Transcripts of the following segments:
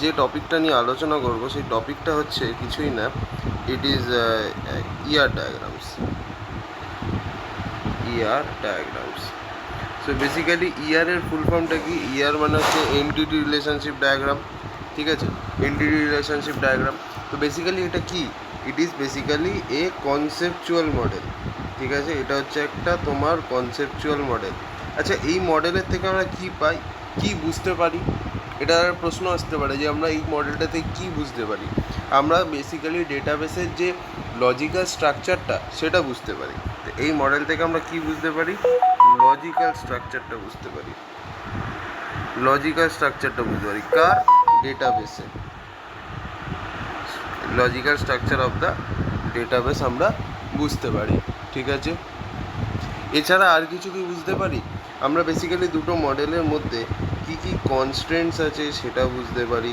যে টপিকটা নিয়ে আলোচনা করব সেই টপিকটা হচ্ছে কিছুই না, it is year diagrams. Year diagrams. So basically ইয়ারের ফুল ফর্মটা কি? ইয়ার মানে হচ্ছে এনটিটি রিলেশনশিপ ডায়াগ্রাম, ঠিক আছে? Entity relationship diagram. তো বেসিক্যালি এটা কি? It is basically a conceptual model, ঠিক আছে? এটা হচ্ছে একটা তোমার কনসেপচুয়াল মডেল। আচ্ছা, এই মডেলের থেকে আমরা কি পাই, কি বুঝতে পারি? এটার প্রশ্ন আসতে পারে যে আমরা এই মডেলটাতে কি বুঝতে পারি। আমরা বেসিক্যালি ডেটাবেসের যে লজিক্যাল স্ট্রাকচারটা সেটা বুঝতে পারি। তো এই মডেল থেকে আমরা কি বুঝতে পারি? লজিক্যাল স্ট্রাকচারটা বুঝতে পারি। লজিক্যাল স্ট্রাকচারটা বুঝতে পারি কার? ডেটাবেসে। Logical structure of the database আমরা বুঝতে পারি, ঠিক আছে? এছাড়া আর কিছু কি বুঝতে পারি? আমরা বেসিক্যালি দুটো মডেলের মধ্যে কি কি কনস্ট্রেন্টস আছে সেটা বুঝতে পারি,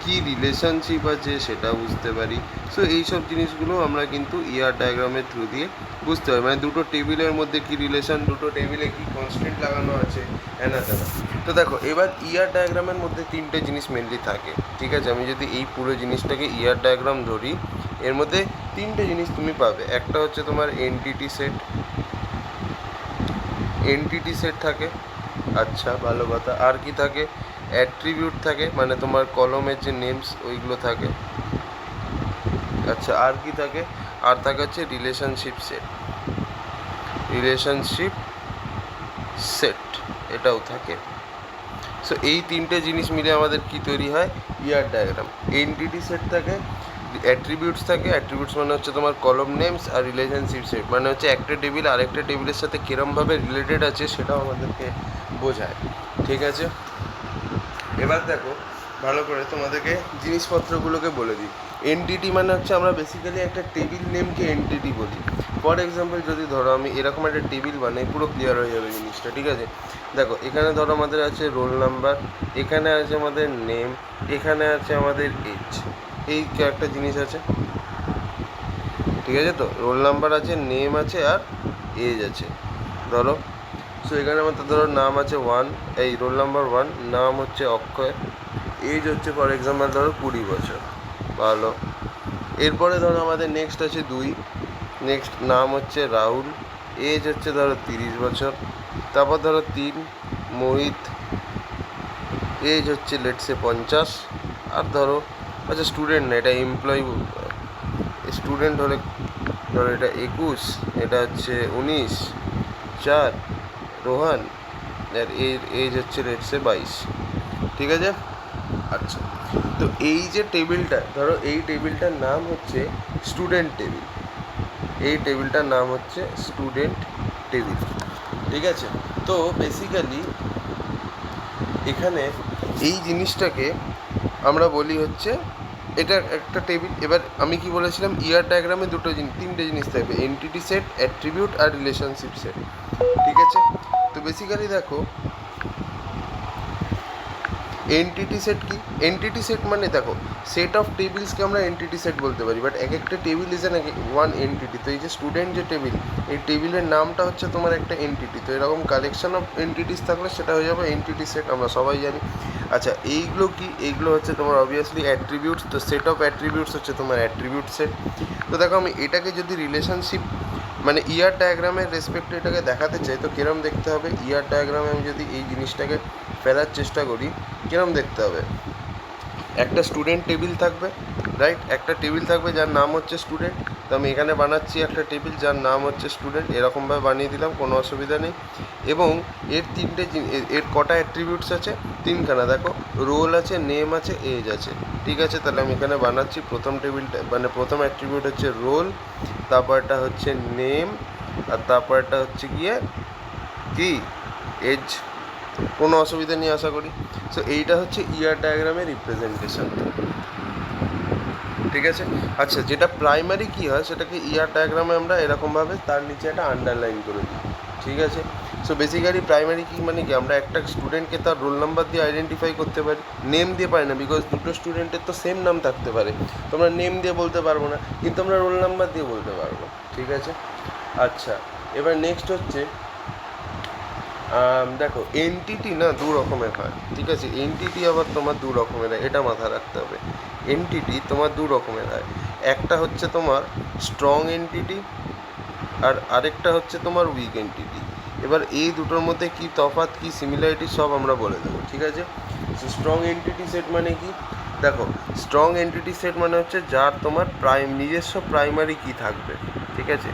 কি রিলেশনশিপ আছে সেটা বুঝতে পারি। সো এইসব জিনিসগুলো আমরা কিন্তু ইয়ার ডায়াগ্রামের থ্রু দিয়ে বুঝতে পারি। মানে দুটো টেবিলের মধ্যে কি রিলেশন, দুটো টেবিলে কি কনস্ট্রেন্ট লাগানো আছে, এনা তেনা। তো দেখো, এবার ইয়ার ডায়াগ্রামের মধ্যে তিনটে জিনিস মেনলি থাকে, ঠিক আছে? আমি যদি এই পুরো জিনিসটাকে ইয়ার ডায়াগ্রাম ধরি, এর মধ্যে তিনটে জিনিস তুমি পাবে। একটা হচ্ছে তোমার এনটিটি সেট, এনটিটি সেট থাকে। আচ্ছা, ভালো কথা। আর কি থাকে? অ্যাট্রিবিউট থাকে, মানে তোমার কলমের যে নেমস ওইগুলো থাকে। আচ্ছা, আর কি থাকে? আর থাকে হচ্ছে রিলেশনশিপ সেট, রিলেশনশিপ সেট এটাও থাকে। সো এই তিনটে জিনিস মিলে আমাদের কি তৈরি হয়? ইয়ার ডায়াগ্রাম। এনটিটি সেট থাকে, অ্যাট্রিবিউটস থাকে। অ্যাট্রিবিউটস মানে হচ্ছে তোমার কলম নেমস, আর রিলেশনশিপ সেট মানে হচ্ছে একটা টেবিল আরেকটা টেবিলের সাথে কীরমভাবে রিলেটেড আছে সেটাও আমাদেরকে বোঝায়, ঠিক আছে? এবার দেখো, ভালো করে তোমাদেরকে জিনিসপত্রগুলোকে বলে দিই। এনটিটি মানে হচ্ছে আমরা বেসিক্যালি একটা টেবিল নেমকে এনটিটি বলি। ফর এক্সাম্পল, যদি ধরো আমি এরকম একটা টেবিল বানাই, পুরো ক্লিয়ার হয়ে যাবে জিনিসটা, ঠিক আছে? দেখো, এখানে ধরো আমাদের আছে রোল নাম্বার, এখানে আছে আমাদের নেম, এখানে আছে আমাদের এজ। এই একটা জিনিস আছে, ঠিক আছে? তো রোল নাম্বার আছে, নেম আছে, আর এজ আছে ধরো। সো এখানে আমাদের ধরো নাম আছে 1, এই রোল নাম্বার 1, নাম হচ্ছে অক্ষয়, এজ হচ্ছে ফর এক্সাম্পল ধরো 20 বছর। ভালো। এরপরে ধরো আমাদের নেক্সট আছে 2, নেক্সট নাম হচ্ছে রাহুল, এজ হচ্ছে ধরো 30 বছর। তারপর ধরো 3, মোহিত, এজ হচ্ছে লেটসে 50। আর ধরো, আচ্ছা স্টুডেন্ট না, এটা এমপ্লয়ি, স্টুডেন্ট হলে ধরো এটা 21, এটা হচ্ছে 19, 4, রোহান, আর এর এজ হচ্ছে লেটসে 22, ঠিক আছে? আচ্ছা, তো এই যে টেবিলটা, ধরো এই টেবিলটার নাম হচ্ছে স্টুডেন্ট টেবিল, এই টেবিলটার নাম হচ্ছে স্টুডেন্ট টেবিল, ঠিক আছে? তো বেসিক্যালি এখানে এই জিনিসটাকে আমরা বলি হচ্ছে, এটা একটা টেবিল। এবার আমি কি বলেছিলাম, ইয়ার ডায়াগ্রামে তিনটে জিনিস থাকবে, এনটিটি সেট, অ্যাট্রিবিউট, আর রিলেশনশিপ সেট, ঠিক আছে? তো বেসিক্যালি দেখো, এনটিটি সেট কি? এনটিটি সেট মানে দেখো, সেট অফ টেবিলসকে আমরা এনটিটি সেট বলতে পারি, বাট এক একটা টেবিল ইজ ওয়ান এনটিটি। তো এই যে স্টুডেন্ট যে টেবিল, এই টেবিলের নামটা হচ্ছে তোমার একটা এনটিটি। তো এরকম কালেকশন অফ এনটিটিস থাকলে সেটা হয়ে যাবে এনটিটি সেট, আমরা সবাই জানি। আচ্ছা, এইগুলো কি? এইগুলো হচ্ছে তোমার অবভিয়াসলি অ্যাট্রিবিউটস। তো সেট অফ অ্যাট্রিবিউটস হচ্ছে তোমার অ্যাট্রিবিউট সেট। তো দেখো, আমি এটাকে যদি রিলেশনশিপ মানে ইয়ার ডায়াগ্রামের রেসপেক্টে এটাকে দেখাতে চাই, তো কিরম দেখতে হবে? ইয়ার ডায়াগ্রামে আমি যদি এই জিনিসটাকে ফেলার চেষ্টা করি, কিরম দেখতে হবে? একটা স্টুডেন্ট টেবিল থাকবে, রাইট? একটা টেবিল থাকবে যার নাম হচ্ছে স্টুডেন্ট। তো আমি এখানে বানাচ্ছি একটা টেবিল যার নাম হচ্ছে স্টুডেন্ট, এরকমভাবে বানিয়ে দিলাম, কোনো অসুবিধা নেই। এবং এর এর কটা অ্যাট্রিবিউটস আছে? 3খানা। দেখো, রোল আছে, নেম আছে, এজ আছে, ঠিক আছে? তাহলে আমি এখানে বানাচ্ছি প্রথম টেবিলটা, মানে প্রথম অ্যাট্রিবিউট হচ্ছে রোল, তারপরটা হচ্ছে নেম, আর তারপরটা হচ্ছে গিয়ে কি, এজ। কোনো অসুবিধা নেই আশা করি। সো এইটা হচ্ছে ইয়ার ডায়াগ্রামের রিপ্রেজেন্টেশন, ঠিক আছে? আচ্ছা, যেটা প্রাইমারি কী হয় সেটাকে ইয়ার ডায়াগ্রামে আমরা এরকমভাবে তার নিচে একটা আন্ডারলাইন করে দিই, ঠিক আছে? সো বেসিক্যালি প্রাইমারি কি মানে কি, আমরা একটা স্টুডেন্টকে তার রোল নাম্বার দিয়ে আইডেন্টিফাই করতে পারি, নেম দিয়ে পারি না, বিকজ দুটো স্টুডেন্টের তো সেম নাম থাকতে পারে। তোমরা নেম দিয়ে বলতে পারবো না, কিন্তু আমরা রোল নাম্বার দিয়ে বলতে পারবো, ঠিক আছে? আচ্ছা, এবার নেক্সট হচ্ছে দেখো এনটিটি না দু রকমের হয়, ঠিক আছে? এনটিটি আবার তোমার দু রকমের হয়, এটা মাথায় রাখতে হবে। এনটিটি তোমার দু রকমের হয়, একটা হচ্ছে তোমার স্ট্রং এনটিটি আর আরেকটা হচ্ছে তোমার উইক এনটিটি। এবার এই দুটোর মধ্যে কী তফাৎ, কী সিমিলারিটি সব আমরা বলে দেবো, ঠিক আছে? স্ট্রং এনটিটি সেট মানে কি? দেখো, স্ট্রং এনটিটি সেট মানে হচ্ছে যার তোমার নিজস্ব প্রাইমারি কি থাকবে, ঠিক আছে?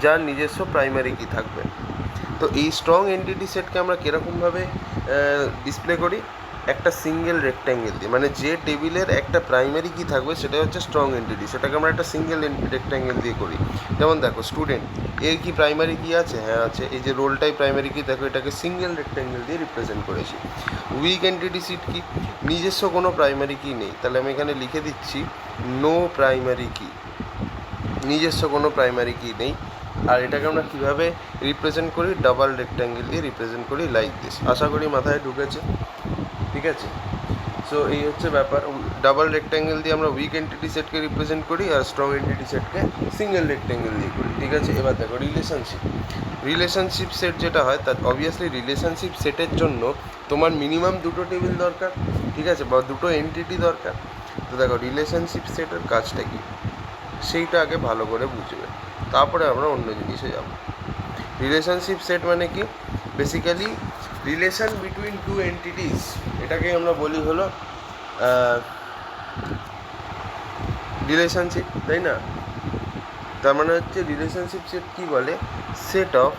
যার নিজস্ব প্রাইমারি কি থাকবে। তো এই স্ট্রং এনটিটি সেটকে আমরা কীরকমভাবে ডিসপ্লে করি? একটা সিঙ্গেল রেক্ট্যাঙ্গেল দিয়ে, মানে যে টেবিলের একটা প্রাইমারি কি থাকবে সেটা হচ্ছে স্ট্রং এনটিটি, সেটাকে আমরা একটা সিঙ্গেল রেক্ট্যাঙ্গেল দিয়ে করি। যেমন দেখো, স্টুডেন্ট এর কি প্রাইমারি কি আছে? হ্যাঁ আছে, এই যে রোলটাই প্রাইমারি কি, দেখো এটাকে সিঙ্গেল রেক্ট্যাঙ্গেল দিয়ে রিপ্রেজেন্ট করেছি। উইক এনটিটি সেট কি? নিজস্ব কোনো প্রাইমারি কি নেই, তাহলে আমি এখানে লিখে দিচ্ছি নো প্রাইমারি কি, নিজস্ব কোনো প্রাইমারি কি নেই। আর এটাকে আমরা কীভাবে রিপ্রেজেন্ট করি? ডাবল রেক্ট্যাঙ্গেল দিয়ে রিপ্রেজেন্ট করি, লাইক দিস। আশা করি মাথায় ঢুকেছে, ঠিক আছে? সো এই হচ্ছে ব্যাপার। ডাবল রেক্ট্যাঙ্গেল দিয়ে আমরা উইক এন্টিটি সেটকে রিপ্রেজেন্ট করি আর স্ট্রং এন্টিটি সেটকে সিঙ্গেল রেক্ট্যাঙ্গেল দিয়ে করি, ঠিক আছে? এবার দেখো রিলেশনশিপ সেট যেটা হয়, তার অবভিয়াসলি রিলেশনশিপ সেটের জন্য তোমার মিনিমাম দুটো টেবিল দরকার, ঠিক আছে, বা দুটো এন্টিটি দরকার। তো দেখো রিলেশনশিপ সেটের কাজটা কি সেইটা আগে ভালো করে বুঝবে, তারপরে আমরা অন্য জিনিসে যাব। রিলেশনশিপ সেট মানে কি? Basically relation between two entities, এটাকে আমরা বলি হলো রিলেশনশিপ, তাই না? তার মানে হচ্ছে রিলেশনশিপ সেট কি বলে? Set of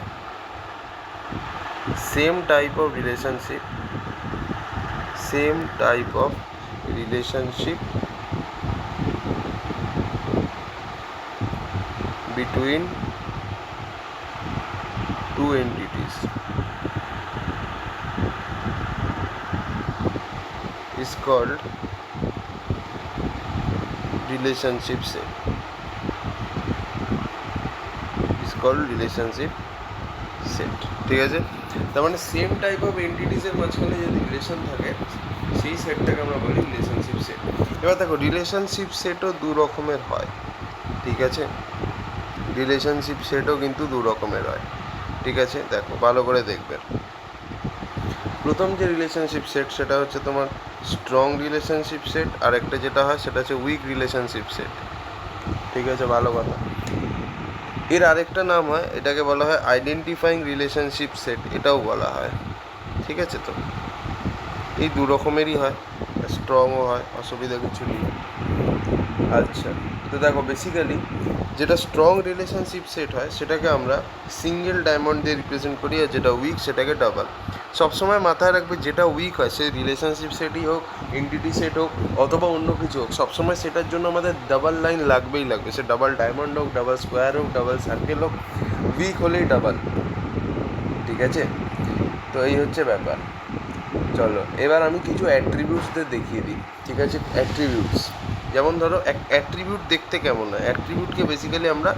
same type of relationship between two entities is called relationship set. ঠিক আছে? তার মানে সেম টাইপ অফ এন্টিটিসের মাঝখানে যদি রিলেশন থাকে সেই সেটটাকে আমরা বলি রিলেশনশিপ সেট। এবার দেখো রিলেশনশিপ সেটও দু রকমের হয়, ঠিক আছে? রিলেশনশিপ সেটও কিন্তু দু রকমের হয়, ঠিক আছে? দেখো ভালো করে দেখবে। প্রথম যে রিলেশনশিপ সেট সেটা হচ্ছে তোমার স্ট্রং রিলেশনশিপ সেট, আর একটা যেটা হয় সেটা হচ্ছে উইক রিলেশনশিপ সেট, ঠিক আছে? ভালো কথা। এর আরেকটা নাম হয়, এটাকে বলা হয় আইডেন্টিফাইং রিলেশনশিপ সেট, এটাও বলা হয়, ঠিক আছে? তো এই দু রকমেরই হয়, স্ট্রংও হয়, অসুবিধা কিছু নেই। আচ্ছা, তো দেখো বেসিক্যালি যেটা স্ট্রং রিলেশনশিপ সেট হয় সেটাকে আমরা সিঙ্গেল ডায়মন্ড দিয়ে রিপ্রেজেন্ট করি, আর যেটা উইক সেটাকে ডাবল। সবসময় মাথায় রাখবে যেটা উইক হয় সে রিলেশনশিপ সেটই হোক, এনটিটি সেট হোক, অথবা অন্য কিছু হোক, সবসময় সেটার জন্য আমাদের ডাবল লাইন লাগবেই লাগবে। সে ডাবল ডায়মন্ড হোক, ডাবল স্কোয়ার হোক, ডাবল সার্কেল হোক, উইক হলেই ডাবল, ঠিক আছে? তো এই হচ্ছে ব্যাপার। চলো এবার আমি কিছু অ্যাট্রিবিউটসদের দেখিয়ে দিই, ঠিক আছে? অ্যাট্রিবিউটস, যেমন ধরো অ্যাট্রিবিউট দেখতে কেমন হয়? অ্যাট্রিবিউটকে বেসিক্যালি আমরা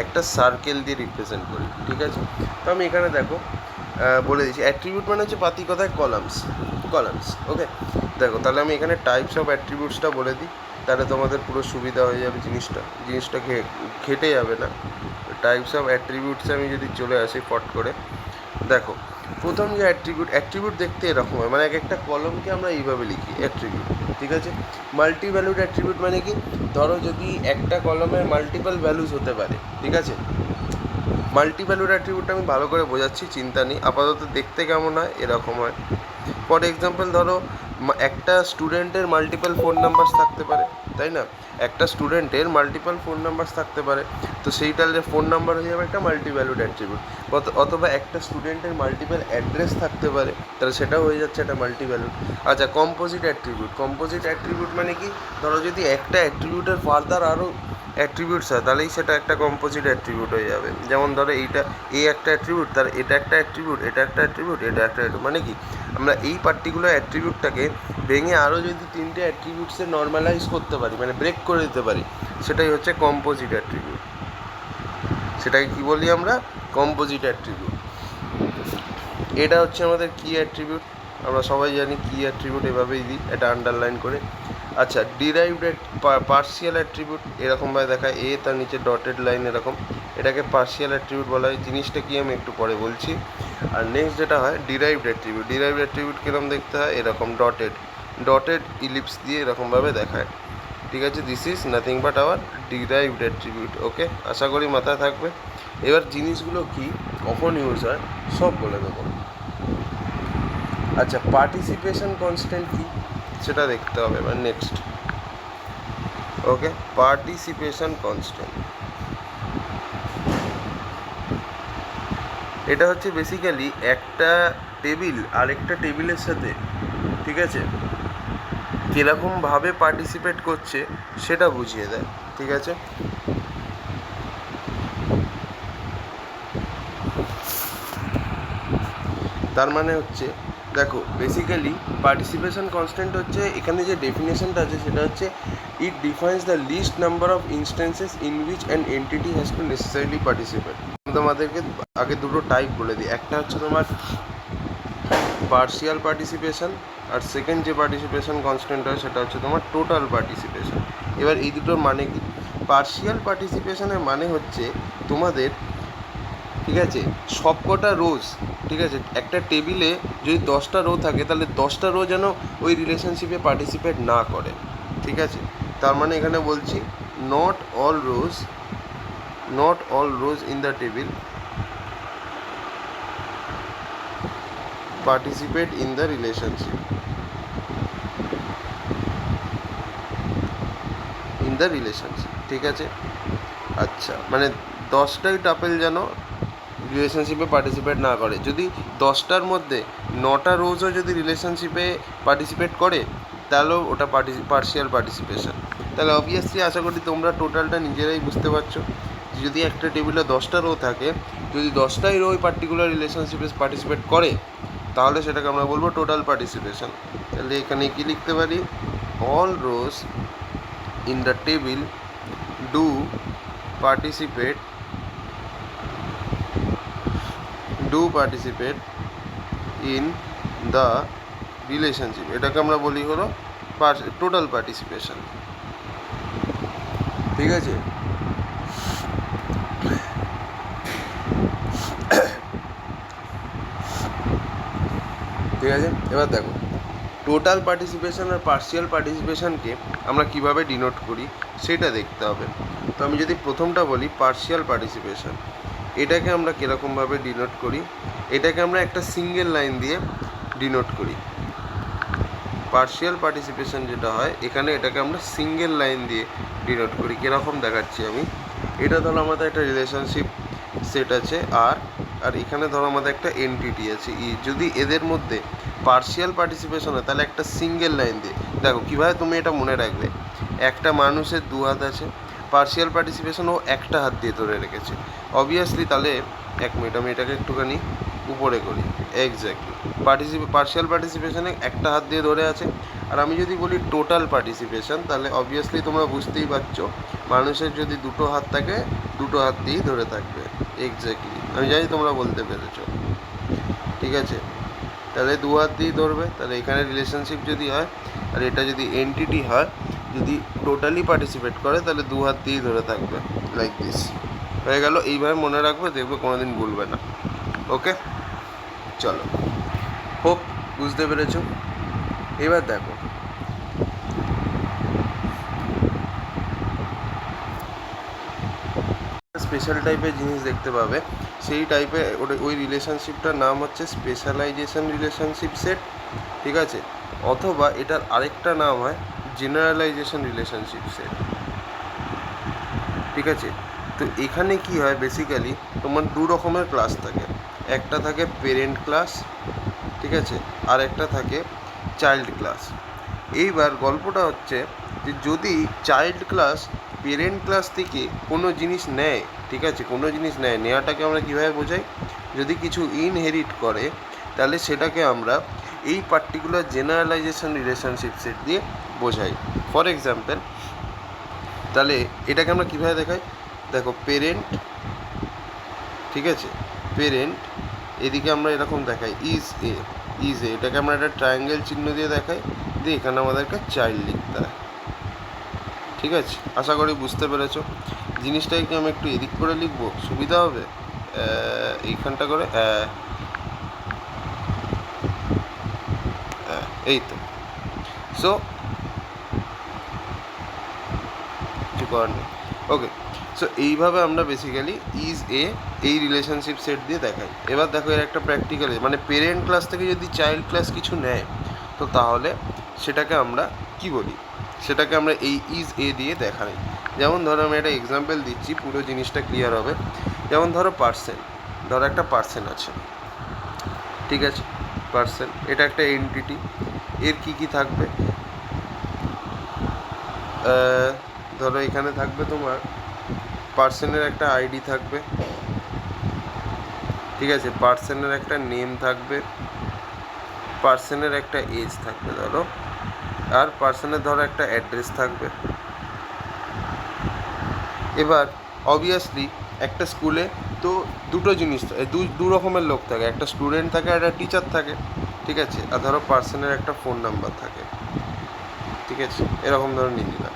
একটা সার্কেল দিয়ে রিপ্রেজেন্ট করি, ঠিক আছে? তো আমি এখানে দেখো বলে দিচ্ছি, অ্যাট্রিবিউট মানে হচ্ছে পাতি কথায় কলামস, ওকে? দেখো তাহলে আমি এখানে টাইপস অফ অ্যাট্রিবিউটসটা বলে দিই, তাহলে তোমাদের পুরো সুবিধা হয়ে যাবে, জিনিসটা ঘেটে যাবে না। টাইপস অফ অ্যাট্রিবিউটসে আমি যদি চলে আসি ফট করে, দেখো প্রথম যে অ্যাট্রিবিউট দেখতে এরকম হয়, মানে এক একটা কলমকে আমরা এইভাবে লিখি অ্যাট্রিবিউট, ঠিক আছে? মাল্টি ভ্যালুড অ্যাট্রিবিউট মানে কি? ধরো যদি একটা কলমের মাল্টিপল ভ্যালুজ হতে পারে, ঠিক আছে? মাল্টি ভ্যালুড অ্যাট্রিবিউটটা আমি ভালো করে বোঝাচ্ছি, চিন্তা নেই। আপাতত দেখতে কেমন হয়? এরকম হয়। ফর এক্সাম্পল ধরো একটা স্টুডেন্টের মাল্টিপল ফোন নাম্বার থাকতে পারে, তাই না? একটা স্টুডেন্টের মাল্টিপল ফোন নাম্বার থাকতে পারে, তো সেইটার যে ফোন নাম্বার হয়ে যাবে একটা মাল্টি ভ্যালুড অ্যাট্রিবিউট। অথবা একটা স্টুডেন্টের মাল্টিপল অ্যাড্রেস থাকতে পারে, তাহলে সেটাও হয়ে যাচ্ছে একটা মাল্টি ভ্যালুড। আচ্ছা, কম্পোজিট অ্যাট্রিবিউট মানে কি? ধরো যদি একটা অ্যাট্রিবিউটের ফার্দার আরও অ্যাট্রিবিউটস হয় তাহলেই সেটা একটা কম্পোজিট অ্যাট্রিবিউট হয়ে যাবে। যেমন ধরো এইটা একটা অ্যাট্রিবিউট, তার এটা একটা অ্যাট্রিবিউট, এটা একটা অ্যাট্রিবিউট, এটা একটা অ্যাট্রিবিউট, মানে কি আমরা এই পার্টিকুলার অ্যাট্রিবিউটটাকে ভেঙে আরও যদি তিনটে অ্যাট্রিবিউটসে নর্মালাইজ করতে পারি, মানে ব্রেক করে দিতে পারি, সেটাই হচ্ছে কম্পোজিট অ্যাট্রিবিউট। সেটাকে কী বলি আমরা? Composite attribute. এটা হচ্ছে আমাদের কি অ্যাট্রিবিউট, আমরা সবাই জানি কি অ্যাট্রিবিউট, এভাবেই দিই এটা আন্ডারলাইন করে। আচ্ছা, ডিরাইভড পার্সিয়াল অ্যাট্রিবিউট এরকমভাবে দেখায়, তার নিচে ডটেড লাইন এরকম, এটাকে পার্শিয়াল অ্যাট্রিবিউট বলা হয়। জিনিসটা কি আমি একটু পরে বলছি। আর নেক্সট যেটা হয় ডিরাইভড অ্যাট্রিবিউট। ডিরাইভড অ্যাট্রিবিউট কীরকম দেখতে হয়, এরকম ডটেড ইলিপস দিয়ে এরকমভাবে দেখায়, ঠিক আছে। This is nothing but our derived attribute. Okay, আশা করি মাথায় থাকবে। এবার জিনিসগুলো কি, কখন ইউজ হয় সব বলে দেবো। আচ্ছা, পার্টিসিপেশন কনস্ট্যান্ট কি সেটা দেখতে হবে এবার নেক্সট। ওকে, পার্টিসিপেশন কনস্ট্যান্ট এটা হচ্ছে বেসিক্যালি একটা টেবিল আরেকটা টেবিলের সাথে, ঠিক আছে, কীরকমভাবে পার্টিসিপেট করছে সেটা বুঝিয়ে দেয়, ঠিক আছে। তার মানে হচ্ছে দেখো বেসিক্যালি পার্টিসিপেশন কনস্ট্যান্ট হচ্ছে, এখানে যে ডেফিনেশনটা আছে সেটা হচ্ছে it defines the list number of instances in which an entity has to necessarily participate. তোমাদেরকে আগে দুটো টাইপ বলে দিই, একটা হচ্ছে তোমার পার্শিয়াল পার্টিসিপেশন, আর সেকেন্ড যে পার্টিসিপেশন কনস্ট্যান্ট হয় সেটা হচ্ছে তোমার টোটাল পার্টিসিপেশন। এবার এই দুটোর মানে কি, পার্শিয়াল পার্টিসিপেশনের মানে হচ্ছে তোমাদের, ঠিক আছে, সবকটা রোজ, ঠিক আছে, একটা টেবিলে যদি 10টা রো থাকে তাহলে 10টা রো যেন ওই রিলেশনশিপে পার্টিসিপেট না করে, ঠিক আছে। তার মানে এখানে বলছি not all rose in the table participate in the relationship, ঠিক আছে। আচ্ছা, মানে 10টাই টাপেল যেন রিলেশনশিপে পার্টিসিপেট না করে। যদি 10টার মধ্যে 9টা রোজও যদি রিলেশনশিপে পার্টিসিপেট করে তাহলেও ওটা পার্শিয়াল পার্টিসিপেশন। তাহলে অবভিয়াসলি আশা করি তোমরা টোটালটা নিজেরাই বুঝতে পারছো। যদি একটা টেবিলে 10টা রো থাকে, যদি 10টাই রো ওই পার্টিকুলার রিলেশনশিপে পার্টিসিপেট করে তাহলে সেটাকে আমরা বলবো টোটাল পার্টিসিপেশন। তাহলে এখানে কি লিখতে পারি, all rose in the table do participate in the relationship, এটাকে আমরা বলি হলো টোটাল পার্টিসিপেশন, ঠিক আছে। ঠিক আছে, এবার দেখো টোটাল পার্টিসিপেশন আর পার্শিয়াল পার্টিসিপেশনকে আমরা কিভাবে ডিনোট করি সেটা দেখতে হবে। তো আমি যদি প্রথমটা বলি পার্শিয়াল পার্টিসিপেশন, এটাকে আমরা কীরকমভাবে ডিনোট করি, এটাকে আমরা একটা সিঙ্গেল লাইন দিয়ে ডিনোট করি। পার্শিয়াল পার্টিসিপেশন যেটা হয় এখানে এটাকে আমরা সিঙ্গেল লাইন দিয়ে ডিনোট করি। কীরকম দেখাচ্ছি আমি, এটা ধরো আমাদের একটা রিলেশনশিপ সেট আছে আর এখানে ধরো আমাদের একটা এনটিটি আছে ই। যদি এদের মধ্যে পার্শিয়াল পার্টিসিপেশন হয় তাহলে একটা সিঙ্গেল লাইন দিয়ে, দেখো কীভাবে তুমি এটা মনে রাখবে, একটা মানুষের 2 হাত আছে, পার্শিয়াল পার্টিসিপেশন ও একটা হাত দিয়ে ধরে রেখেছে। অবভিয়াসলি তাহলে 1 মিনিট আমি এটাকে একটুখানি উপরে করি, এক্স্যাক্টলি পার্শিয়াল পার্টিসিপেশনে একটা হাত দিয়ে ধরে আছে। আর আমি যদি বলি টোটাল পার্টিসিপেশন তাহলে অবভিয়াসলি তোমরা বুঝতেই পারছো, মানুষের যদি 2টো হাত থাকে 2টো হাত দিয়েই ধরে থাকবে, এক্স্যাক্টলি আমি জানি তোমরা বলতে পেরেছো, ঠিক আছে। তাহলে 2 হাত দিয়েই ধরবে, তাহলে এখানে রিলেশনশিপ যদি হয় আর এটা যদি এনটিটি হয়, যদি টোটালি পার্টিসিপেট করে তাহলে 2 হাত দিয়েই ধরে থাকবে, লাইক দিস। হয়ে গেল, এইভাবে মনে রাখবে, দেখবে কোনোদিন ভুলবে না। ওকে, চলো, হোপ বুঝতে পেরেছো। এবার দেখো স্পেশাল টাইপের জিনিস দেখতে পাবে, সেই টাইপে ওই রিলেশনশিপটার নাম হচ্ছে স্পেশালাইজেশন রিলেশনশিপ সেট, ঠিক আছে। অথবা এটার আরেকটা নাম হয় জেনারেলাইজেশন রিলেশনশিপ সেট, ঠিক আছে। তো এখানে কি হয় বেসিক্যালি তোমার 2 রকমের ক্লাস থাকে, একটা থাকে পেরেন্ট ক্লাস, ঠিক আছে, আর একটা থাকে চাইল্ড ক্লাস। এইবার গল্পটা হচ্ছে যে যদি চাইল্ড ক্লাস পেরেন্ট ক্লাস থেকে কোনো জিনিস নেয়, ঠিক আছে, কোনো জিনিস নেওয়াটাকে আমরা কীভাবে বোঝাই, যদি কিছু ইনহেরিট করে তাহলে সেটাকে আমরা এই পার্টিকুলার জেনারেলাইজেশন রিলেশনশিপ সেট দিয়ে বোঝাই। ফর এক্সাম্পল, তাহলে এটাকে আমরা কীভাবে দেখাই, দেখো পেরেন্ট, ঠিক আছে, পেরেন্ট, এদিকে আমরা এরকম দেখাই ইজ এ, এটাকে আমরা একটা ট্রায়াঙ্গেল চিহ্ন দিয়ে দেখাই, দিয়ে এখানে আমাদেরকে চাইল্ড লিখতে হয়, ঠিক আছে। আশা করি বুঝতে পেরেছো। জিনিসটাকে কি আমি একটু এদিক করে লিখবো, সুবিধা হবে এইখানটা করে, এই তো। সো কিছু করার নেই। ওকে, সো এইভাবে আমরা বেসিক্যালি ইজ এ এই রিলেশনশিপ সেট দিয়ে দেখাই। এবার দেখো এর একটা প্র্যাকটিক্যাল, মানে পেরেন্ট ক্লাস থেকে যদি চাইল্ড ক্লাস কিছু নেয় তো তাহলে সেটাকে আমরা কি বলি, সেটাকে আমরা এই ইজ এ দিয়ে দেখাই। যেমন ধরো আমি একটা এক্সাম্পল দিচ্ছি, পুরো জিনিসটা ক্লিয়ার হবে। যেমন ধরো পার্সন, ধরো একটা পার্সন আছে, ঠিক আছে, পার্সন এটা একটা এন্টিটি। এর কি কি থাকবে, ধরো এখানে থাকবে তোমার পার্সনের একটা আইডি থাকবে, ঠিক আছে, পার্সনের একটা নেম থাকবে, পার্সনের একটা এজ থাকবে ধরো, আর পার্সনের ধরো একটা অ্যাড্রেস থাকবে। এবার অবভিয়াসলি একটা স্কুলে তো দুটো জিনিস দু রকমের লোক থাকে, একটা স্টুডেন্ট থাকে আর একটা টিচার থাকে, ঠিক আছে, আর ধরো পার্সনের একটা ফোন নাম্বার থাকে, ঠিক আছে, এরকম ধরো নিয়ে নিলাম।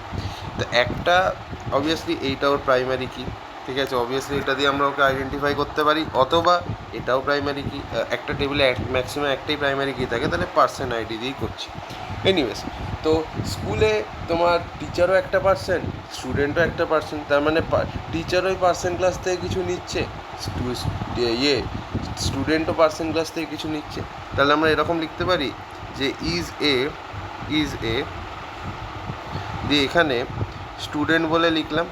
তো একটা অবভিয়াসলি এইটা ওর প্রাইমারি কি, ঠিক আছে, অবভিয়াসলি এটা দিয়ে আমরা ওকে আইডেন্টিফাই করতে পারি, অথবা এটাও প্রাইমারি কি, একটা টেবিলে ম্যাক্সিমাম একটাই প্রাইমারি কি থাকে, তাহলে পার্সন আইডি দিয়েই করছি। এনিওয়েজ, তো স্কুলে তোমার টিচারও একটা পার্সন, স্টুডেন্টও একটা পার্সন, তার মানে টিচারও পার্সন ক্লাস থেকে কিছু নিচ্ছে, স্টুডেন্টও পার্সন ক্লাস থেকে কিছু নিচ্ছে। তাহলে আমরা এরকম লিখতে পারি যে ইজ এ দিয়ে এখানে স্টুডেন্ট বলে লিখলাম,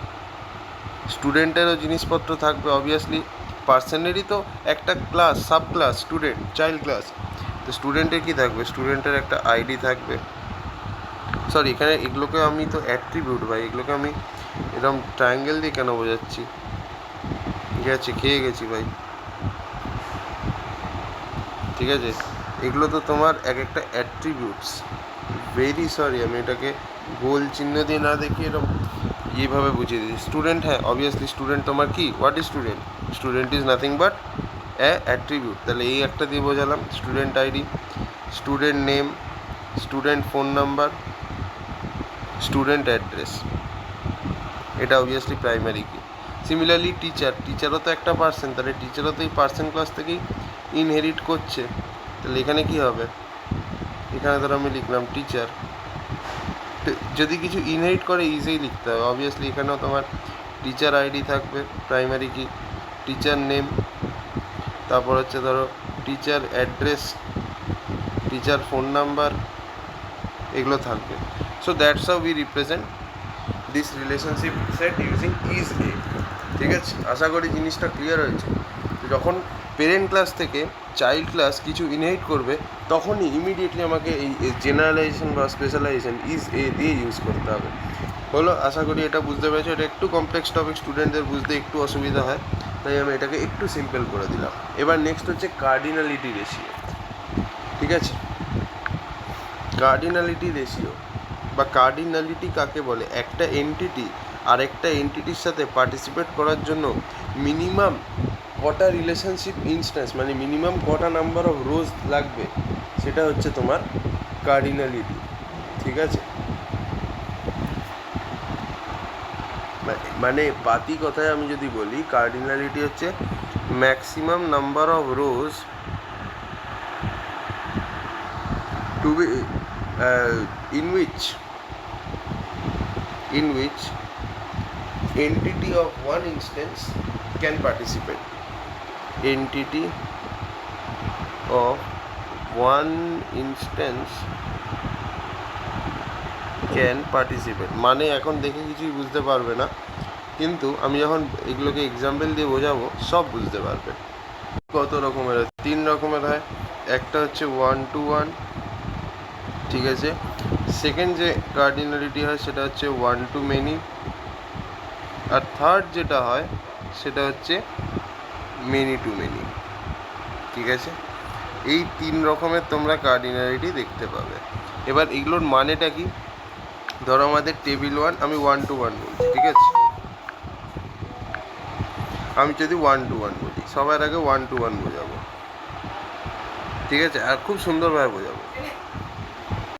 স্টুডেন্টেরও জিনিসপত্র থাকবে, অবভিয়াসলি পার্সনেরই তো একটা class, sub class student, child class, তো স্টুডেন্টের কী থাকবে, স্টুডেন্টের একটা আইডি থাকবে। সরি, এখানে এগুলোকে আমি তো অ্যাট্রিবিউট ভাই, এগুলোকে আমি এরকম ট্রায়াঙ্গেল দিয়ে কেন বোঝাচ্ছি, ঠিক আছে, খেয়ে গেছি ভাই, ঠিক আছে, এগুলো তো তোমার এক একটা অ্যাট্রিবিউটস। ভেরি সরি, আমি এটাকে গোল চিহ্ন দিয়ে না দেখি এরকম এইভাবে বুঝিয়ে দিই। স্টুডেন্ট, হ্যাঁ অবভিয়াসলি স্টুডেন্ট তোমার কি, what is student, student is nothing but attribute. তাহলে এই একটা দিয়ে বোঝালাম student ID, student name, student phone number, student address, এটা অবভিয়াসলি প্রাইমারি কি। সিমিলারলি টিচারও তো একটা পার্সন, তাহলে টিচারও তো এই পার্সন ক্লাস থেকেই ইনহেরিট করছে। তাহলে এখানে কি হবে, এখানে ধরো আমি লিখলাম টিচার, যদি কিছু ইনহেরিট করে ইজিই লিখতে হবে, অবভিয়াসলি এখানেও তোমার টিচার আইডি থাকবে প্রাইমারি কি, টিচার নেম, তারপর হচ্ছে ধরো teacher address, teacher phone number, এগুলো থাকবে। So that's how we represent this relationship set using is a, ঠিক আছে, আশা করি জিনিসটা ক্লিয়ার হয়েছে। যখন পেরেন্ট ক্লাস থেকে চাইল্ড ক্লাস কিছু ইনহেরিট করবে তখনই ইমিডিয়েটলি আমাকে এই জেনারেলাইজেশন বা স্পেশালাইজেশন ইজ এ দিয়ে ইউজ করতে হবে। হলো, আশা করি এটা বুঝতে পেরেছো। এটা একটু কমপ্লেক্স টপিক, স্টুডেন্টদের বুঝতে একটু অসুবিধা হয়, তাই আমি এটাকে একটু সিম্পল করে দিলাম। এবার নেক্সট হচ্ছে কার্ডিনালিটি রেশিও, ঠিক আছে, কার্ডিনালিটি রেশিও বা কার্ডিনালিটি কাকে বলে, একটা এন্টিটি আর একটা এন্টিটির সাথে পার্টিসিপেট করার জন্য মিনিমাম কটা রিলেশনশিপ ইনস্ট্যান্স, মানে মিনিমাম কটা নাম্বার অফ রোজ লাগবে, সেটা হচ্ছে তোমার কার্ডিনালিটি, ঠিক আছে। মানে বাতি কথায় আমি যদি বলি, কার্ডিনালিটি হচ্ছে maximum number of rows to be in which entity of one instance can participate, entity of one instance can participate, মানে এখন দেখে কিছুই বুঝতে পারবে না, কিন্তু আমি যখন এগুলোকে এক্সাম্পল দিয়ে বোঝাবো সব বুঝতে পারবে। কত রকমের হয়, 3 রকমের হয়। একটা হচ্ছে 1 to 1, ঠিক আছে। সেকেন্ড যে কার্ডিনালিটি হয় সেটা হচ্ছে 1 to many, আর থার্ড যেটা হয় সেটা হচ্ছে মেনি টু মেনি, ঠিক আছে। এই 3 রকমের তোমরা কার্ডিনালিটি দেখতে পাবে। এবার এগুলোর মানেটা কি, ধরো আমাদের টেবিল 1, আমি 1 to 1 বলছি, ঠিক আছে, আমি যদি 1 to 1 বলি, সবার আগে 1 to 1 বোঝাবো, ঠিক আছে, আর খুব সুন্দরভাবে বোঝাবো।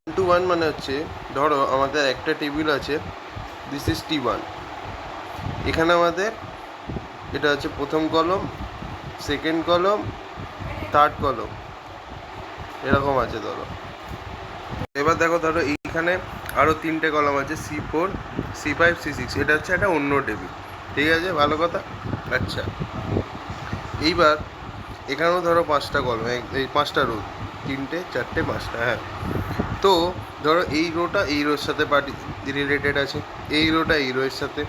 1 to 1 মানে হচ্ছে, ধরো আমাদের একটা টেবিল আছে, দিস ইজ T1, এখানে আমাদের এটা হচ্ছে প্রথম কলম, সেকেন্ড কলম, থার্ড কলম, এরকম আছে ধরো। এবার দেখো ধরো এইখানে আরও 3টে কলম আছে, C4, C5, C6, এটা হচ্ছে একটা অন্য টেবিল, ঠিক আছে, ভালো কথা। আচ্ছা, এইবার এখানেও ধরো 5টা কলম, এই 5টা রো, 3টে 4টে 5টা, হ্যাঁ। তো ধরো এই রোটা এই রোর সাথে রিলেটেড আছে, এই রোটা এই রোয়ের সাথে,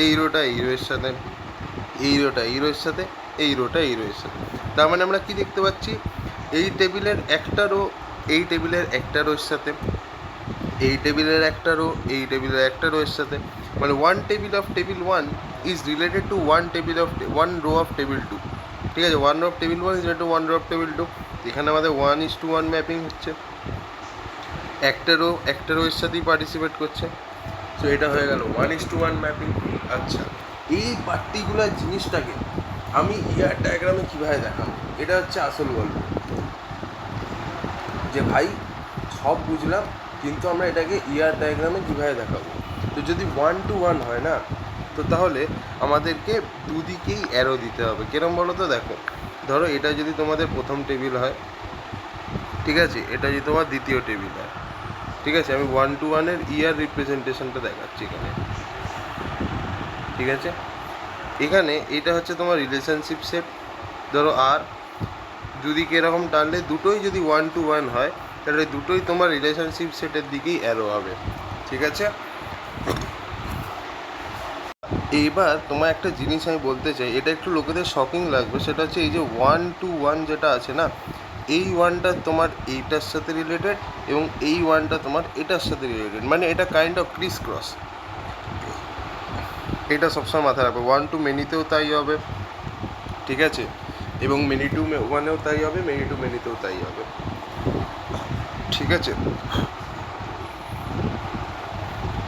এই রোটা এই রোয়ের সাথে, এই রোটা এই রোয়ের সাথে, এই রোটা এই রোয়ের সাথে। তার মানে আমরা কি দেখতে পাচ্ছি, এই টেবিলের একটা রো এই টেবিলের একটা রোর সাথে, এই টেবিলের একটা রো এই টেবিলের একটা রোয়ের সাথে, মানে one table of table 1 is related to one row of table 2, ঠিক আছে। One row of table 1 is related to one row of table 2। এখানে আমাদের 1:1 ম্যাপিং হচ্ছে, একটা রোয়ের সাথেই পার্টিসিপেট করছে। সো এটা হয়ে গেল 1:1 ম্যাপিং। আচ্ছা, এই পার্টিকুলার জিনিসটাকে আমি ইয়ার ডায়াগ্রামে কীভাবে দেখাবো, এটা হচ্ছে আসল গল্প। যে ভাই সব বুঝলাম, কিন্তু আমরা এটাকে ইয়ার ডায়াগ্রামে কীভাবে দেখাবো। তো যদি 1:1 হয় না, তো তাহলে আমাদেরকে দুদিকেই অ্যারো দিতে হবে। কিরম বলো তো, দেখো ধরো এটা যদি তোমাদের প্রথম টেবিল হয়, ঠিক আছে, এটা যদি তোমার দ্বিতীয় টেবিল হয়, ঠিক আছে, আমি 1:1 ইয়ার রিপ্রেজেন্টেশনটা দেখাচ্ছি এখানে, ঠিক আছে। এখানে এটা হচ্ছে তোমার রিলেশনশিপ সেট, ধরো আর দুদিকে এরকম টানলে দুটোই যদি 1:1 হয়, তাহলে দুটোই তোমার রিলেশনশিপ সেটের দিকেই অ্যারো হবে, ঠিক আছে। এইবার তোমার একটা জিনিস আমি বলতে চাই, এটা একটু লোকেদের শকিং লাগবে, সেটা হচ্ছে এই যে 1:1 যেটা আছে না, এই 1টা তোমার এইটার সাথে রিলেটেড এবং এই 1টা তোমার এটার সাথে রিলেটেড, মানে এটা কাইন্ড অফ ক্রিস ক্রস। এটা সবসময় মাথায় রাখবে, 1 টু মেনিতেও তাই হবে, ঠিক আছে, এবং মেনি টু ওয়ানেও তাই হবে, মেনি টু মেনিতেও তাই হবে, ঠিক আছে।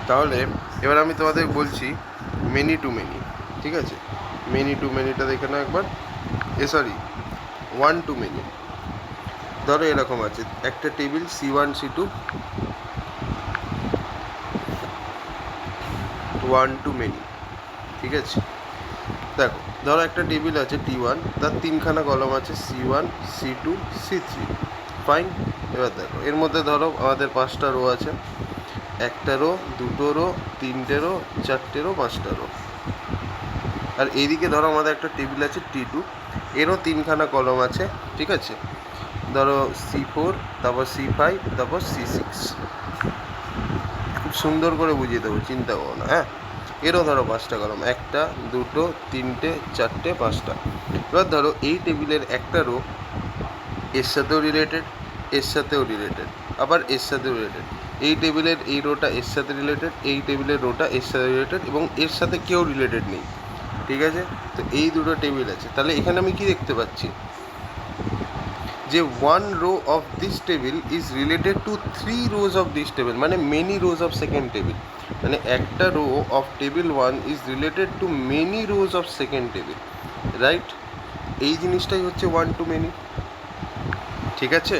তাহলে এবার আমি তোমাদের বলছি মেনি টু মেনি, ঠিক আছে। মেনি টু মেনিটা দেখে নাও একবার, সরি 1 টু মেনি। ধরো এরকম আছে একটা table C1 C2, 1 two many, ঠিক আছে। দেখো ধরো একটা টেবিল আছে T1, তার 3খানা কলম আছে C1 C2 C3, ফাইন। এবার দেখো এর মধ্যে ধরো আমাদের 5টা রো আছে, একটা রো, দুটো রো, 3টে রো, 4টে রো, 5টা রো। আর এইদিকে ধরো আমাদের একটা টেবিল আছে T2, এরও 3খানা কলম আছে, ঠিক আছে। ধরো C4, তারপর C5, তারপর C6, খুব সুন্দর করে বুঝিয়ে দেবো, চিন্তা করো না, হ্যাঁ। এরও ধরো 5টা কলম, একটা, দুটো, 3টে, 4টে, 5টা। এবার ধরো এই টেবিলের একটা রো এর সাথেও রিলেটেড, এর সাথেও রিলেটেড, আবার এর সাথেও রিলেটেড, এই টেবিলের এই রোটা এর সাথে রিলেটেড, এই টেবিলের রোটা এর সাথে রিলেটেড, এবং এর সাথে কেউ রিলেটেড নেই, ঠিক আছে। তো এই দুটো টেবিল আছে, তাহলে এখানে আমি কি দেখতে পাচ্ছি, যে 1 row of this table is related to 3 rows of this table, মানে many rows of second table, মানে একটা row of table 1 is related to many rows of second table, right. এই জিনিসটাই হচ্ছে 1 টু মেনি, ঠিক আছে।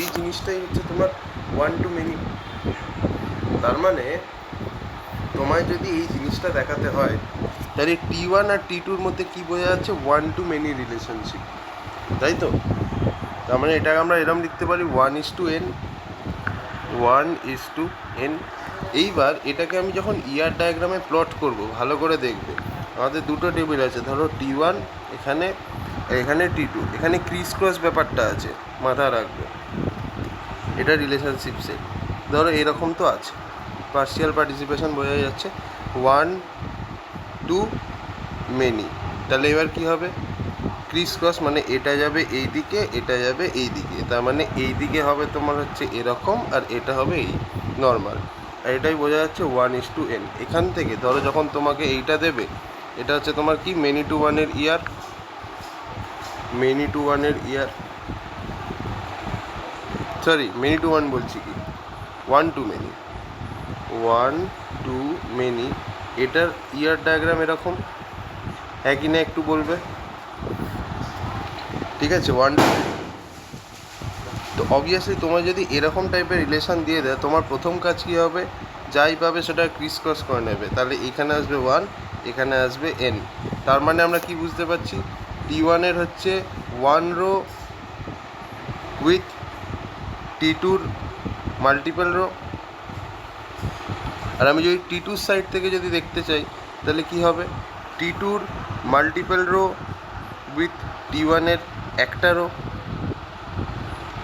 এই জিনিসটাই হচ্ছে তোমার 1 টু মেনি। তার মানে তোমায় যদি এই জিনিসটা দেখাতে হয়, তাহলে T1 আর T2-র মধ্যে কি বোঝা যাচ্ছে, 1 টু মেনি রিলেশনশিপ, তাই তো। তার মানে এটাকে আমরা এরকম লিখতে পারি 1:n, 1:n। এইবার এটাকে আমি যখন ইয়ার ডায়াগ্রামে প্লট করব, ভালো করে দেখবে, আমাদের দুটো টেবিল আছে, ধরো T1 এখানে, এখানে T2, এখানে ক্রিস ক্রস ব্যাপারটা আছে, মাথায় রাখবে। এটা রিলেশনশিপ সেট, ধরো এরকম তো আছে, পার্শিয়াল পার্টিসিপেশন বোঝা যাচ্ছে, 1 টু মেনি। তাহলে এবার কি হবে, ক্রিস ক্রস, মানে এটা যাবে এই দিকে, এটা যাবে এই দিকে, তার মানে এই দিকে হবে তোমার হচ্ছে এরকম, আর এটা হবে এই নর্মাল, আর এটাই বোঝা যাচ্ছে 1:n। এখান থেকে ধরো যখন তোমাকে এইটা দেবে, এটা হচ্ছে তোমার কি মেনি টু ওয়ানের ইয়ার, মেনি টু ওয়ানের ইয়ার, সরি মেনি টু ওয়ান বলছি কি, 1 টু মেনি, 1 টু মেনি, এটার ইয়ার ডায়াগ্রাম এরকম, হ্যাঁ কি না একটু বলবে, ঠিক আছে। 1 টু, তো অবভিয়াসলি তোমার যদি এরকম টাইপের রিলেশন দিয়ে দেয়, তোমার প্রথম কাজ কী হবে, যাই পাবে সেটা ক্রিস ক্রস করে নেবে, তাহলে এখানে আসবে 1, এখানে আসবে n। তার মানে আমরা কি বুঝতে পারছি, T1 এর হচ্ছে 1 row with T2 multiple row. আর আমি যদি T2 সাইড থেকে যদি দেখতে চাই তাহলে কি হবে, T2 multiple rho with T1 এর একটা রো।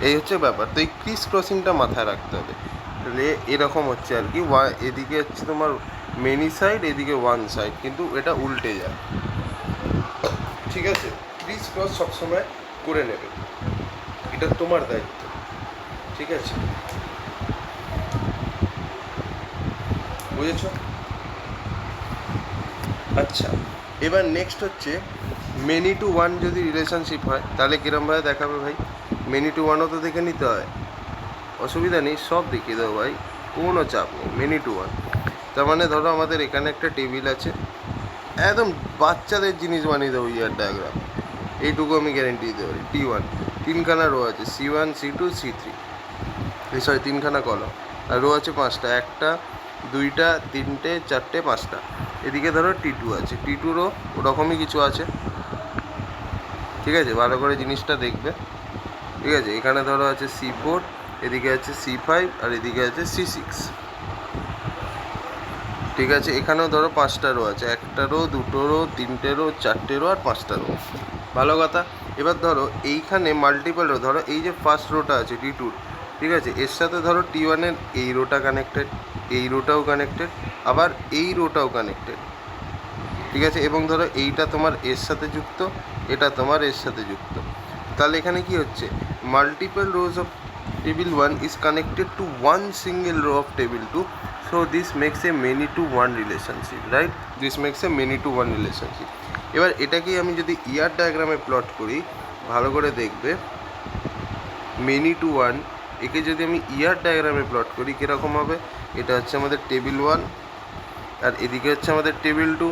এই হচ্ছে ব্যাপার। তো এই ক্রিস ক্রসিংটা মাথায় রাখতে হবে। তাহলে এরকম হচ্ছে আর কি, এদিকে হচ্ছে তোমার মেনি সাইড, এদিকে ওয়ান সাইড, কিন্তু এটা উল্টে যায়, ঠিক আছে? ক্রিস ক্রস সবসময় করে নেবে, এটা তোমার দায়িত্ব, ঠিক আছে? বুঝেছ? আচ্ছা, এবার নেক্সট হচ্ছে মেনি টু ওয়ান যদি রিলেশনশিপ হয় তাহলে কীরমভাবে দেখাবে ভাই? মেনি টু ওয়ানও তো দেখে নিতে হয়, অসুবিধা নেই, সব দেখিয়ে দেবো ভাই, কোনো চাপ নেই। মেনি টু ওয়ান তার মানে ধরো আমাদের এখানে একটা টেবিল আছে, একদম বাচ্চাদের জিনিস বানিয়ে দেবো ইয়ার ডায়াগ্রাম, এইটুকু আমি গ্যারেন্টি দিতে পারি। T1 তিনখানা রো আছে, C1 C2 C3, সরি তিনখানা কলম, আর রো আছে 5টা, 1টা 2টা 3টে 4টে 5টা। এদিকে ধরো T2 আছে, T2 রো ওরকমই কিছু আছে, ঠিক আছে? ভালো করে জিনিসটা দেখবে, ঠিক আছে? এখানে ধরো আছে C4, এদিকে আছে C5, আর এদিকে আছে C6, ঠিক আছে? এখানেও ধরো 5টা রো আছে, 1টা রো 2টো রো 3টে রো 4টে রো আর 5টা রো, ভালো কথা। এবার ধরো এইখানে মাল্টিপল রো, ধরো এই যে ফার্স্ট রোটা আছে T2, ঠিক আছে? এর সাথে ধরো T1 এর এই রোটা কানেক্টেড, এই রোটাও কানেক্টেড, আবার এই রোটাও কানেক্টেড, ঠিক আছে? এবং ধরো এইটা তোমার এর সাথে যুক্ত, এটা তোমার এর সাথে যুক্ত। তাহলে এখানে কি হচ্ছে, multiple rose of table 1 is connected to one single rho of table 2, so this makes a many to one relationship, right? This makes a many to one relationship. এবার এটাকেই আমি যদি ইয়ার ডায়াগ্রামে প্লট করি, ভালো করে দেখবে, মেনি টু ওয়ান, একে যদি আমি ইয়ার ডায়াগ্রামে প্লট করি কীরকম হবে, এটা হচ্ছে আমাদের টেবিল 1, আর এদিকে হচ্ছে আমাদের টেবিল 2,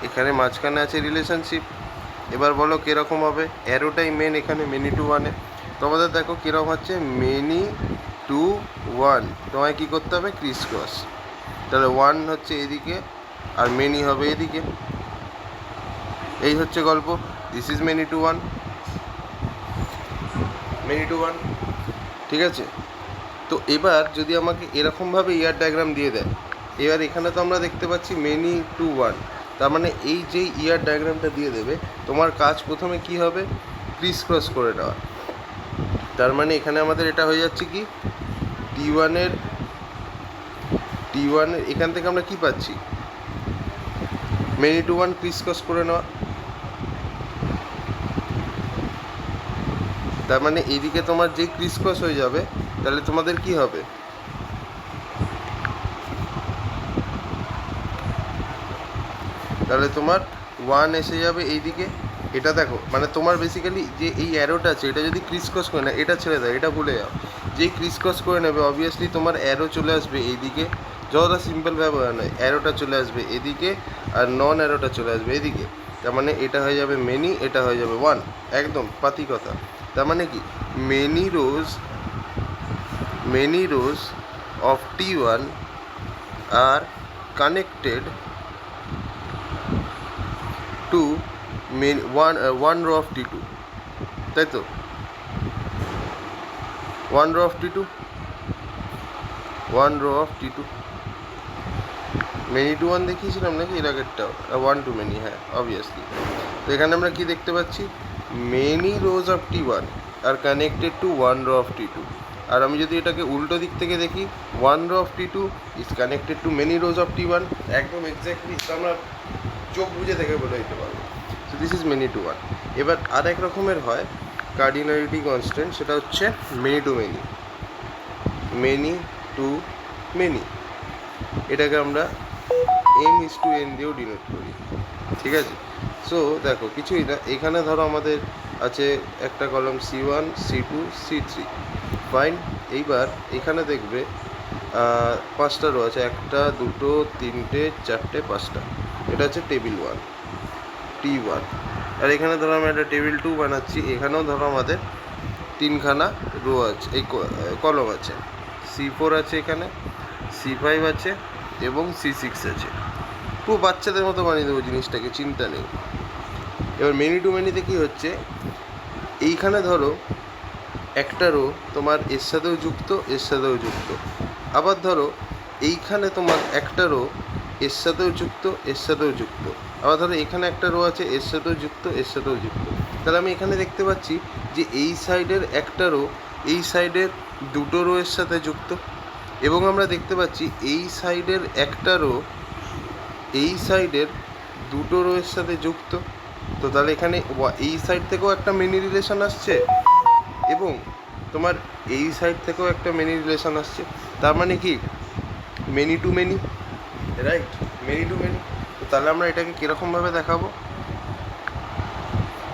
এখানে মাঝখানে আছে রিলেশনশিপ। এবার বলো কীরকম হবে, অ্যারোটাই মেন এখানে মেনি টু ওয়ানে। তোমাদের দেখো কীরকম হচ্ছে, মেনি টু ওয়ান, তোমায় কী করতে হবে, ক্রিস ক্রস। তাহলে ওয়ান হচ্ছে এদিকে আর মেনি হবে এদিকে, এই হচ্ছে গল্প। This is many to one, many to one, ঠিক আছে? তো এবার যদি আমাকে এরকমভাবে ইয়ার ডায়াগ্রাম দিয়ে দেয়, এবার এখানে তো আমরা দেখতে পাচ্ছি মেনি টু ওয়ান, তার মানে এই যে ইয়ার ডায়াগ্রামটা দিয়ে দেবে, তোমার কাজ প্রথমে কি হবে, ক্রিস ক্রস করে নেওয়া। তার মানে এখানে আমাদের এটা হয়ে যাচ্ছে কি, T1 এর এখান থেকে আমরা কি পাচ্ছি, many to one Chris cross করে নেওয়া। তার মানে এইদিকে তোমার যে ক্রিস ক্রস হয়ে যাবে, তাহলে তোমাদের কি হবে, তাহলে তোমার ওয়ান এসে যাবে এইদিকে। এটা দেখো, মানে তোমার বেসিক্যালি যে এই অ্যারোটা আছে, এটা যদি ক্রিস ক্রস করে না, এটা ছেড়ে দেয়, এটা ভুলে যাও, যেই ক্রিস ক্রস করে নেবে অবভিয়াসলি তোমার অ্যারো চলে আসবে এইদিকে, যতটা সিম্পল ব্যবহার নয়, অ্যারোটা চলে আসবে এদিকে আর নন অ্যারোটা চলে আসবে এদিকে। তার মানে এটা হয়ে যাবে মেনি, এটা হয়ে যাবে ওয়ান, একদম পাতি কথা। তার মানে কি, many rows of T1 are connected to one row of T2, তাই তো? One row of T2, many to one দেখিয়েছিলাম নাকি এর আগেরটা, ওয়ান টু মেনি, হ্যাঁ অবভিয়াসলি। তো এখানে আমরা কি দেখতে পাচ্ছি, many rows of T1 are connected to one row of T2। আর আমি যদি এটাকে উল্টো দিক থেকে দেখি, one row of T2 is connected to many rows of T1, একদম এক্স্যাক্টলি আমরা চোখ বুঝে দেখে বলে দিতে পারবো। So this is many to one. এবার আর এক রকমের হয় কার্ডিনালিটি কনস্ট্যান্ট, সেটা হচ্ছে মেনি টু মেনি, এটাকে আমরা m/n দিয়েও ডিনোট করি, ঠিক আছে? সো দেখো কিছুই না, এখানে ধরো আমাদের আছে একটা কলম C1 C2 C3, ফাইন। এইবার এখানে দেখবে 5টা রো আছে, 1টা 2টো 3টে 4টে 5টা, এটা হচ্ছে টেবিল 1 T1। আর এখানে ধরো আমি একটা টেবিল 2 বানাচ্ছি, এখানেও ধরো আমাদের তিনখানা রো আছে, এই কলম আছে, C4 আছে এখানে, C5 আছে এবং C6 আছে। পুরো বাচ্চাদের মতো বানিয়ে দেবো জিনিসটাকে, চিন্তা নেই। এবার মেনি টু মেনিতে কী হচ্ছে, এইখানে ধরো একটা রো তোমার এর সাথেও যুক্ত, এর সাথেও যুক্ত। আবার ধরো এইখানে তোমার একটা রো এর সাথেও যুক্ত, এর সাথেও যুক্ত। আবার ধরো এখানে একটা রো আছে এর সাথেও যুক্ত, এর সাথেও যুক্ত। তাহলে আমি এখানে দেখতে পাচ্ছি যে এই সাইডের একটা রো এই সাইডের দুটো রো এর সাথে যুক্ত, এবং আমরা দেখতে পাচ্ছি এই সাইডের একটা রো এই সাইডের দুটো রো এর সাথে যুক্ত। তো তাহলে এখানে এই সাইড থেকেও একটা মেনি রিলেশন আসছে এবং তোমার এই সাইড থেকেও একটা মেনি রিলেশন আসছে। তার মানে কি many to many, right? Many to many. তো তাহলে আমরা এটাকে কীরকমভাবে দেখাবো?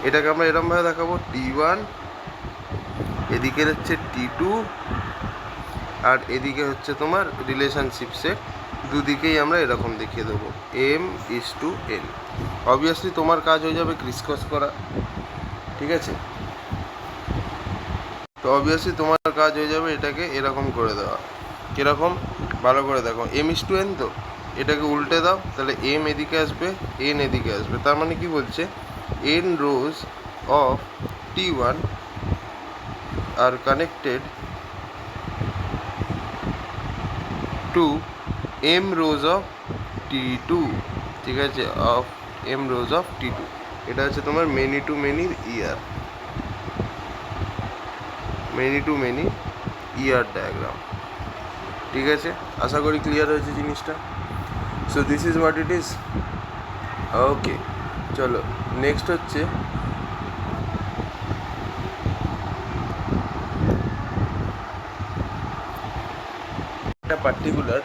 এটাকে আমরা এরকমভাবে দেখাবো, T1, এদিকে হচ্ছে T2, আর এদিকে হচ্ছে তোমার রিলেশনশিপ সেট। দুদিকেই আমরা এরকম দেখিয়ে দেবো M:n। অবভিয়াসলি তোমার কাজ হয়ে যাবে ক্রিসক্রস করা, ঠিক আছে? তো অবভিয়াসলি তোমার কাজ হয়ে যাবে এটাকে এরকম করে দেওয়া। কীরকম? ভালো করে দেখো, M:n, তো এটাকে উল্টে দাও, তাহলে M এদিকে আসবে, n এদিকে আসবে। তার মানে কি বলছে, n rows of T1 are connected to m rows of T2, ঠিক আছে? Of m rows of T2। এটা হচ্ছে তোমার মেনি টু মেনির ER, many to many ER diagram, ঠিক আছে? আশা করি ক্লিয়ার হয়েছে জিনিসটা। So this is what it is. Okay, চলো নেক্সট হচ্ছে একটা পার্টিকুলার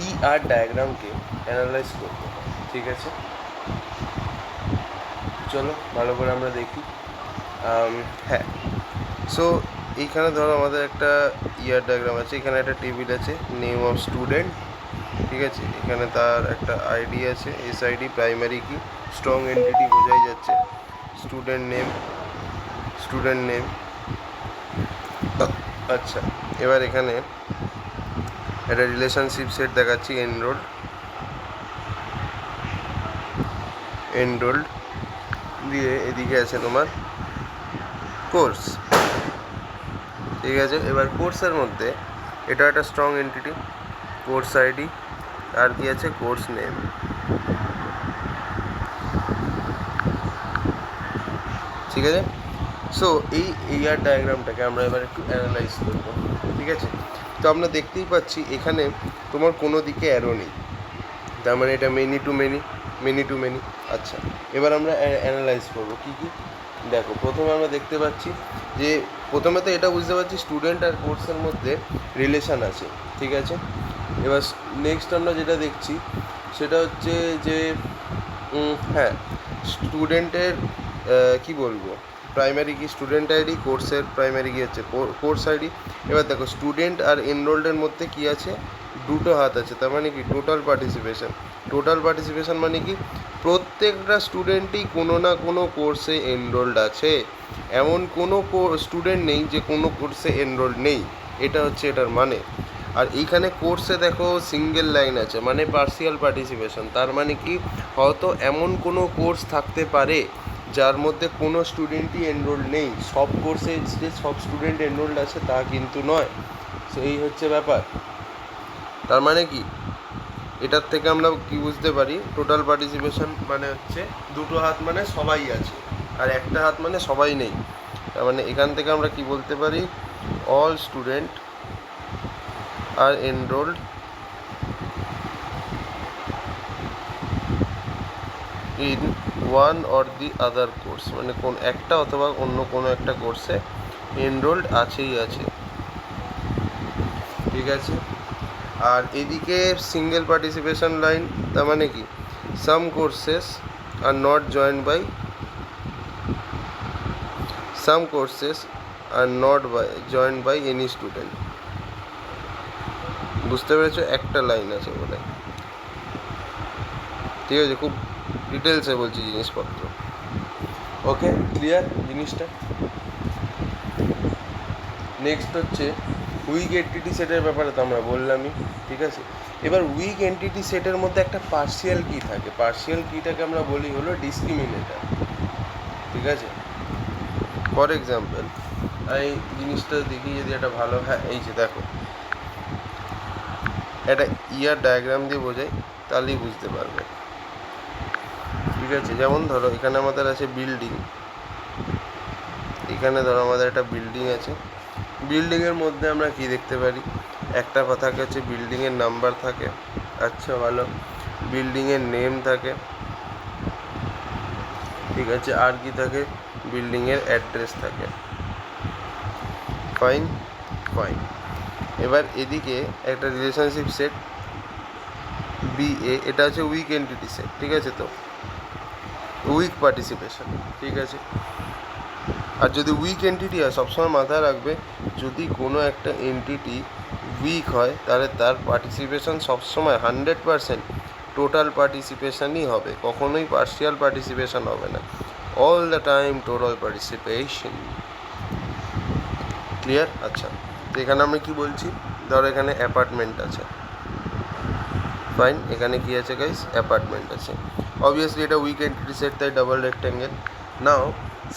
ER ডায়াগ্রামকে অ্যানালাইজ করব, ঠিক আছে? চলো ভালো করে আমরা দেখি। হ্যাঁ, সো এইখানে ধরো আমাদের একটা ER ডায়াগ্রাম আছে। এখানে একটা টেবিল আছে, নেম অফ স্টুডেন্ট, ঠিক আছে? এখানে তার একটা আইডি আছে, SID, প্রাইমারি কি, স্ট্রং এন্টিটি বোঝাই যাচ্ছে, স্টুডেন্ট নেম, স্টুডেন্ট নেম। আচ্ছা, এবার এখানে একটা রিলেশনশিপ সেট দেখাচ্ছি, এনরোল্ড দিয়ে এদিকে আছে তোমার কোর্স, ঠিক আছে? এবার কোর্সের মধ্যে এটা একটা স্ট্রং এন্টিটি, কোর্স আইডি, আর কি আছে, কোর্স নেম, ঠিক আছে? সো এই ER ডায়াগ্রামটাকে আমরা এবার একটু অ্যানালাইজ করবো, ঠিক আছে? তো আমরা দেখতেই পাচ্ছি এখানে তোমার কোনো দিকে অ্যারো নেই, তার মানে এটা many to many, many to many. আচ্ছা, এবার আমরা অ্যানালাইজ করবো কী কী। দেখো, প্রথমে আমরা দেখতে পাচ্ছি যে প্রথমে তো এটা বুঝতে পারছি স্টুডেন্ট আর কোর্সের মধ্যে রিলেশান আছে, ঠিক আছে? এবার নেক্সট আমরা যেটা দেখছি সেটা হচ্ছে যে হ্যাঁ, স্টুডেন্টের কি বলবো, প্রাইমারি কি, স্টুডেন্ট আইডি, কোর্সের প্রাইমারি কি হচ্ছে কোর্স আইডি। এবার দেখো স্টুডেন্ট আর এনরোল্ডের মধ্যে কি আছে, দুটো হাত আছে, তার মানে কি টোটাল পার্টিসিপেশন। টোটাল পার্টিসিপেশন মানে কি প্রত্যেকটা স্টুডেন্টই কোনো না কোনো কোর্সে এনরোল্ড আছে, এমন কোনো স্টুডেন্ট নেই যে কোনো কোর্সে এনরোল্ড নেই, এটা হচ্ছে এটার মানে। আর এইখানে কোর্সে দেখো সিঙ্গেল লাইন আছে, মানে পার্সিয়াল পার্টিসিপেশন। তার মানে কি হয়তো এমন কোনো কোর্স থাকতে পারে যার মধ্যে কোনো স্টুডেন্টই এনরোল্ড নেই, সব কোর্সে যে সব স্টুডেন্ট এনরোল্ড আছে তা কিন্তু নয়। সো এই হচ্ছে ব্যাপার। তার মানে কি এটার থেকে আমরা কি বুঝতে পারি, টোটাল পার্টিসিপেশন মানে হচ্ছে দুটো হাত মানে সবাই আছে, আর একটা হাত মানে সবাই নেই। তার মানে এখান থেকে আমরা কি বলতে পারি, all student are enrolled in one or the other course, মানে কোন একটা অথবা অন্য কোনো একটা কোর্সে এনরোল্ড আছেই আছে, ঠিক আছে? আর এদিকে সিঙ্গেল পার্টিসিপেশন লাইন, তার মানে কি some courses are not joined by, some courses are not by joined by any student. বুঝতে পেরেছো? একটা লাইন আছে বলে, ঠিক আছে? খুব ডিটেলসে বলছি জিনিসপত্র। ওকে, ক্লিয়ার জিনিসটা? নেক্সট হচ্ছে উইক এন্টিটি সেটের ব্যাপারে তো আমরা বললামই, ঠিক আছে। এবার উইক এন্টিটি সেটের মধ্যে একটা পার্শিয়াল কি থাকে, পার্শিয়াল কিটাকে আমরা বলি হলো ডিসক্রিমিনেটর, ঠিক আছে। ফর এক্সাম্পল এই জিনিসটা দেখি যদি একটা ভালো, হ্যাঁ এই যে দেখো একটা ইয়ার ডায়াগ্রাম দিয়ে বোঝাই তাহলেই বুঝতে পারবে, ঠিক আছে। যেমন ধরো এখানে আমাদের আছে বিল্ডিং, এখানে ধরো আমাদের একটা বিল্ডিং আছে, বিল্ডিংয়ের মধ্যে আমরা কি দেখতে পারি, একটা কথা হচ্ছে বিল্ডিংয়ের নাম্বার থাকে, আচ্ছা ভালো, বিল্ডিংয়ের নেম থাকে, ঠিক আছে, আর কি থাকে, বিল্ডিংয়ের অ্যাড্রেস থাকে, ফাইন ফাইন। এবার এদিকে একটা রিলেশনশিপ সেট BA, এটা হচ্ছে উইক এন্টিটি সেট, ঠিক আছে, তো উইক পার্টিসিপেশন, ঠিক আছে। আর যদি উইক এন্টিটি হয় সবসময় মাথায় রাখবে, যদি কোনো একটা এন্টিটি উইক হয় তাহলে তার পার্টিসিপেশন সবসময় 100% টোটাল পার্টিসিপেশনই হবে, কখনোই পার্শিয়াল পার্টিসিপেশন হবে না, all the time total participation, clear. আচ্ছা, তো এখানে আমি কি বলছি, ধরো এখানে অ্যাপার্টমেন্ট আছে, ফাইন, এখানে কি আছে গাইস, অ্যাপার্টমেন্ট আছে, অবভিয়াসলি এটা উইক এন্টিটি সেট, তাই ডাবল রেক্ট্যাঙ্গেল। নাও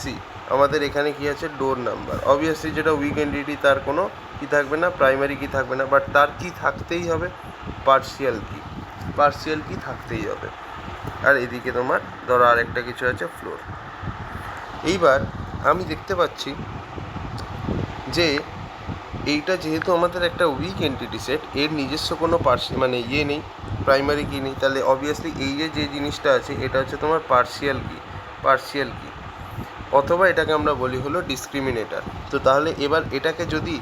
সি, আমাদের এখানে কি আছে, ডোর নাম্বার, অবভিয়াসলি যেটা উইক এন্টিটি তার কোনো কি থাকবে না, প্রাইমারি কি থাকবে না, বাট তার কি থাকতেই হবে, পার্শিয়াল কি, পার্শিয়াল কি থাকতেই হবে। আর এদিকে তোমার ধরো আরেকটা কিছু আছে ফ্লোর। এইবার আমি দেখতে পাচ্ছি যে এইটা যেহেতু আমাদের একটা উইক এন্টিটি সেট, এর নিজস্ব কোনো মানে ইয়ে নেই, প্রাইমারি কি নেই, তাহলে অবভিয়াসলি এই যে জিনিসটা আছে এটা হচ্ছে তোমার পার্শিয়াল কি, পার্শিয়াল কি, অথবা এটাকে আমরা বলি হলো ডিসক্রিমিনেটর। তো তাহলে এবার এটাকে যদি,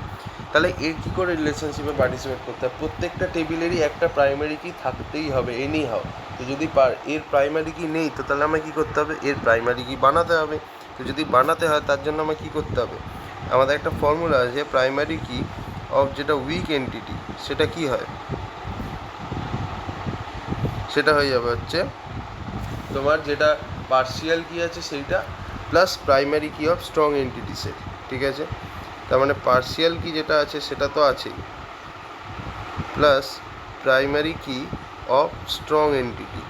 তাহলে এর কী করে রিলেশনশিপে পার্টিসিপেট করতে হবে, প্রত্যেকটা টেবিলেরই একটা প্রাইমারি কি থাকতেই হবে এনি হাও। তো যদি এর প্রাইমারি কি নেই তো তাহলে আমায় কী করতে হবে, এর প্রাইমারি কি বানাতে হবে। তো যদি বানাতে হয় তার জন্য আমায় কী করতে হবে, আমাদের একটা ফর্মুলা আছে, প্রাইমারি কি অফ যেটা উইক এন্টিটি সেটা কি হয়, সেটা হয়ে যাবে হচ্ছে তোমার যেটা পার্শিয়াল কি আছে সেইটা plus primary key of strong entity set, ঠিক আছে। তার মানে পার্শিয়াল কি যেটা আছে সেটা তো আছেই, plus primary key of strong entity,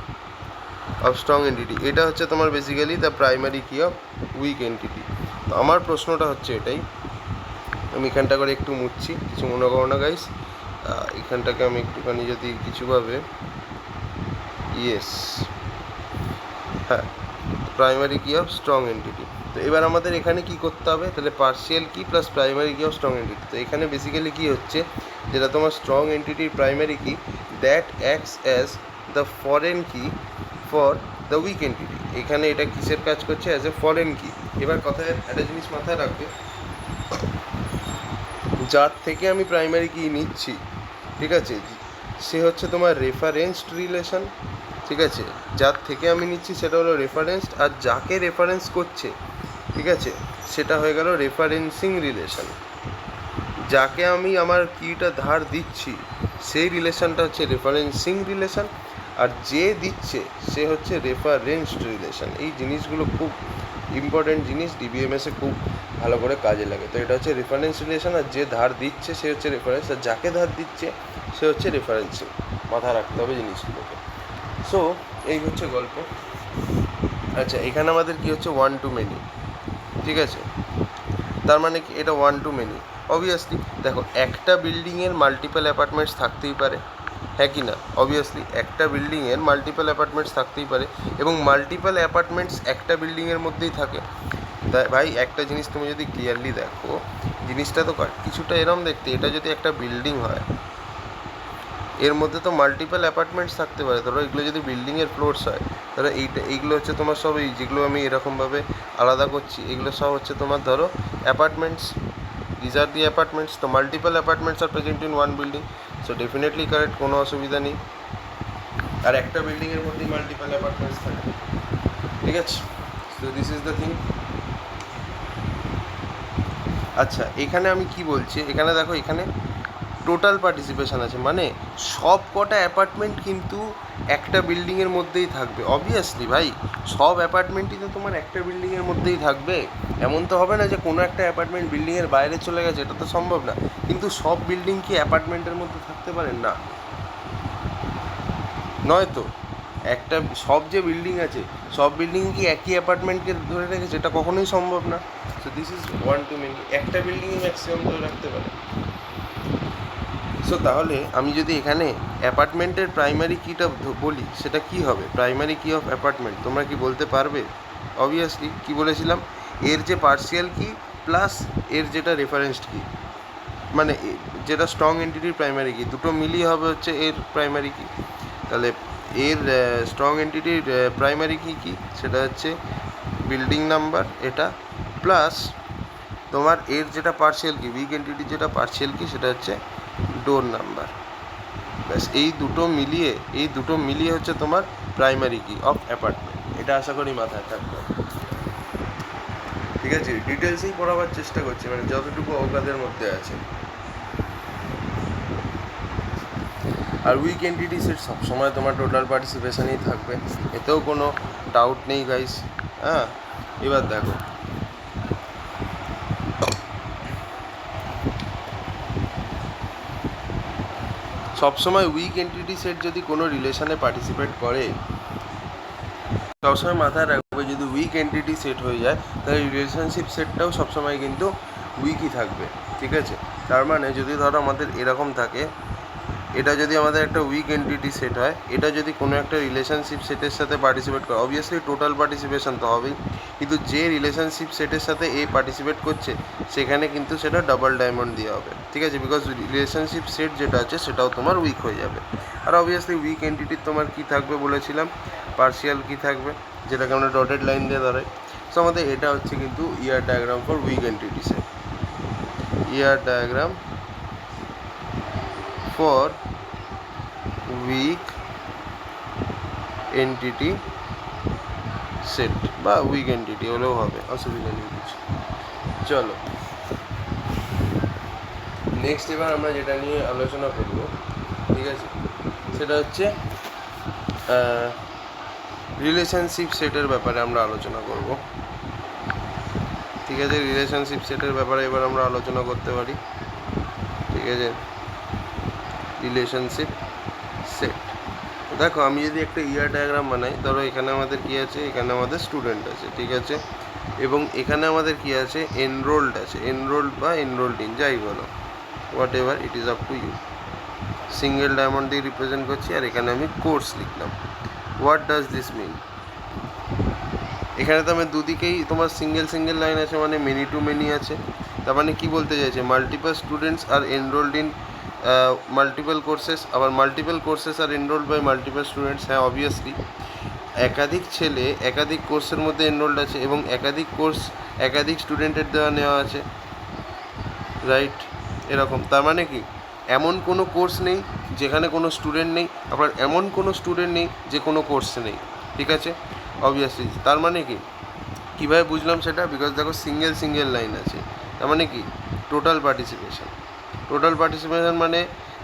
এটা হচ্ছে তোমার basically the primary key of week entity. তো আমার প্রশ্নটা হচ্ছে এটাই, আমি এখানটা করে একটু মুছছি, কিছু মনে করো না গাইস, এখানটাকে আমি একটুখানি যদি কিছুভাবে, ইয়েস, হ্যাঁ, primary key of strong entity. তো এবার আমাদের এখানে কি করতে হবে, তাহলে partial key plus primary key of strong entity. তো এখানে বেসিক্যালি কি হচ্ছে, যেটা তোমার স্ট্রং এন্টিটির primary key, that acts as the foreign key for the weak entity. এখানে এটা কিসের কাজ করছে, অ্যাজ এ ফরেন কি। এবার কথায় একটা জিনিস মাথায় রাখবে, যার থেকে আমি প্রাইমারি কি নিচ্ছি, ঠিক আছে, সে হচ্ছে তোমার রেফারেন্সড রিলেশন, ঠিক আছে, যার থেকে আমি নিচ্ছি সেটা হলো রেফারেন্সড, আর যাকে রেফারেন্স করছে, ঠিক আছে, সেটা হয়ে গেল রেফারেন্সিং রিলেশন। যাকে আমি আমার কিটা ধার দিচ্ছি সেই রিলেশনটা হচ্ছে রেফারেন্সিং রিলেশন, আর যে দিচ্ছে সে হচ্ছে রেফারেন্সড রিলেশন। এই জিনিসগুলো খুব ইম্পর্টেন্ট জিনিস, ডিবিএমএসে খুব ভালো করে কাজে লাগে। তো এটা হচ্ছে রেফারেন্স রিলেশন, আর যে ধার দিচ্ছে সে হচ্ছে রেফারেন্স, আর যাকে ধার দিচ্ছে সে হচ্ছে রেফারেন্সিং। মাথায় রাখতে হবে জিনিসগুলোকে। সো এই হচ্ছে গল্প। আচ্ছা, এখানে আমাদের কি হচ্ছে, ওয়ান টু মেনি, ঠিক আছে। তার মানে কি, এটা ওয়ান টু মেনি। অবভিয়াসলি দেখো, একটা বিল্ডিংয়ের মাল্টিপল অ্যাপার্টমেন্টস থাকতেই পারে, হ্যাঁ কি না, অবভিয়াসলি একটা বিল্ডিংয়ের মাল্টিপল অ্যাপার্টমেন্টস থাকতেই পারে, এবং মাল্টিপল অ্যাপার্টমেন্টস একটা বিল্ডিংয়ের মধ্যেই থাকে। তাই ভাই একটা জিনিস তুমি যদি ক্লিয়ারলি দেখো, জিনিসটা তো কিছুটা এরম দেখতে, এটা যদি একটা বিল্ডিং হয় এর মধ্যে তো মাল্টিপল অ্যাপার্টমেন্টস থাকতে পারে। ধরো এগুলো যদি বিল্ডিংয়ের ফ্লোরস হয়, ধরো এইগুলো হচ্ছে তোমার সব, এই যেগুলো আমি এরকমভাবে আলাদা করছি এগুলো সব হচ্ছে তোমার ধরো apartments, these are the apartments. তো multiple apartments are present in one building, so definitely correct, কোনো অসুবিধা নেই। আর একটা বিল্ডিংয়ের মধ্যেই মাল্টিপল অ্যাপার্টমেন্টস থাকে, ঠিক আছে। So this is the thing. আচ্ছা, এখানে আমি কি বলছি, এখানে দেখো, এখানে টোটাল পার্টিসিপেশন আছে, মানে সব কটা অ্যাপার্টমেন্ট কিন্তু একটা বিল্ডিংয়ের মধ্যেই থাকবে। অবভিয়াসলি ভাই, সব অ্যাপার্টমেন্টই তো তোমার একটা বিল্ডিংয়ের মধ্যেই থাকবে। এমন তো হবে না যে কোনো একটা অ্যাপার্টমেন্ট বিল্ডিংয়ের বাইরে চলে গেছে, এটা তো সম্ভব না। কিন্তু সব বিল্ডিং কি অ্যাপার্টমেন্টের মধ্যে থাকতে পারেন? না, নয় তো। একটা সব যে বিল্ডিং আছে, সব বিল্ডিং কি একই অ্যাপার্টমেন্টকে ধরে রেখেছে? এটা কখনোই সম্ভব না। So this is one to many, একটা বিল্ডিংয়ে ম্যাক্সিমাম ধরে রাখতে পারে। সো তাহলে আমি যদি এখানে অ্যাপার্টমেন্টের প্রাইমারি কিটা বলি, সেটা কি হবে? প্রাইমারি কি অফ অ্যাপার্টমেন্ট তোমরা কি বলতে পারবে? অবভিয়াসলি কি বলেছিলাম, এর যে পার্সিয়াল কি প্লাস এর যেটা রেফারেন্সড কি, মানে যেটা স্ট্রং এন্টিটির প্রাইমারি কি, দুটো মিলিয়ে হবে হচ্ছে এর প্রাইমারি কি। তাহলে এর স্ট্রং এন্টিটির প্রাইমারি কি কি, সেটা হচ্ছে বিল্ডিং নাম্বার এটা, প্লাস তোমার এর যেটা পার্সিয়াল কি, উইক এন্টিটির যেটা পার্সিয়াল কি, সেটা হচ্ছে ডোর নাম্বার। ব্যাস এই দুটো মিলিয়ে হচ্ছে তোমার প্রাইমারি কি অফ অ্যাপার্টমেন্ট। এটা আশা করি মাথায় থাকবে। ঠিক আছে, ডিটেলসেই পড়াবার চেষ্টা করছি, মানে যতটুকু অজ্ঞাতের মধ্যে আছে। আর উইক এন্টিটি সেট সবসময় তোমার টোটাল পার্টিসিপেশনেই থাকবে, এতেও কোনো ডাউট নেই গাইস। হ্যাঁ, এবার দেখো, সবসময় উইক এন্টিটি সেট যদি কোনো রিলেশনে পার্টিসিপেট করে, সবসময় মাথায় রাখবে যদি উইক এন্টিটি সেট হয়ে যায় তাহলে রিলেশনশিপ সেটটাও সবসময় কিন্তু উইকই থাকবে। ঠিক আছে, তার মানে যদি ধরো আমাদের এরকম থাকে, এটা যদি আমাদের একটা উইক এন্টিটি সেট হয়, এটা যদি কোনো একটা রিলেশনশিপ সেটের সাথে পার্টিসিপেট করে, অবভিয়াসলি টোটাল পার্টিসিপেশন তো হবেই, কিন্তু যে রিলেশনশিপ সেটের সাথে এ পার্টিসিপেট করছে সেখানে কিন্তু সেটা ডাবল ডায়মন্ড দেওয়া হবে। ঠিক আছে, বিকজ রিলেশনশিপ সেট যেটা আছে সেটাও তোমার উইক হয়ে যাবে। আর অবভিয়াসলি উইক এন্টিটির তোমার কী থাকবে বলেছিলাম, পার্সিয়াল কি থাকবে, যেটাকে আমরা ডটেড লাইন দিয়ে ধরাই। সো আমাদের এটা হচ্ছে কিন্তু ER diagram for weak entity set, ER diagram for weak entity set, বা উইক এন্টিটি হলেও হবে, অসুবিধা নেই কিছু। চলো নেক্সট, এবার আমরা যেটা নিয়ে আলোচনা করব, ঠিক আছে, সেটা হচ্ছে রিলেশনশিপ সেটের ব্যাপারে আমরা আলোচনা করব। ঠিক আছে, রিলেশনশিপ সেটের ব্যাপারে এবার আমরা আলোচনা করতে পারি। ঠিক আছে, রিলেশনশিপ সেট, দেখো আমি যদি একটা ইয়ার ডায়াগ্রাম বানাই, ধরো এখানে আমাদের কি আছে, এখানে আমাদের স্টুডেন্ট আছে, ঠিক আছে, এবং এখানে আমাদের কি আছে, এনরোলড আছে, এনরোলড বা এনরোলড ইন যাই বলো, whatever it is up to you. Single diamond দিয়ে রিপ্রেজেন্ট করছি, আর এখানে আমি কোর্স লিখলাম। What does this mean? এখানে তো আমার দুদিকেই তোমার সিঙ্গেল লাইন আছে, মানে মেনি টু মেনি আছে। তার মানে কি বলতে চাইছে, multiple students are enrolled in multiple courses, আবার multiple courses are enrolled by multiple students. হ্যাঁ, অবভিয়াসলি একাধিক ছেলে একাধিক কোর্সের মধ্যে এনরোলড আছে এবং একাধিক কোর্স একাধিক স্টুডেন্টের নেওয়া আছে, রাইট? এরকম, তার মানে কি এমন কোনো কোর্স নেই যেখানে কোনো স্টুডেন্ট নেই, আবার এমন কোনো স্টুডেন্ট নেই যে কোনো কোর্সে নেই। ঠিক আছে, অবভিয়াসলি তার মানে কি, কীভাবে বুঝলাম সেটা, বিকজ দেখো সিঙ্গেল লাইন আছে, তার মানে কি টোটাল পার্টিসিপেশন মানে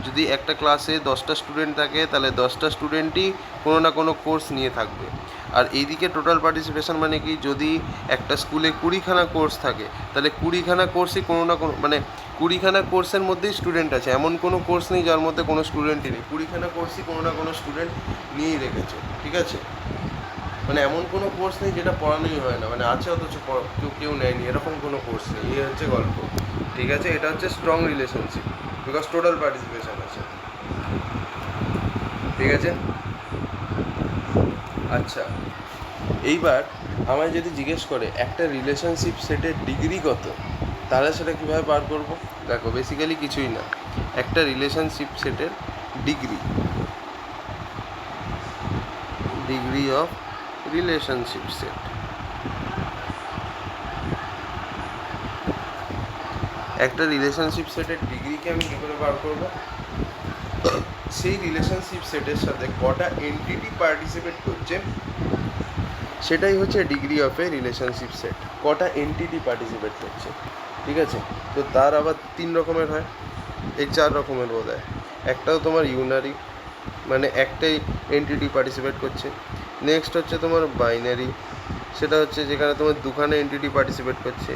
যদি একটা ক্লাসে 10টা স্টুডেন্ট থাকে তাহলে 10টা স্টুডেন্টই কোনো না কোনো কোর্স নিয়ে থাকবে। আর এইদিকে টোটাল পার্টিসিপেশন মানে কি, যদি একটা স্কুলে 20খানা কোর্স থাকে তাহলে 20খানা কোর্সই কোনো না কোনো, মানে 20খানা কোর্সের মধ্যেই স্টুডেন্ট আছে, এমন কোনো কোর্স নেই যার মধ্যে কোনো স্টুডেন্টই নেই, 20খানা কোর্সই কোনো না কোনো স্টুডেন্ট নিয়েই রেখেছে। ঠিক আছে, মানে এমন কোনো কোর্স নেই যেটা পড়ানোই হয় না, মানে আছে অথচ কেউ নেয়নি, এরকম কোনো কোর্স নেই। এই হচ্ছে গল্প। ঠিক আছে, এটা হচ্ছে strong relationship, because total participation আছে। ঠিক আছে, আচ্ছা, এইবার আমায় যদি জিজ্ঞেস করে একটা রিলেশনশিপ সেটের ডিগ্রি কত, তাহলে সেটা কীভাবে বার করবো? দেখো বেসিক্যালি কিছুই না, একটা রিলেশনশিপ সেটের ডিগ্রি অফ রিলেশনশিপ সেট, একটা রিলেশনশিপ সেটের ডিগ্রিকে আমি কী করে বার করবো? সেই রিলেশনশিপ সেটের সাথে কটা এন্টিটি পার্টিসিপেট করছে সেটাই হচ্ছে degree of A relationship set, কটা এন্টিটি পার্টিসিপেট করছে। ঠিক আছে, তো তার আবার 3 রকমের হয়। এই 4 রকমের বোধ হয়। একটাও তোমার ইউনারি, মানে একটাই এন্টিটি পার্টিসিপেট করছে। নেক্সট হচ্ছে তোমার বাইনারি, সেটা হচ্ছে যেখানে তোমার দুখানে এন্টিটি পার্টিসিপেট করছে।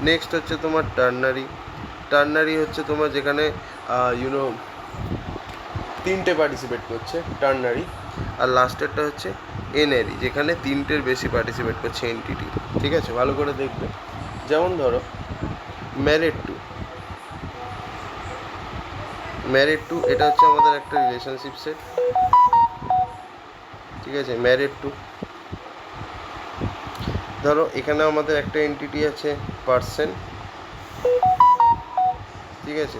নেক্সট হচ্ছে তোমার টার্নারি, টার্নারি হচ্ছে তোমার যেখানে ইউনো 3টে পার্টিসিপেট করছে টার্নারি। আর লাস্টেরটা হচ্ছে এনআরি, যেখানে 3টের বেশি পার্টিসিপেট করছে এনটিটি। ঠিক আছে, ভালো করে দেখবে। যেমন ধরো ম্যারিড টু, ম্যারিড টু এটা হচ্ছে আমাদের একটা রিলেশনশিপ সেট। ঠিক আছে, ম্যারিড টু, ধরো এখানে আমাদের একটা এন্টিটি আছে পার্সন। ঠিক আছে,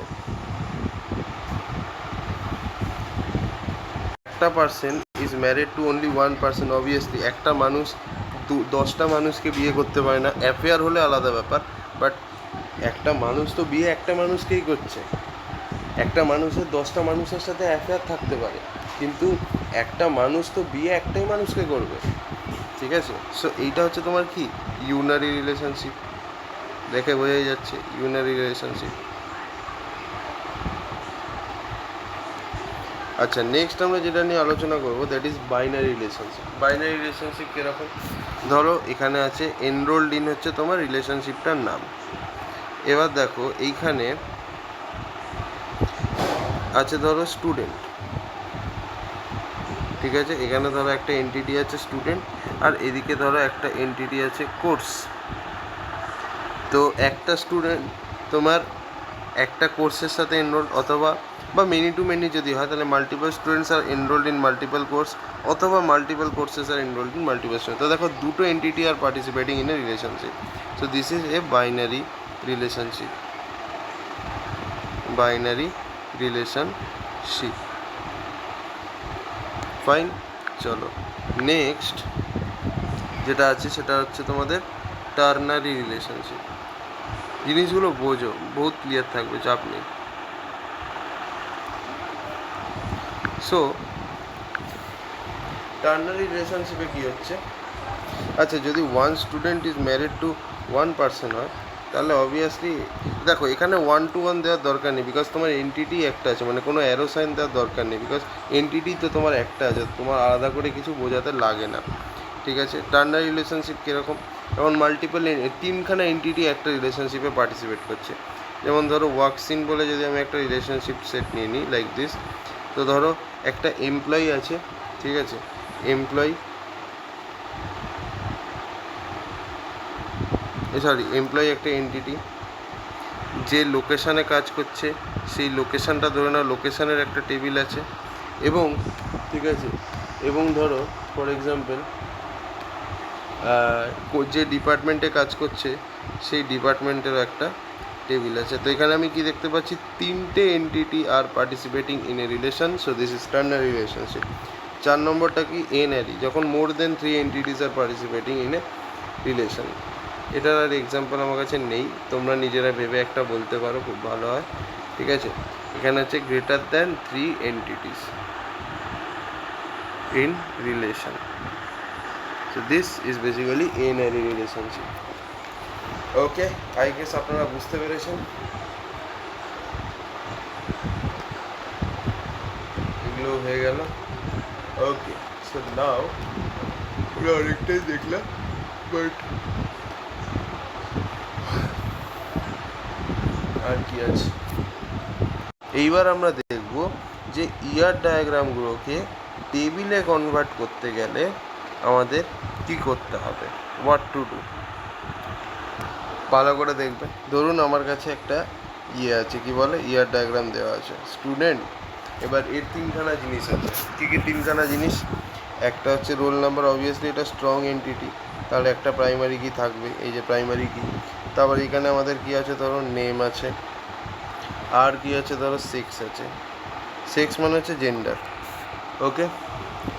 একটা person is married to only one person. Obviously একটা মানুষ 10টা মানুষকে বিয়ে করতে পারে না, অ্যাফেয়ার হলে আলাদা ব্যাপার, বাট একটা মানুষ তো বিয়ে একটা মানুষকেই করছে। একটা মানুষের 10টা মানুষের সাথে অ্যাফেয়ার থাকতে পারে, কিন্তু একটা মানুষ তো বিয়ে একটাই মানুষকে করবে। ঠিক আছে, সো এইটা হচ্ছে তোমার কি ইউনারি রিলেশনশিপ। দেখে বোঝাই যাচ্ছে ইউনারি রিলেশনশিপ। আচ্ছা, নেক্সট আমরা যেটা নিয়ে আলোচনা করবো that is binary relationship. Binary relationship কীরকম? ধরো এখানে আছে এনরোলড ইন হচ্ছে তোমার রিলেশনশিপটার নাম। এবার দেখো এইখানে আছে ধরো স্টুডেন্ট। ঠিক আছে, এখানে ধরো একটা এন্টিটি আছে স্টুডেন্ট, আর এদিকে ধরো একটা এন্টিটি আছে কোর্স। তো একটা স্টুডেন্ট তোমার একটা কোর্সের সাথে এনরোল্ড, অথবা বা মেনি টু মেনি যদি হয় তাহলে multiple students are enrolled in multiple course, অথবা multiple courses are enrolled in multiple student. তো দেখো দুটো entity are participating in a relationship. So this is a binary relationship. Binary relationship, fine. চলো next যেটা আছে সেটা হচ্ছে তোমাদের টার্নারি রিলেশনশিপ। জিনিসগুলো বোঝো, বহুত ক্লিয়ার থাকবে, চাপ নেই। সো টার্নারি রিলেশনশিপে কী হচ্ছে? আচ্ছা, যদি one student is married to one person হয়, তাহলে অবভিয়াসলি দেখো এখানে 1 to 1 দেওয়ার দরকার নেই, বিকজ তোমার এন্টিটি একটা আছে, মানে কোনো অ্যারো সাইন দেওয়ার দরকার নেই, বিকজ এন্টিটি তো তোমার একটা আছে, তোমার আলাদা করে কিছু বোঝাতে লাগে না। ঠিক আছে, টার্নারি রিলেশনশিপ কীরকম? যেমন মাল্টিপল 3খানা এন্টিটি একটা রিলেশনশিপে পার্টিসিপেট করছে। যেমন ধরো ওয়ার্কসিন বলে যদি আমি একটা রিলেশনশিপ সেট নিয়ে নিই লাইক দিস। তো ধরো একটা এমপ্লয়ি আছে, ঠিক আছে, এমপ্লয়ি একটা এন্টিটি যে লোকেশানে কাজ করছে, সেই লোকেশানটা ধরে নাও লোকেশানের একটা টেবিল আছে, এবং ঠিক আছে, এবং ধরো ফর এক্সাম্পল যে ডিপার্টমেন্টে কাজ করছে সেই ডিপার্টমেন্টেরও একটা টেবিল আছে। তো এখানে আমি কি দেখতে পাচ্ছি? 3টে entity are participating in a relation, so this is ternary relationship. 4 নম্বরটা কি? এনআরি, যখন more than 3 entities are participating in a relation. এটার আর এক্সাম্পল আমার কাছে নেই, তোমরা নিজেরা ভেবে একটা বলতে পারো, খুব ভালো হয়। ঠিক আছে, এখানে হচ্ছে greater than 3 entities in relation. So this is basically ANRE relationship. Okay, I guess আপনারা বুঝতে পেরেছেন। এগুলো হয়ে গেল। ওকে, সো নাও আমরা অনেকটাই দেখলাম, বাট আর কি আছে? এইবার আমরা দেখব যে ইয়ার ডায়াগ্রামগুলোকে টেবিলে কনভার্ট করতে গেলে আমাদের কি করতে হবে, হোয়াট টু ডু। ভালো করে দেখবে। ধরুন আমার কাছে একটা আছে, কি বলে, ইয়ার ডায়াগ্রাম দেওয়া আছে স্টুডেন্ট। এবার এর 3খানা জিনিস আছে। কী কী 3খানা জিনিস? একটা হচ্ছে রোল নাম্বার, অবভিয়াসলি এটা স্ট্রং এন্টিটি, তাহলে একটা প্রাইমারি কি থাকবে, এই যে প্রাইমারি কি। তারপর এখানে আমাদের কি আছে? ধরো নেম আছে, আর কি আছে? ধরো সেক্স আছে। সেক্স মানে হচ্ছে জেন্ডার। ওকে,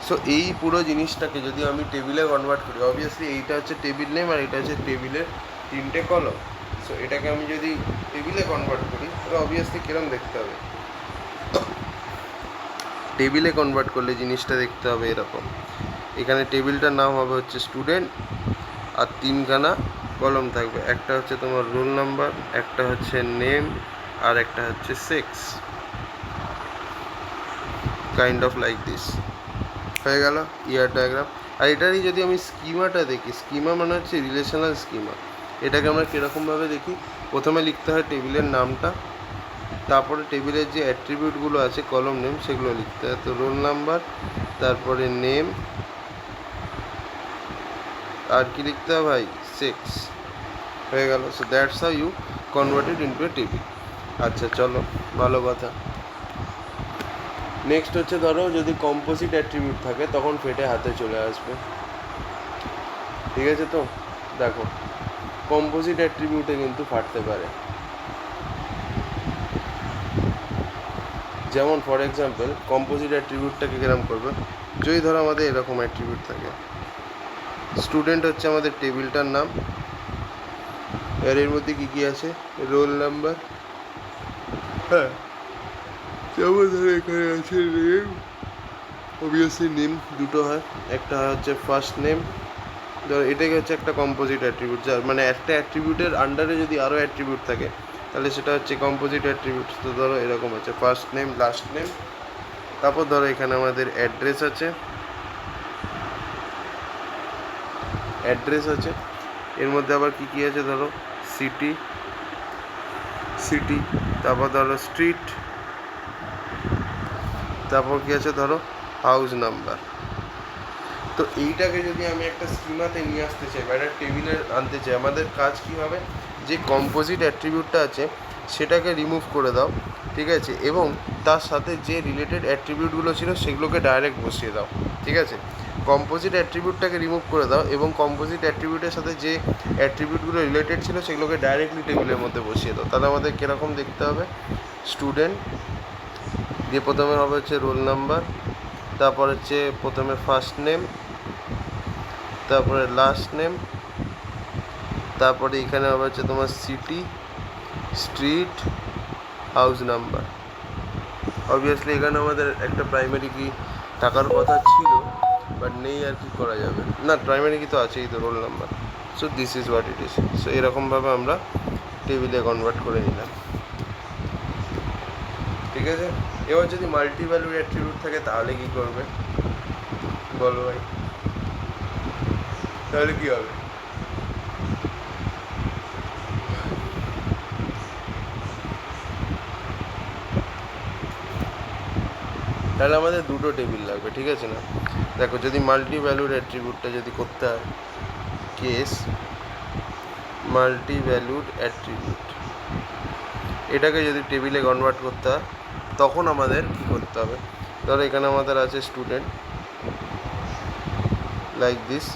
সো এই পুরো জিনিসটাকে যদি আমি টেবিলে কনভার্ট করি, অবভিয়াসলি এইটা হচ্ছে টেবিল নেম আর এটা হচ্ছে টেবিলের 3টে কলম। সো এটাকে আমি যদি টেবিলে কনভার্ট করি তাহলে অবভিয়াসলি কিরম দেখতে হবে? টেবিলে কনভার্ট করলে জিনিসটা দেখতে হবে এরকম। এখানে টেবিলটার নাম হবে হচ্ছে স্টুডেন্ট, আর 3খানা কলম থাকবে, একটা হচ্ছে তোমার রোল নাম্বার, একটা হচ্ছে নেম, আর একটা হচ্ছে sex. Kind of like this. হয়ে গেল ইয়ার ডায়াগ্রাম। আর এটারই যদি আমি স্কিমাটা দেখি, স্কিমা মানে হচ্ছে রিলেশনাল স্কিমা। এটাকে আমরা কীরকমভাবে দেখি, প্রথমে লিখতে হয় টেবিলের নামটা, তারপরে টেবিলের যে অ্যাট্রিবিউটগুলো আছে কলম নেম সেগুলো লিখতে হয়। তো রোল নাম্বার, তারপরে নেম, আর কি লিখতে হয় ভাই, সেক্স। হয়ে গেল। So that's how you converted into a table. আচ্ছা চলো, ভালো কথা। নেক্সট হচ্ছে ধরো যদি কম্পোজিট অ্যাট্রিবিউট থাকে তখন ফেটে হাতে চলে আসবে, ঠিক আছে? তো দেখো কম্পোজিট অ্যাট্রিবিউটে কিন্তু ফাটতে পারে। যেমন ফর এক্সাম্পল কম্পোজিট অ্যাট্রিবিউটটাকে কিরম করবে, যদি ধরো আমাদের এরকম অ্যাট্রিবিউট থাকে, স্টুডেন্ট হচ্ছে আমাদের টেবিলটার নাম, আর এর মধ্যে কী কী আছে, রোল নাম্বার, হ্যাঁ যেমন ধরো এখানে আছে নেম, অবভিয়াসলি নেম দুটো হয়, একটা হয় হচ্ছে ফার্স্ট নেম। ধরো এটাকে হচ্ছে একটা কম্পোজিট অ্যাট্রিবিউট, যার মানে একটা অ্যাট্রিবিউটের আন্ডারে যদি আরও অ্যাট্রিবিউট থাকে তাহলে সেটা হচ্ছে কম্পোজিট অ্যাট্রিবিউট। তো ধরো এরকম হচ্ছে ফার্স্ট নেম, লাস্ট নেম। তারপর ধরো এখানে আমাদের অ্যাড্রেস আছে, এর মধ্যে আবার কী কী আছে, ধরো সিটি, তারপর ধরো স্ট্রিট, তারপর কী আছে ধরো হাউস নাম্বার। তো এইটাকে যদি আমি একটা স্কিমাতে নিয়ে আসতে চাই বা একটা টেবিলে আনতে চাই, আমাদের কাজ কী হবে, যে কম্পোজিট অ্যাট্রিবিউটটা আছে সেটাকে রিমুভ করে দাও, ঠিক আছে, এবং তার সাথে যে রিলেটেড অ্যাট্রিবিউটগুলো ছিল সেগুলোকে ডাইরেক্ট বসিয়ে দাও, ঠিক আছে? কম্পোজিট অ্যাট্রিবিউটটাকে রিমুভ করে দাও এবং কম্পোজিট অ্যাট্রিবিউটের সাথে যে অ্যাট্রিবিউটগুলো রিলেটেড ছিল সেগুলোকে ডাইরেক্টলি টেবিলের মধ্যে বসিয়ে দাও। তাহলে আমাদের কীরকম দেখতে হবে, স্টুডেন্ট দিয়ে প্রথমে হবে হচ্ছে রোল নাম্বার, তারপর হচ্ছে প্রথমে ফার্স্ট নেম, তারপরে লাস্ট নেম, তারপরে এখানে হবে হচ্ছে তোমার city, street, house number. Obviously এখানে আমাদের একটা প্রাইমারি কি থাকার কথা ছিল, বাট নেই, আর কি করা যাবে, না প্রাইমারি কি তো আছেই তো, roll number. So this is what it is. So এরকমভাবে আমরা টেবিলে কনভার্ট করে নিলাম, ঠিক আছে? এবার যদি মাল্টি ভ্যালুর অ্যাট্রিবিউট থাকে তাহলে কি করবে বলো ভাই, তাহলে কি হবে? তাহলে আমাদের দুটো টেবিল লাগবে, ঠিক আছে না? দেখো যদি মাল্টি ভ্যালুর অ্যাট্রিবিউটটা যদি করতে হয়, কেস মাল্টি ভ্যালুড অ্যাট্রিবিউট, এটাকে যদি টেবিলে কনভার্ট করতে হয় তখন আমাদের কী করতে হবে, ধরো এখানে আমাদের আছে স্টুডেন্ট লাইক দিস,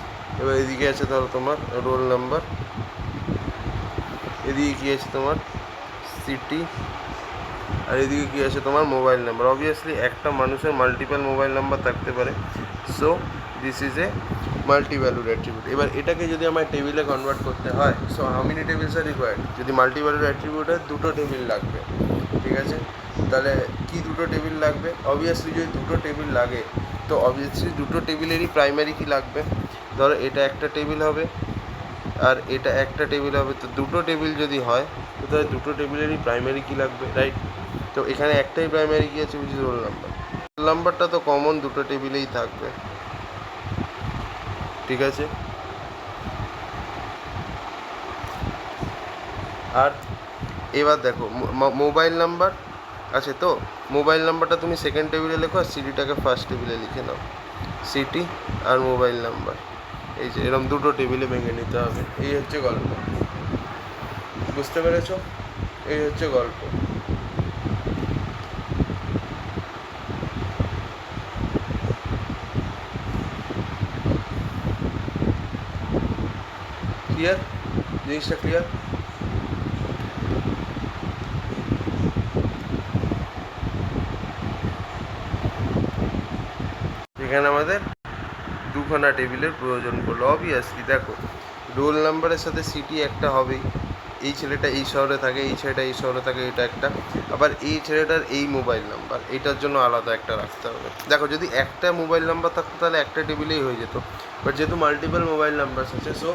এবার এদিকে আছে ধরো তোমার রোল নাম্বার, এদিকে কী আছে তোমার সিটি, আর এদিকে কী আছে তোমার মোবাইল নাম্বার। অবভিয়াসলি একটা মানুষের মাল্টিপল মোবাইল নাম্বার থাকতে পারে। So this is A multi valued attribute. এবার এটাকে যদি আমার টেবিলে কনভার্ট করতে হয়, so how many tables R required, যদি মাল্টি ভ্যালুড অ্যাট্রিবিউট হয় দুটো টেবিল লাগবে, ঠিক আছে? তাহলে কি দুটো টেবিল লাগবে? অবভিয়াসলি যদি দুটো টেবিল লাগে তো অবভিয়াসলি দুটো টেবিলেরই প্রাইমারি কি লাগবে, ধরো এটা একটা টেবিল হবে আর এটা একটা টেবিল হবে, তো দুটো টেবিল যদি হয় তো তাহলে দুটো টেবিলেরই প্রাইমারি কি লাগবে, রাইট? তো এখানে একটাই প্রাইমারি কি আছে, which is roll number. Roll নাম্বারটা তো কমন দুটো টেবিলেই থাকবে, ঠিক আছে? আর এবার দেখো মোবাইল নাম্বার আছে, তো মোবাইল নাম্বারটা তুমি সেকেন্ড টেবিলে লেখো আর সিটিটাকে ফার্স্ট টেবিলে লিখে নাও, সিটি আর মোবাইল নাম্বার, এই যে এরকম দুটো টেবিলে ভেঙে নিতে হবে। এই হচ্ছে গল্প, বুঝতে পেরেছো? এই হচ্ছে গল্প। ক্লিয়ার? জিনিসটা ক্লিয়ার? এখানে আমাদের দুখানা টেবিলের প্রয়োজন পড়লো। অবভিয়াসলি দেখো রোল নাম্বারের সাথে সিটি একটা হবেই, এই ছেলেটা এই শহরে থাকে, এই ছেলেটা এই শহরে থাকে, এটা একটা। আবার এই ছেলেটার এই মোবাইল নাম্বার, এইটার জন্য আলাদা একটা রাখতে হবে। দেখো যদি একটা মোবাইল নাম্বার থাকতো তাহলে একটা টেবিলেই হয়ে যেত, বাট যেহেতু মাল্টিপল মোবাইল নাম্বার আছে, so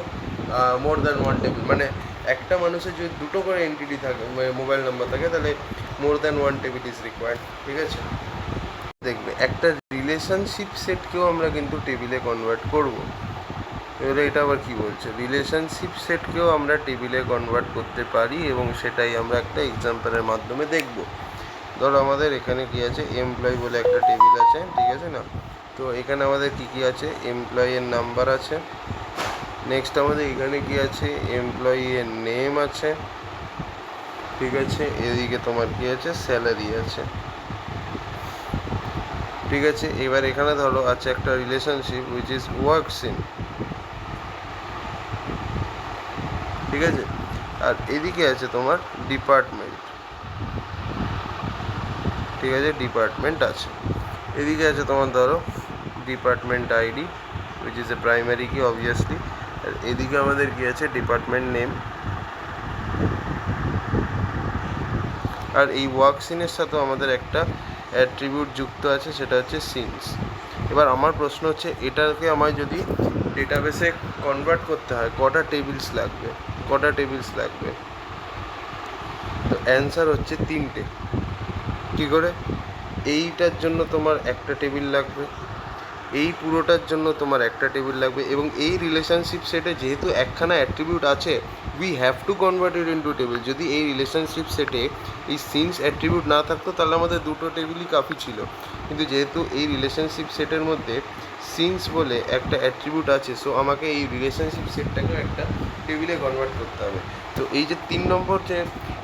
more than one table, মানে একটা মানুষের যদি দুটো করে এন্টিটি থাকে, মোবাইল নাম্বার থাকে, তাহলে more than one table is required, ঠিক আছে? দেখবে একটা রিলেশনশিপ সেটকেও আমরা কিন্তু টেবিলে কনভার্ট করব। এবারে এটা আবার কী বলছে, রিলেশনশিপ সেটকেও আমরা টেবিলে কনভার্ট করতে পারি এবং সেটাই আমরা একটা এক্সাম্পলের মাধ্যমে দেখব। ধরো আমাদের এখানে কি আছে, এমপ্লয়ি বলে একটা টেবিল আছে, ঠিক আছে না? তো এখানে আমাদের কি কি আছে, এমপ্লয়ির নাম্বার আছে, নেক্সট আমাদের এখানে কি আছে, এমপ্লয়ির নেম আছে, ঠিক আছে, এদিকে তোমার কি আছে, স্যালারি আছে, ঠিক আছে। এবার এখানে ধরো আছে একটা relationship which is works in, ঠিক আছে। আর এদিকে আছে তোমার ডিপার্টমেন্ট, ঠিক আছে, ডিপার্টমেন্ট আছে। এদিকে আছে তোমার ধরো department ID which is a primary কি অবভিয়াসলি। আর এদিকে আমাদের কি আছে, ডিপার্টমেন্ট নেম। আর এই ওয়ার্ক সিনের সাথেও আমাদের একটা অ্যাট্রিবিউট যুক্ত আছে, সেটা হচ্ছে সিনস। এবার আমার প্রশ্ন হচ্ছে, এটাকে আমায় যদি ডেটাবেসে কনভার্ট করতে হয় কটা টেবিলস লাগবে, কটা টেবিলস লাগবে? তো অ্যান্সার হচ্ছে 3টে। কী করে? এইটার জন্য তোমার একটা টেবিল লাগবে, এই পুরোটার জন্য তোমার একটা টেবিল লাগবে, এবং এই রিলেশনশিপ সেটে যেহেতু একখানা অ্যাট্রিবিউট আছে, we have to convert it into table. যদি এই রিলেশনশিপ সেটে এই সিনস অ্যাট্রিবিউট না থাকতো তাহলে আমাদের দুটো টেবিলই কাফি ছিল, কিন্তু যেহেতু এই রিলেশনশিপ সেটের মধ্যে সিনস বলে একটা অ্যাট্রিবিউট আছে, সো আমাকে এই রিলেশনশিপ সেটটাকেও একটা টেবিলে কনভার্ট করতে হবে। তো এই যে 3 নম্বর যে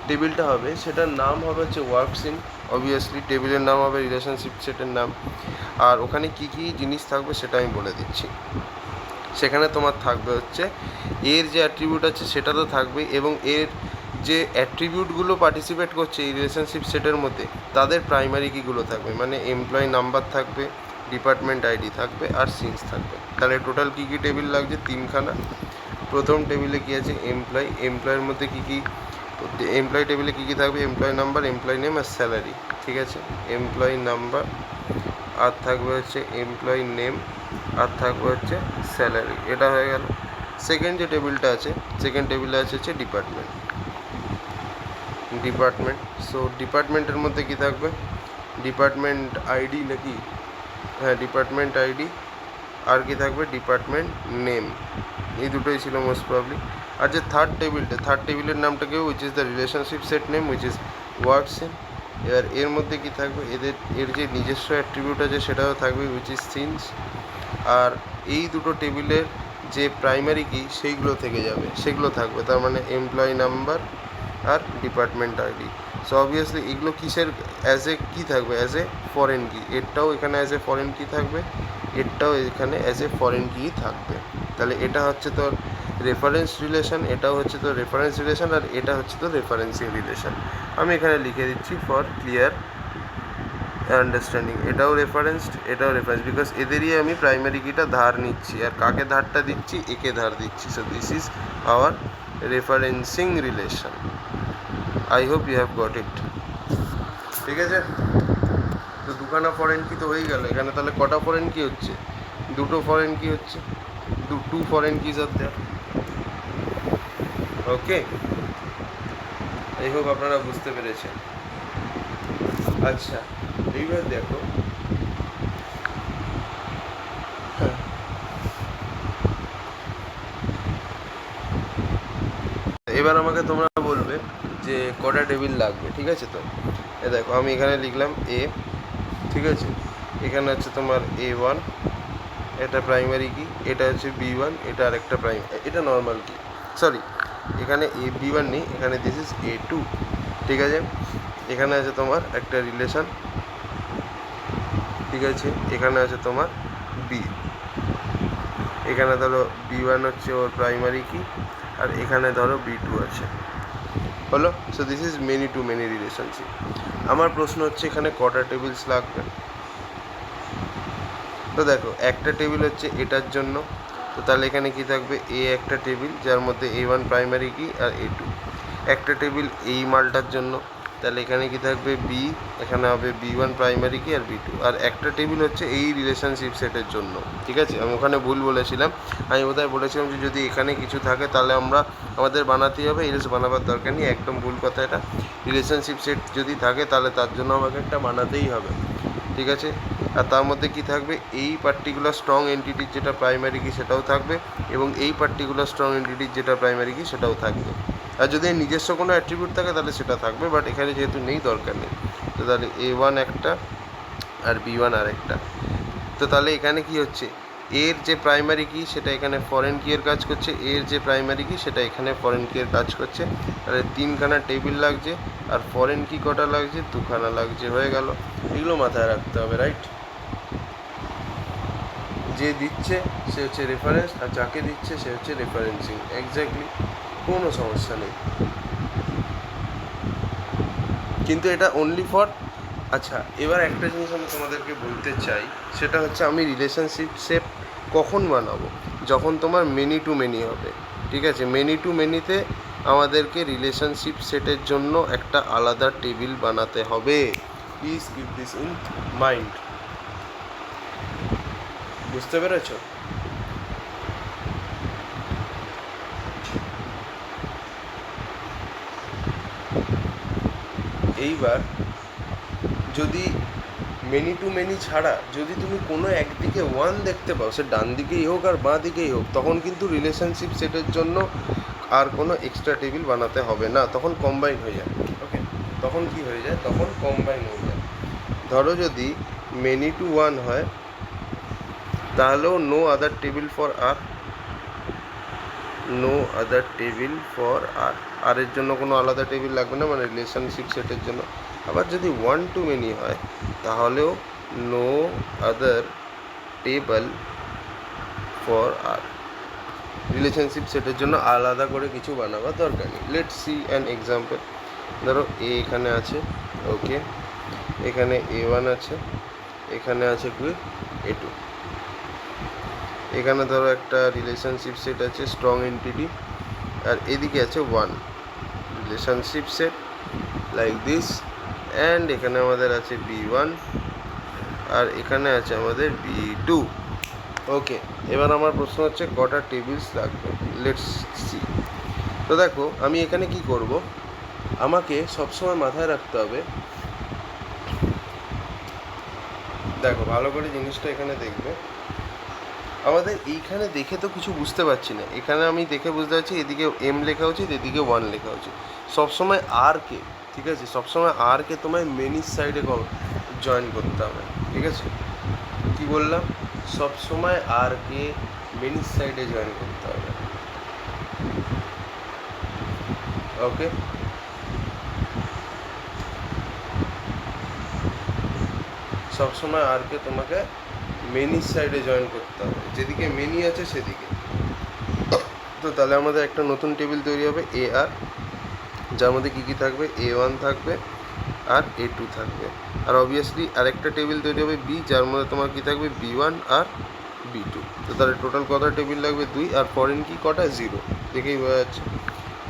টেবিলটা হবে সেটার নাম হবে হচ্ছে ওয়ার্কস ইন, অবভিয়াসলি টেবিলের নাম হবে রিলেশনশিপ সেটের নাম। আর ওখানে কী কী জিনিস থাকবে সেটা আমি বলে দিচ্ছি। সেখানে তোমার থাকবে হচ্ছে এর যে অ্যাট্রিবিউট আছে সেটা তো থাকবেই, এবং এর যে অ্যাট্রিবিউটগুলো পার্টিসিপেট করছে এই রিলেশনশিপ সেটের মধ্যে তাদের প্রাইমারি কিগুলো থাকবে, মানে এমপ্লয়ি নাম্বার থাকবে, ডিপার্টমেন্ট আইডি থাকবে, আর সিনস থাকবে। তাহলে টোটাল কী কী টেবিল লাগছে, 3খানা। প্রথম টেবিলে কী আছে, এমপ্লয়ি। এমপ্লয়ের মধ্যে কী কী, এমপ্লয়ি টেবিলে কী কী থাকবে, এমপ্লয়ি নাম্বার, এমপ্লয়ি নেম আর স্যালারি, ঠিক আছে। এমপ্লয়ি নাম্বার, আর থাকবে হচ্ছে এমপ্লয়ি নেম, আর থাকবে হচ্ছে স্যালারি। এটা হয়ে গেল। সেকেন্ড যে টেবিলটা আছে, সেকেন্ড টেবিলে আছে হচ্ছে ডিপার্টমেন্ট। ডিপার্টমেন্ট, সো ডিপার্টমেন্টের মধ্যে কী থাকবে, ডিপার্টমেন্ট আইডি নাকি, হ্যাঁ ডিপার্টমেন্ট আইডি, আর কি থাকবে, ডিপার্টমেন্ট নেম। এই দুটোই ছিল মোস্ট প্রবলি। আর যে থার্ড টেবিলটা, থার্ড টেবিলের নামটাকে which is the relationship set name which is works in. এবার এর মধ্যে কি থাকবে, এর যে নিজস্ব অ্যাট্রিবিউট আছে সেটাও থাকবে উইচ ইজ সিনস। আর এই দুটো টেবিলের যে প্রাইমারি কি সেইগুলো থেকে যাবে, সেগুলো থাকবে, তার মানে এমপ্লয়ি নাম্বার আর ডিপার্টমেন্ট আইডি। সো অবভিয়াসলি এগুলো কিসের অ্যাজ এ কী থাকবে, অ্যাজ এ ফরেন কি। এরটাও এখানে অ্যাজ এ ফরেন কি থাকবে, এরটাও এখানে অ্যাজ এ ফরেন কি থাকবে। তাহলে এটা হচ্ছে তোর রেফারেন্স রিলেশন, এটাও হচ্ছে তোর রেফারেন্স রিলেশন, আর এটা হচ্ছে তোর রেফারেন্সিং রিলেশন। আমি এখানে লিখে দিচ্ছি ফর ক্লিয়ার আন্ডারস্ট্যান্ডিং। এটাও রেফারেন্সড, এটাও রেফারেন্স, বিকজ এদেরই আমি প্রাইমারি কিটা ধার নিচ্ছি। আর কাকে ধারটা দিচ্ছি, একে ধার দিচ্ছি। So this is our referencing relation. I hope you have got it, ঠিক আছে। তো দুখানা ফরেন কি তো হয়ে গেল এখানে। তাহলে কটা ফরেন কি হচ্ছে, দুটো ফরেন কি হচ্ছে, two foreign keys are there. Okay, I hope আপনারা বুঝতে পেরেছেন। আচ্ছা, এইবার দেখো, এবার আমাকে তোমরা বলবে যে কটা টেবিল লাগবে, ঠিক আছে। তো এ দেখো আমি এখানে লিখলাম এ, ঠিক আছে। এখানে হচ্ছে তোমার A1, এটা প্রাইমারি কি, এটা হচ্ছে B1, এটা আরেকটা এটা নর্মাল কি, সরি এখানে B1 নেই, এখানে দিস ইজ A2, ঠিক আছে। এখানে আছে তোমার একটা রিলেশন, ঠিক আছে। এখানে আছে তোমার B, এখানে ধরো B1 হচ্ছে ওর প্রাইমারি কি, আর এখানে ধরো B2 আছে, হলো। So this is many to many relationship. আমার প্রশ্ন হচ্ছে এখানে কটা টেবিলস লাগবে। তো দেখো একটা টেবিল হচ্ছে এটার জন্য, তো তাহলে এখানে কি থাকবে, একটা টেবিল যার মধ্যে A1 প্রাইমারি কি আর A2। একটা টেবিল এই মালটার জন্য, তাহলে এখানে কি থাকবে B, এখানে হবে B1 প্রাইমারি কি আর B2। আর একটা টেবিল হচ্ছে এই রিলেশনশিপ সেটের জন্য, ঠিক আছে। আমি ওখানে ভুল বলেছিলাম, আমি বোধহয় বলেছিলাম যে যদি এখানে কিছু থাকে তাহলে আমাদের বানাতেই হবে, এলস বানাবার দরকার নেই, একদম ভুল কথা এটা। রিলেশনশিপ সেট যদি থাকে তাহলে তার জন্য আমাকে একটা বানাতেই হবে। ঠিক আছে। আর তার মধ্যে কি থাকবে, এই পার্টিকুলার স্ট্রং এন্টিটির যেটা প্রাইমারি কি সেটাও থাকবে, এবং এই পার্টিকুলার স্ট্রং এন্টিটির যেটা প্রাইমারি কি সেটাও থাকবে। আর যদি নিজস্ব কোনো অ্যাট্রিবিউট থাকে তাহলে সেটা থাকবে, বাট এখানে যেহেতু নেই দরকার নেই। তো তাহলে A1 একটা আর B1 আর একটা। তো তাহলে এখানে কি হচ্ছে, এর যে প্রাইমারি কি সেটা এখানে ফরেন কি এর কাজ করছে, এর যে প্রাইমারি কি সেটা এখানে ফরেন কি এর কাজ করছে। তাহলে 3খানা টেবিল লাগছে, আর ফরেন কি কটা লাগছে, 2খানা লাগছে, হয়ে গেল। এগুলো মাথায় রাখতে হবে, রাইট। যে দিচ্ছে সে হচ্ছে রেফারেন্স, আর যাকে দিচ্ছে সে হচ্ছে রেফারেন্সিং, এক্স্যাক্টলি, কোনো সমস্যা নেই। কিন্তু এটা অনলি ফর, আচ্ছা এবার একটা জিনিস আমি তোমাদেরকে বলতে চাই, সেটা হচ্ছে আমি রিলেশনশিপ সেট কখন বানাবো, যখন তোমার মেনি টু মেনি হবে, ঠিক আছে। মেনি টু মেনিতে আমাদেরকে রিলেশনশিপ সেটের জন্য একটা আলাদা টেবিল বানাতে হবে। Please keep this in mind, বুঝতে পেরেছো? এইবার যদি মেনি টু মেনি ছাড়া যদি তুমি কোনো একদিকে ওয়ান দেখতে পাও, সে ডান দিকেই হোক আর বাঁ দিকেই হোক, তখন কিন্তু রিলেশনশিপ সেটের জন্য আর কোনো এক্সট্রা টেবিল বানাতে হবে না, তখন কম্বাইন হয়ে যায়। ওকে, তখন কি হয়ে যায়, তখন কম্বাইন হয়ে যায়। ধরো যদি মেনি টু ওয়ান হয়, তাহলেও no other table for R, no other table for R, আর এর জন্য কোনো আলাদা টেবিল লাগবে না, মানে রিলেশনশিপ সেটের জন্য। আবার যদি ওয়ান টু মেনি হয়, তাহলেও no other table for R, relationship সেটের জন্য আলাদা করে কিছু বানাবার দরকার নেই। Let's see an example. ধরো এ এখানে আছে, ওকে, এখানে A1 আছে, এখানে আছে কি A2, এখানে ধরো একটা রিলেশনশিপ সেট আছে স্ট্রং এন্টিটি, আর এদিকে আছে one relationship set like this, and এখানে আমাদের আছে B1 আর এখানে আছে আমাদের B2। ওকে, এবার আমার প্রশ্ন হচ্ছে কটা টেবিলস লাগবে, লেটস সি। তো দেখো আমি এখানে কি করব, আমাকে সবসময় মাথায় রাখতে হবে, দেখো ভালো করে জিনিসটা এখানে দেখবে, আমাদের এইখানে দেখে তো কিছু বুঝতে পারছি না, এখানে আমি দেখে বুঝতে পারছি এদিকে M লেখা উচিত, এদিকে 1 লেখা উচিত। সবসময় আরকে, ঠিক আছে, সবসময় আরকে তোমায় মেনির সাইডে জয়েন করতে হবে, ঠিক আছে। কি বললাম, সবসময় আরকে মেনির সাইডে জয়েন করতে হবে, ওকে। সবসময় আরকে তোমাকে মেনির সাইডে জয়েন করতে হবে, যেদিকে মেনি আছে সেদিকে। তো তাহলে আমাদের একটা নতুন টেবিল তৈরি হবে এ আর, যার মধ্যে কী কী থাকবে, A1 থাকবে আর A2 থাকবে, আর অবভিয়াসলি আরেকটা টেবিল তৈরি হবে বি, যার মধ্যে তোমার কী থাকবে B1 আর B2। তো তাহলে টোটাল কটা টেবিল লাগবে, 2, আর ফরেন কি কটা, 0, দেখেই বোঝা যাচ্ছে।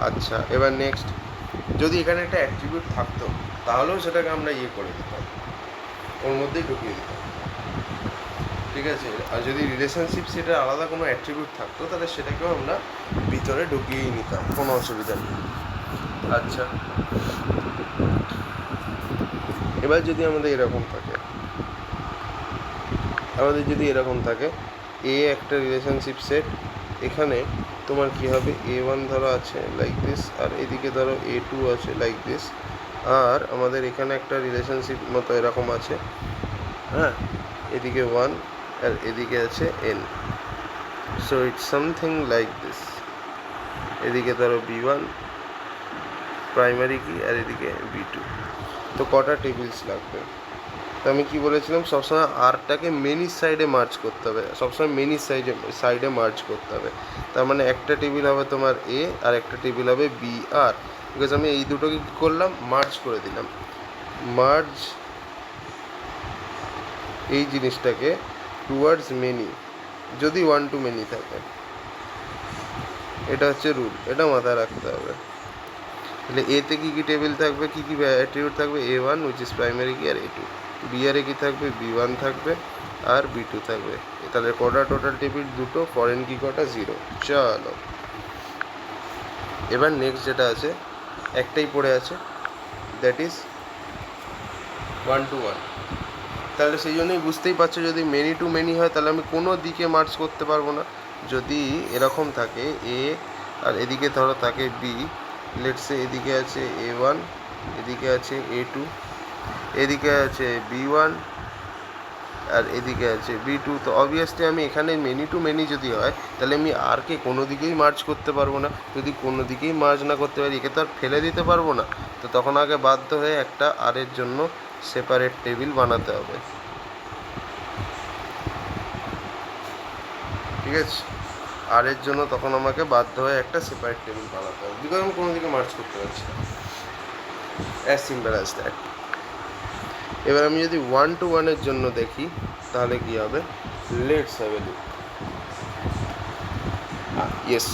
আচ্ছা এবার নেক্সট, যদি এখানে একটা অ্যাট্রিবিউট থাকতো তাহলেও সেটাকে আমরা করে দিতাম, ওর মধ্যেই ঢুকিয়ে দিতাম, ঠিক আছে। আর যদি রিলেশনশিপ সেটার আলাদা কোনো অ্যাট্রিবিউট থাকতো তাহলে সেটাকেও আমরা ভিতরে ঢুকিয়েই নিতাম, কোনো অসুবিধা নেই। আচ্ছা এবার যদি আমাদের এরকম থাকে, এ একটা রিলেশনশিপ সেট, এখানে তোমার কি হবে, A1 ধরো আছে লাইক দিস, আর এদিকে ধরো A2 আছে লাইক দিস, আর আমাদের এখানে একটা রিলেশনশিপ মতো এরকম আছে, হ্যাঁ, এদিকে 1 আর এদিকে আছে N। So it's something like this, এদিকে ধরো B1 প্রাইমারি কি, আর এদিকে B2। তো কটা টেবিলস লাগবে, তো আমি কি বলেছিলাম, সবসময় আরটাকে মেনির সাইডে মার্চ করতে হবে, সবসময় মেনির সাইডে মার্চ করতে হবে। তার মানে একটা টেবিল হবে তোমার এ, আর একটা টেবিল হবে বি আর, বিকজ আমি এই দুটোকে কী করলাম, মার্চ করে দিলাম। মার্চ এই জিনিসটাকে টুয়ার্ডস মেনি, যদি 1 টু মেনি থাকে, এটা হচ্ছে রুল, এটা মাথায় রাখতে হবে। তাহলে এতে কী কী টেবিল থাকবে, কী কী অ্যাট্রিবিউট থাকবে, A1 উইচ ইজ প্রাইমারি কি আর A2, বি আরে কী থাকবে, B1 থাকবে আর B2 থাকবে। তাহলে কটা টোটাল টেবিল, দুটো, ফরেন কি কটা, 0। চলো এবার নেক্সট যেটা আছে, একটাই পড়ে আছে, দ্যাট ইজ 1 to 1। তাহলে সেই জন্যই বুঝতেই পারছো, যদি মেনি টু মেনি হয় তাহলে আমি কোনো দিকে মার্চ করতে পারবো না। যদি এরকম থাকে এ আর এদিকে ধরো থাকে বি, লেটসে এদিকে আছে A1, এদিকে আছে A2, এদিকে আছে B1 আর এদিকে আছে B2, তো অবভিয়াসলি আমি এখানে মেনি টু মেনি যদি হয় তাহলে আমি আরকে কোনো দিকেই মার্চ করতে পারবো না। যদি কোনো দিকেই মার্চ না করতে পারি, একে তো আর ফেলে দিতে পারবো না, তো তখন আগে বাধ্য হয়ে একটা আরের জন্য সেপারেট টেবিল বানাতে হবে। ঠিক আছে, আরের জন্য তখন আমাকে বাধ্য হয়ে একটা সেপারেট টেবিল বানাতে হবে, বিকজ আমি কোনো দিকে মার্চ করতে পারছি না। As simple as that. এবার আমি যদি 1 to 1 এর জন্য দেখি তাহলে কি হবে, let's have a look. Yes,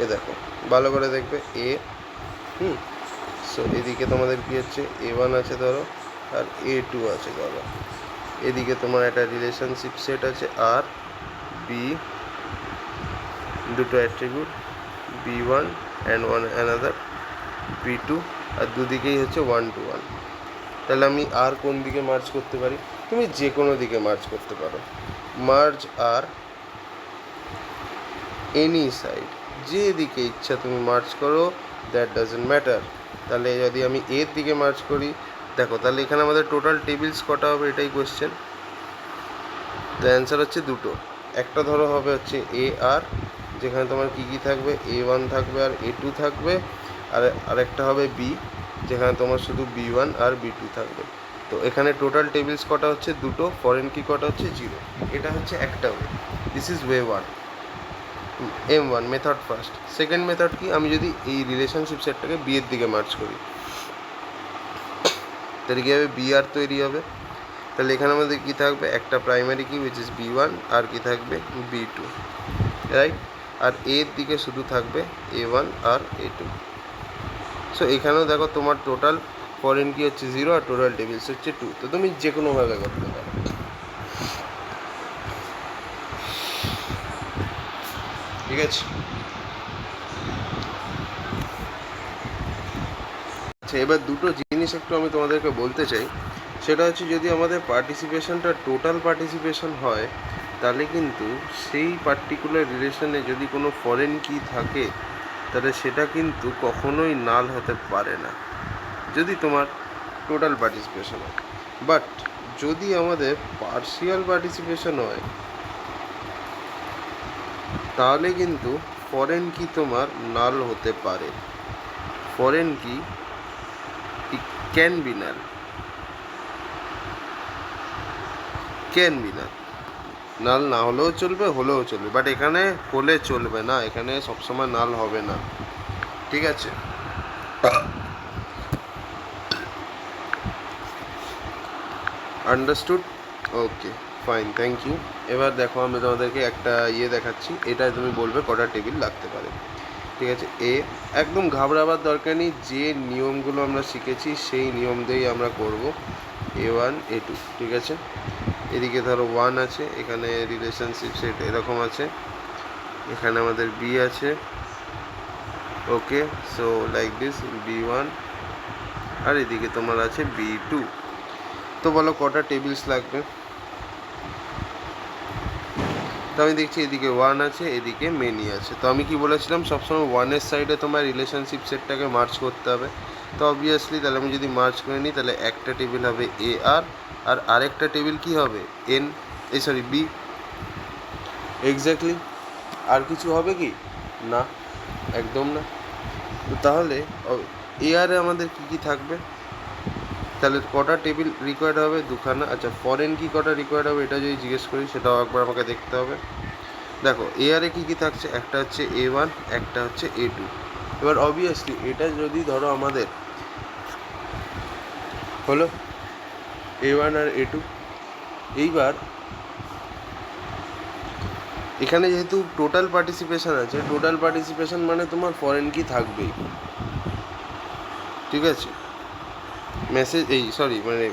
এ দেখো ভালো করে দেখবে এ, সো এদিকে তোমাদের কি হচ্ছে A1 আছে ধরো আর A2 আছে ধরো, এদিকে তোমার একটা রিলেশনশিপ সেট আছে আর বি, দুটো attribute B1 and one another B2, আর দুদিকেই হচ্ছে 1 to 1। তাহলে আমি আর কোন দিকে মার্চ করতে পারি, তুমি যে কোনো দিকে মার্চ করতে পারো, মার্জ আর এনি সাইড, যে দিকে ইচ্ছা তুমি মার্চ করো, দ্যাট ডাজেন্ট ম্যাটার। তাহলে যদি আমি এর দিকে মার্চ করি, দেখো তাহলে এখানে আমাদের টোটাল টেবিলস কটা হবে এটাই কোয়েশ্চেন। তো অ্যান্সার হচ্ছে দুটো, একটা ধরো হবে হচ্ছে এ আর, যেখানে তোমার কী কী থাকবে A1 থাকবে আর A2 থাকবে, আর আরেকটা হবে বি, যেখানে তোমার শুধু B1 আর B2 থাকবে। তো এখানে টোটাল টেবিলস কটা হচ্ছে দুটো, ফরেন কি কটা হচ্ছে 0। এটা হচ্ছে একটা way, this is way 1, M1 method first. Second method কি, আমি যদি এই রিলেশনশিপ সেটটাকে বি এর দিকে মার্চ করি তাহলে কী হবে, বি আর তৈরি হবে। তাহলে এখানে আমাদের কী থাকবে, একটা প্রাইমারি কি উইচ ইজ B1 আর কি থাকবে B2, রাইট, আর এর দিকে শুধু থাকবে A1 আর A2। সো এখানেও দেখো তোমার টোটাল ফরেন কি হচ্ছে 0 আর টোটাল টেবিলস হচ্ছে 2, তো তুমি যে কোনোভাবে করতে পারো। ঠিক আছে, আচ্ছা এবার দুটো জিনিস একটু আমি তোমাদেরকে বলতে চাই, সেটা হচ্ছে যদি আমাদের পার্টিসিপেশনটা টোটাল পার্টিসিপেশন হয় তাহলে কিন্তু সেই পার্টিকুলার রিলেশনে যদি কোনো ফরেন কি থাকে তাহলে সেটা কিন্তু কখনোই নাল হতে পারে না যদি তোমার টোটাল পার্টিসিপেশন হয়। বাট যদি আমাদের পার্শিয়াল পার্টিসিপেশন হয় তাহলে কিন্তু ফরেন কি তোমার নাল হতে পারে, foreign key can be null, can be null, null না হলেও চলবে হলেও চলবে, বাট এখানে হলে চলবে না, এখানে সবসময় নাল হবে না। ঠিক আছে, understood, okay fine, thank you. এবার দেখো আমি তোমাদেরকে একটা দেখাচ্ছি, এটা তুমি বলবে কটা টেবিল লাগতে পারে। ঠিক আছে, একদম ঘাবড়াবার দরকার নেই, যে নিয়মগুলো আমরা শিখেছি সেই নিয়ম দিয়েই আমরা করব। A1 A2, ঠিক আছে, এদিকে ধরো 1 আছে, এখানে রিলেশনশিপ সেট এরকম আছে, এখানে আমাদের B আছে, ওকে, সো লাইক দিস B1 আর এদিকে তোমার আছে B2। তো বলো কটা টেবিলস লাগবে, তো আমি দেখছি এদিকে 1 আছে, এদিকে মেনি আছে, তো আমি কি বলেছিলাম সবসময় 1-এর সাইডে তোমার রিলেশনশিপ সেটটাকে মার্চ করতে হবে। তো অবভিয়াসলি তাহলে আমি যদি মার্চ করে নিই তাহলে একটা টেবিল হবে AR আর আরেকটা টেবিল কি হবে B, এক্স্যাক্টলি। আর কিছু হবে কি না, একদম না। তো তাহলে AR-এ আমাদের কি কি থাকবে, তাহলে কটা টেবিল রিকোয়ার্ড হবে, দুখানা। আচ্ছা ফরেন কি কটা রিকোয়ার্ড হবে এটা যদি জিজ্ঞেস করি সেটাও একবার আমাকে দেখতে হবে। দেখো AR-এ কী কী থাকছে, একটা হচ্ছে A1, একটা হচ্ছে A2। এবার অবভিয়াসলি এটা যদি ধরো আমাদের হলো A1 আর A2, এইবার এখানে যেহেতু টোটাল পার্টিসিপেশান আছে, টোটাল পার্টিসিপেশান মানে তোমার ফরেন কি থাকবেই। ঠিক আছে, মানে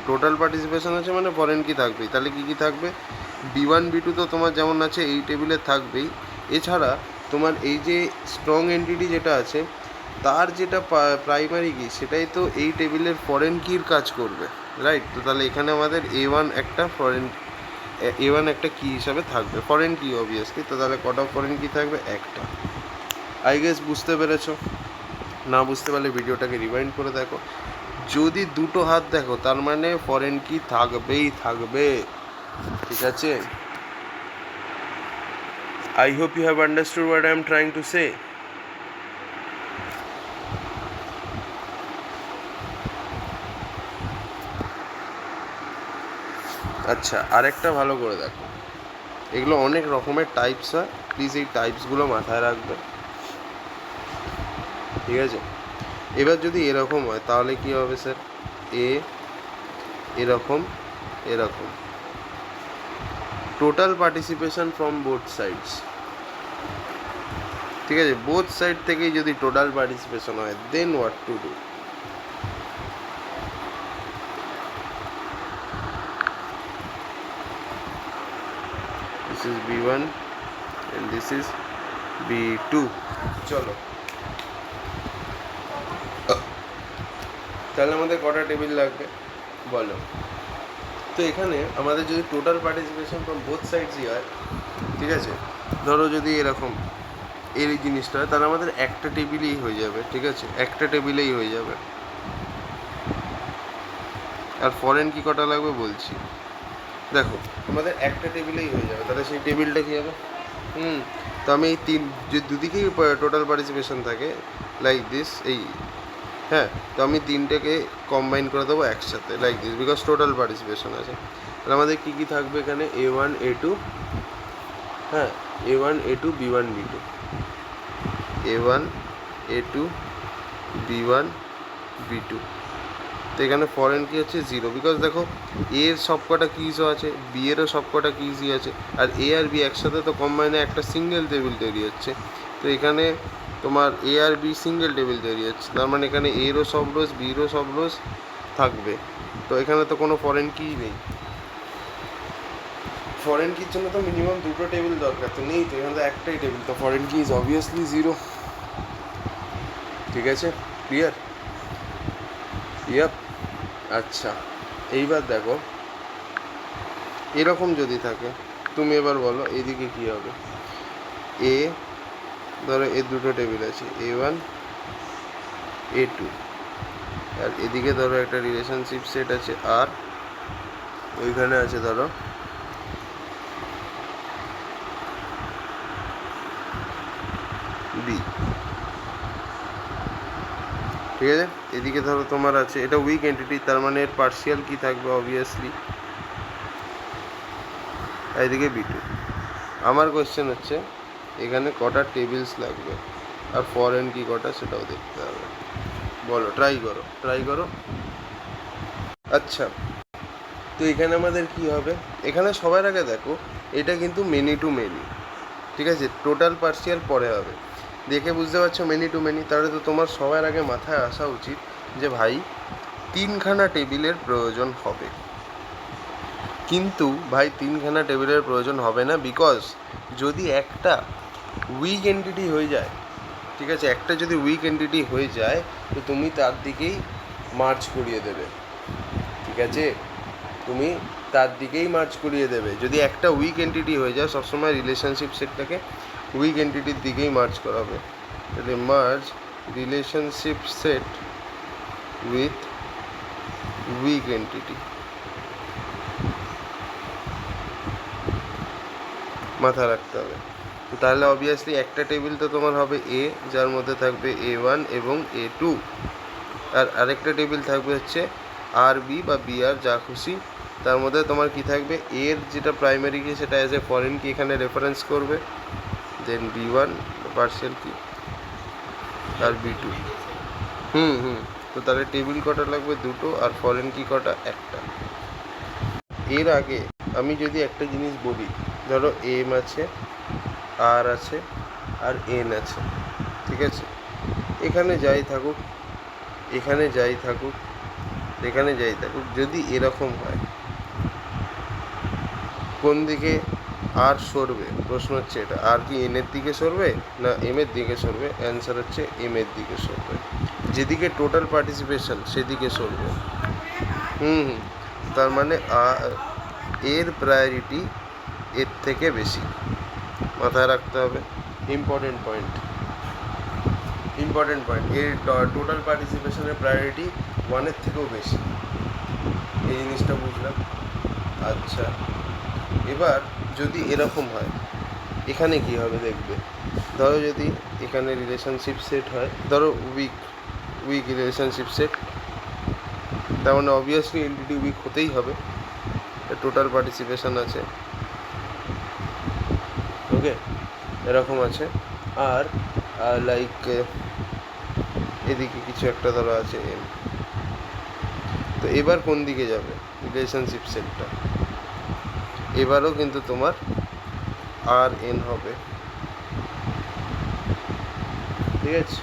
টোটাল পার্টিসিপেশান আছে মানে ফরেন কি থাকবেই। তাহলে কী কী থাকবে, B1 B2 তো তোমার যেমন আছে এই টেবিলে থাকবেই, এছাড়া তোমার এই যে স্ট্রং এন্টিটি যেটা আছে তার যেটা প্রাইমারি কি সেটাই তো এই টেবিলের ফরেন কির কাজ করবে। রাইট? তো তাহলে এখানে আমাদের A1 একটা ফরেন A1 একটা কি হিসাবে থাকবে, ফরেন কি অবভিয়াসলি। তো তাহলে কটা ফরেন কি থাকবে? একটা। আই গেস বুঝতে পেরেছো। না বুঝতে পারলে ভিডিওটাকে রিভাইন্ড করে দেখো। যদি দুটো হাত দেখো তার মানে ফরেন কি থাকবেই থাকবে, ঠিক আছে? I hope you have understood what I am trying to say. আচ্ছা, আরেকটা ভালো করে দেখো, এগুলো অনেক রকমের টাইপস হয়, প্লিজ এই টাইপসগুলো মাথায় রাখবে, ঠিক আছে? এবার যদি এরকম হয় তাহলে কি হবে স্যার? এরকম এরকম total participation from both sides, ঠিক আছে? বোথ সাইড থেকেই যদি টোটাল পার্টিসিপেশন হয়, then what to do? This is B1 and this is B2. চলো, তাহলে আমাদের কটা টেবিল লাগবে বলো? তো এখানে আমাদের যদি টোটাল পার্টিসিপেশন ফ্রম বোথ সাইডসই হয়, ঠিক আছে, ধরো যদি এরকম এই জিনিসটা হয়, তাহলে আমাদের একটা টেবিলেই হয়ে যাবে, ঠিক আছে? একটা টেবিলেই হয়ে যাবে। আর ফরেন কি কটা লাগবে বলছি, দেখো আমাদের একটা টেবিলেই হয়ে যাবে, তাহলে সেই টেবিলটা কী হবে? তো আমি এই যে দুদিকেই টোটাল পার্টিসিপেশন থাকে লাইক দিস, এই, হ্যাঁ, তো আমি তিনটেকে কম্বাইন করে দেবো একসাথে like this, because total participation আছে। তাহলে আমাদের কী কী থাকবে এখানে? A1 A2, হ্যাঁ, A1 A2 B1 B2, A1 A2 B1 B2। তো এখানে ফরেন কি হচ্ছে? 0, বিকজ দেখো এর সব কটা কিজও আছে, বি এরও সব কটা কিজই আছে, আর এ আর বি একসাথে তো কম্বাইনে একটা সিঙ্গেল টেবিল তৈরি হচ্ছে। তো এখানে তোমার এ আর বি সিঙ্গেল টেবিল তৈরি হচ্ছে, তার মানে এখানে এরও সব রোজ বিরও সব রোজ থাকবে। তো এখানে তো কোনো ফরেন কিই নেই। ফরেন কির জন্য তো মিনিমাম দুটো টেবিল দরকার, তো নেই, তো এখানে তো একটাই টেবিল, তো ফরেন কি ইজ অবভিয়াসলি 0, ঠিক আছে? ক্লিয়ার? ইয়াপ। আচ্ছা, এইবার দেখো এরকম যদি থাকে, তুমি এবার বলো এদিকে কী হবে? ধরো এর দুটো টেবিল আছে, A1 A2, আর এদিকে ধরো একটা রিলেশনশিপ সেট আছে আর ওইখানে আছে ধরো B, ঠিক আছে? এদিকে ধরো তোমার আছে, এটা উইক এন্টিটি, তার মানে এর পার্সিয়াল কি থাকবে? অবভিয়াসলি এদিকে B2। আমার কোয়েশ্চেন হচ্ছে এখানে কটা টেবিলস লাগবে আর ফরেন কি কটা সেটাও দেখতে হবে, বলো, ট্রাই করো। আচ্ছা, তো এখানে আমাদের কি হবে? এখানে সবার আগে দেখো এটা কিন্তু মেনি টু মেনি, ঠিক আছে? টোটাল পার্সিয়াল পরে হবে, দেখে বুঝতে পারছো মেনি টু মেনি। তাহলে তো তোমার সবার আগে মাথায় আসা উচিত যে ভাই তিনখানা টেবিলের প্রয়োজন হবে, কিন্তু ভাই তিনখানা টেবিলের প্রয়োজন হবে না, বিকজ যদি একটা উইক এন্টিটি হয়ে যায়, ঠিক আছে, একটা যদি উইক এন্টিটি হয়ে যায় তো তুমি তার দিকেই মার্চ করিয়ে দেবে, ঠিক আছে? তুমি তার দিকেই মার্চ করিয়ে দেবে। যদি একটা উইক এন্টিটি হয়ে যায়, সবসময় রিলেশনশিপ সেটটাকে উইক এন্টিটির দিকেই মার্চ করাবে। তাহলে merge relationship set with weak entity, মাথায় রাখতে হবে। তো তাহলে অবভিয়াসলি একটা টেবিল তো তোমার হবে এ, যার মধ্যে থাকবে A1 এবং A2, আর আরেকটা টেবিল থাকবে হচ্ছে আর বি বা বি আর, যা খুশি, তার মধ্যে তোমার কি থাকবে? এর যেটা প্রাইমারি কি সেটা অ্যাজ এ ফরেন কি এখানে রেফারেন্স করবে, দেন B1 পার্সিয়াল কি আর B2। তো তাহলে টেবিল কটা লাগবে? দুটো, আর ফরেন কি কটা? একটা। এর আগে আমি যদি একটা জিনিস বলি, ধরো এম আছে, আর আছে, আর এন আছে, ঠিক আছে? এখানে যাই থাকুক, যদি এরকম হয়, কোন দিকে আর সরবে? প্রশ্ন হচ্ছে এটা, আর কি এন এর দিকে সরবে না এম এর দিকে সরবে? অ্যান্সার হচ্ছে এম এর দিকে সরবে। যেদিকে টোটাল পার্টিসিপেশন সেদিকে সরবে, হুম হুম, তার মানে এর প্রায়োরিটি এর থেকে বেশি, মাথায় রাখতে হবে। ইম্পর্টেন্ট পয়েন্ট, এর টোটাল পার্টিসিপেশনের প্রায়োরিটি ওয়ানের থেকেও বেশি, এই জিনিসটা বুঝলাম। আচ্ছা, এবার যদি এরকম হয়, এখানে কি হবে দেখবে, ধরো যদি এখানে রিলেশনশিপ সেট হয়, ধরো উইক রিলেশনশিপ সেট, তার মানে অবভিয়াসলি এনটিটি উইক হতেই হবে, টোটাল পার্টিসিপেশন আছে, ওকে, এরকম আছে। আর লাইক এদিকে কিছু একটা ধরো আছে এম, তো এবার কোন দিকে যাবে রিলেশনশিপ সেটটা, এবারও কিন্তু তোমার আর এন হবে, ঠিক আছে।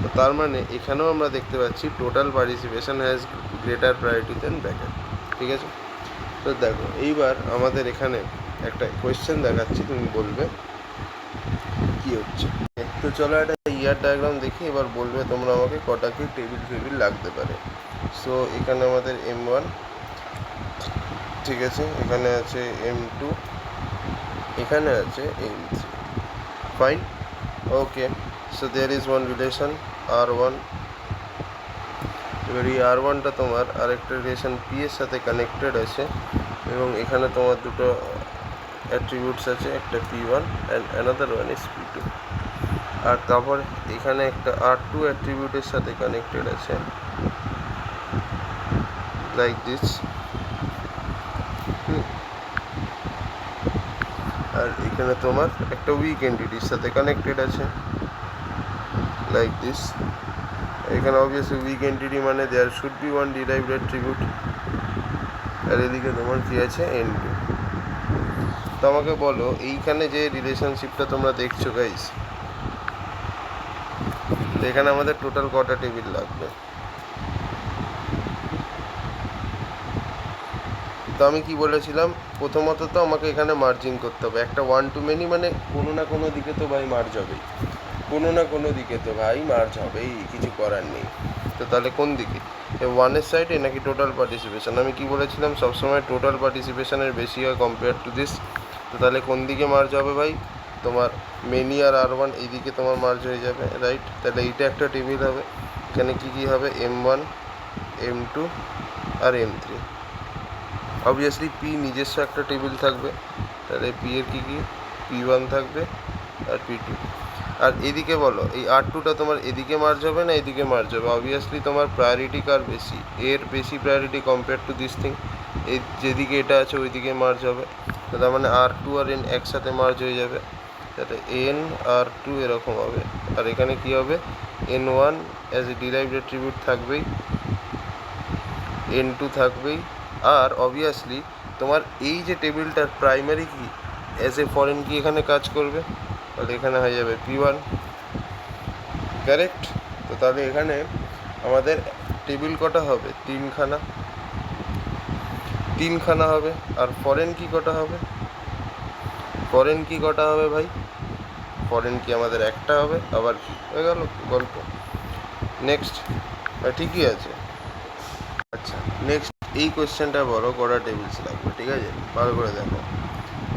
তো তার মানে এখানেও আমরা দেখতে পাচ্ছি total participation has greater priority than bracket, ঠিক আছে। তো দেখো এইবার আমাদের এখানে একটা কোয়েশ্চেন দেখাচ্ছি, তুমি বলবে কি হচ্ছে। তো চলো একটা ইয়ার ডায়াগ্রাম দেখি, এবার বলবে তোমরা আমাকে কটা কি টেবিল লাগতে পারে। সো এখানে আমাদের M1, ঠিক আছে, এখানে আছে M2, এখানে আছে M3, fine, okay. So there is one relation R1, এবার এই R1টা তোমার আরেকটা রিলেশন P এর সাথে কানেক্টেড আছে, এবং এখানে তোমার দুটো অ্যাট্রিবিউটস আছে, একটা P1 and another one is P2, আর তারপর এখানে একটা R2 অ্যাট্রিবিউটের সাথে কানেক্টেড আছে, লাইক দিস, আর এখানে তোমার একটা উইক এন্টিটির সাথে কানেক্টেড আছে, লাইক দিস। এখানে অবভিয়াসলি উইক এন্টিটি মানে there should be one derived attribute, আর এদিকে তোমার কি আছে N2। তো আমাকে বলো এইখানে যে রিলেশনশিপটা তোমরা দেখছো গাইস, তো এখানে আমাদের টোটাল কটা টেবিল লাগবে। তো আমি কি বলেছিলাম, প্রথমত তো আমাকে এখানে মার্জিং করতে হবে, একটা ওয়ান টু মেনি মানে কোনো না কোনো দিকে তো ভাই মার্জ হবেই, কোনো না কোনো দিকে তো ভাই মার্জ হবেই, কিছু করার নেই। তো তাহলে কোন দিকে, ওয়ানের সাইডে নাকি টোটাল পার্টিসিপেশন? আমি কি বলেছিলাম, সবসময় টোটাল পার্টিসিপেশনের বেশি হয় কম্পেয়ার টু দিস। তো তাহলে কোন দিকে মার্জ হবে ভাই, তোমার মেনি আর R1 এইদিকে তোমার মার্জ হয়ে যাবে, রাইট। তাহলে এইটা একটা টেবিল হবে, এখানে কি কি হবে, M1, M2 আর M3। অবভিয়াসলি পি নিজস্ব একটা টেবিল থাকবে, তাহলে পি এর কী কী, P1 থাকবে আর P2। আর এদিকে বলো এই R2টা তোমার এদিকে মার্জ হবে না এদিকে মার্জ হবে, অবভিয়াসলি তোমার প্রায়োরিটি কার বেশি, এর বেশি priority compare to this thing, এই যেদিকে এটা আছে ওইদিকে মার্জ হবে। তো তার মানে R2 আর N একসাথে মার্জ হয়ে যাবে, তাহলে N R2 এরকম হবে। আর এখানে কি হবে, N1 as a derived attribute থাকবেই, N2 থাকবেই, আর অবভিয়াসলি তোমার এই যে টেবিলটার প্রাইমারি কি অ্যাজ এ ফরেন কি এখানে কাজ করবে, তাহলে এখানে হয়ে যাবে P1, কারেক্ট। তো তাহলে এখানে আমাদের টেবিল কটা হবে, তিনখানা হবে। আর ফরেন কি কটা হবে, ভাই, ফরেন কি আমাদের একটা হবে, আবার কি হয়ে গেল গল্প। নেক্সট, ঠিকই আছে। আচ্ছা নেক্সট এই কোয়েশ্চেনটা বড় কটা টেবিলস লাগবে, ঠিক আছে, ভালো করে দেখো।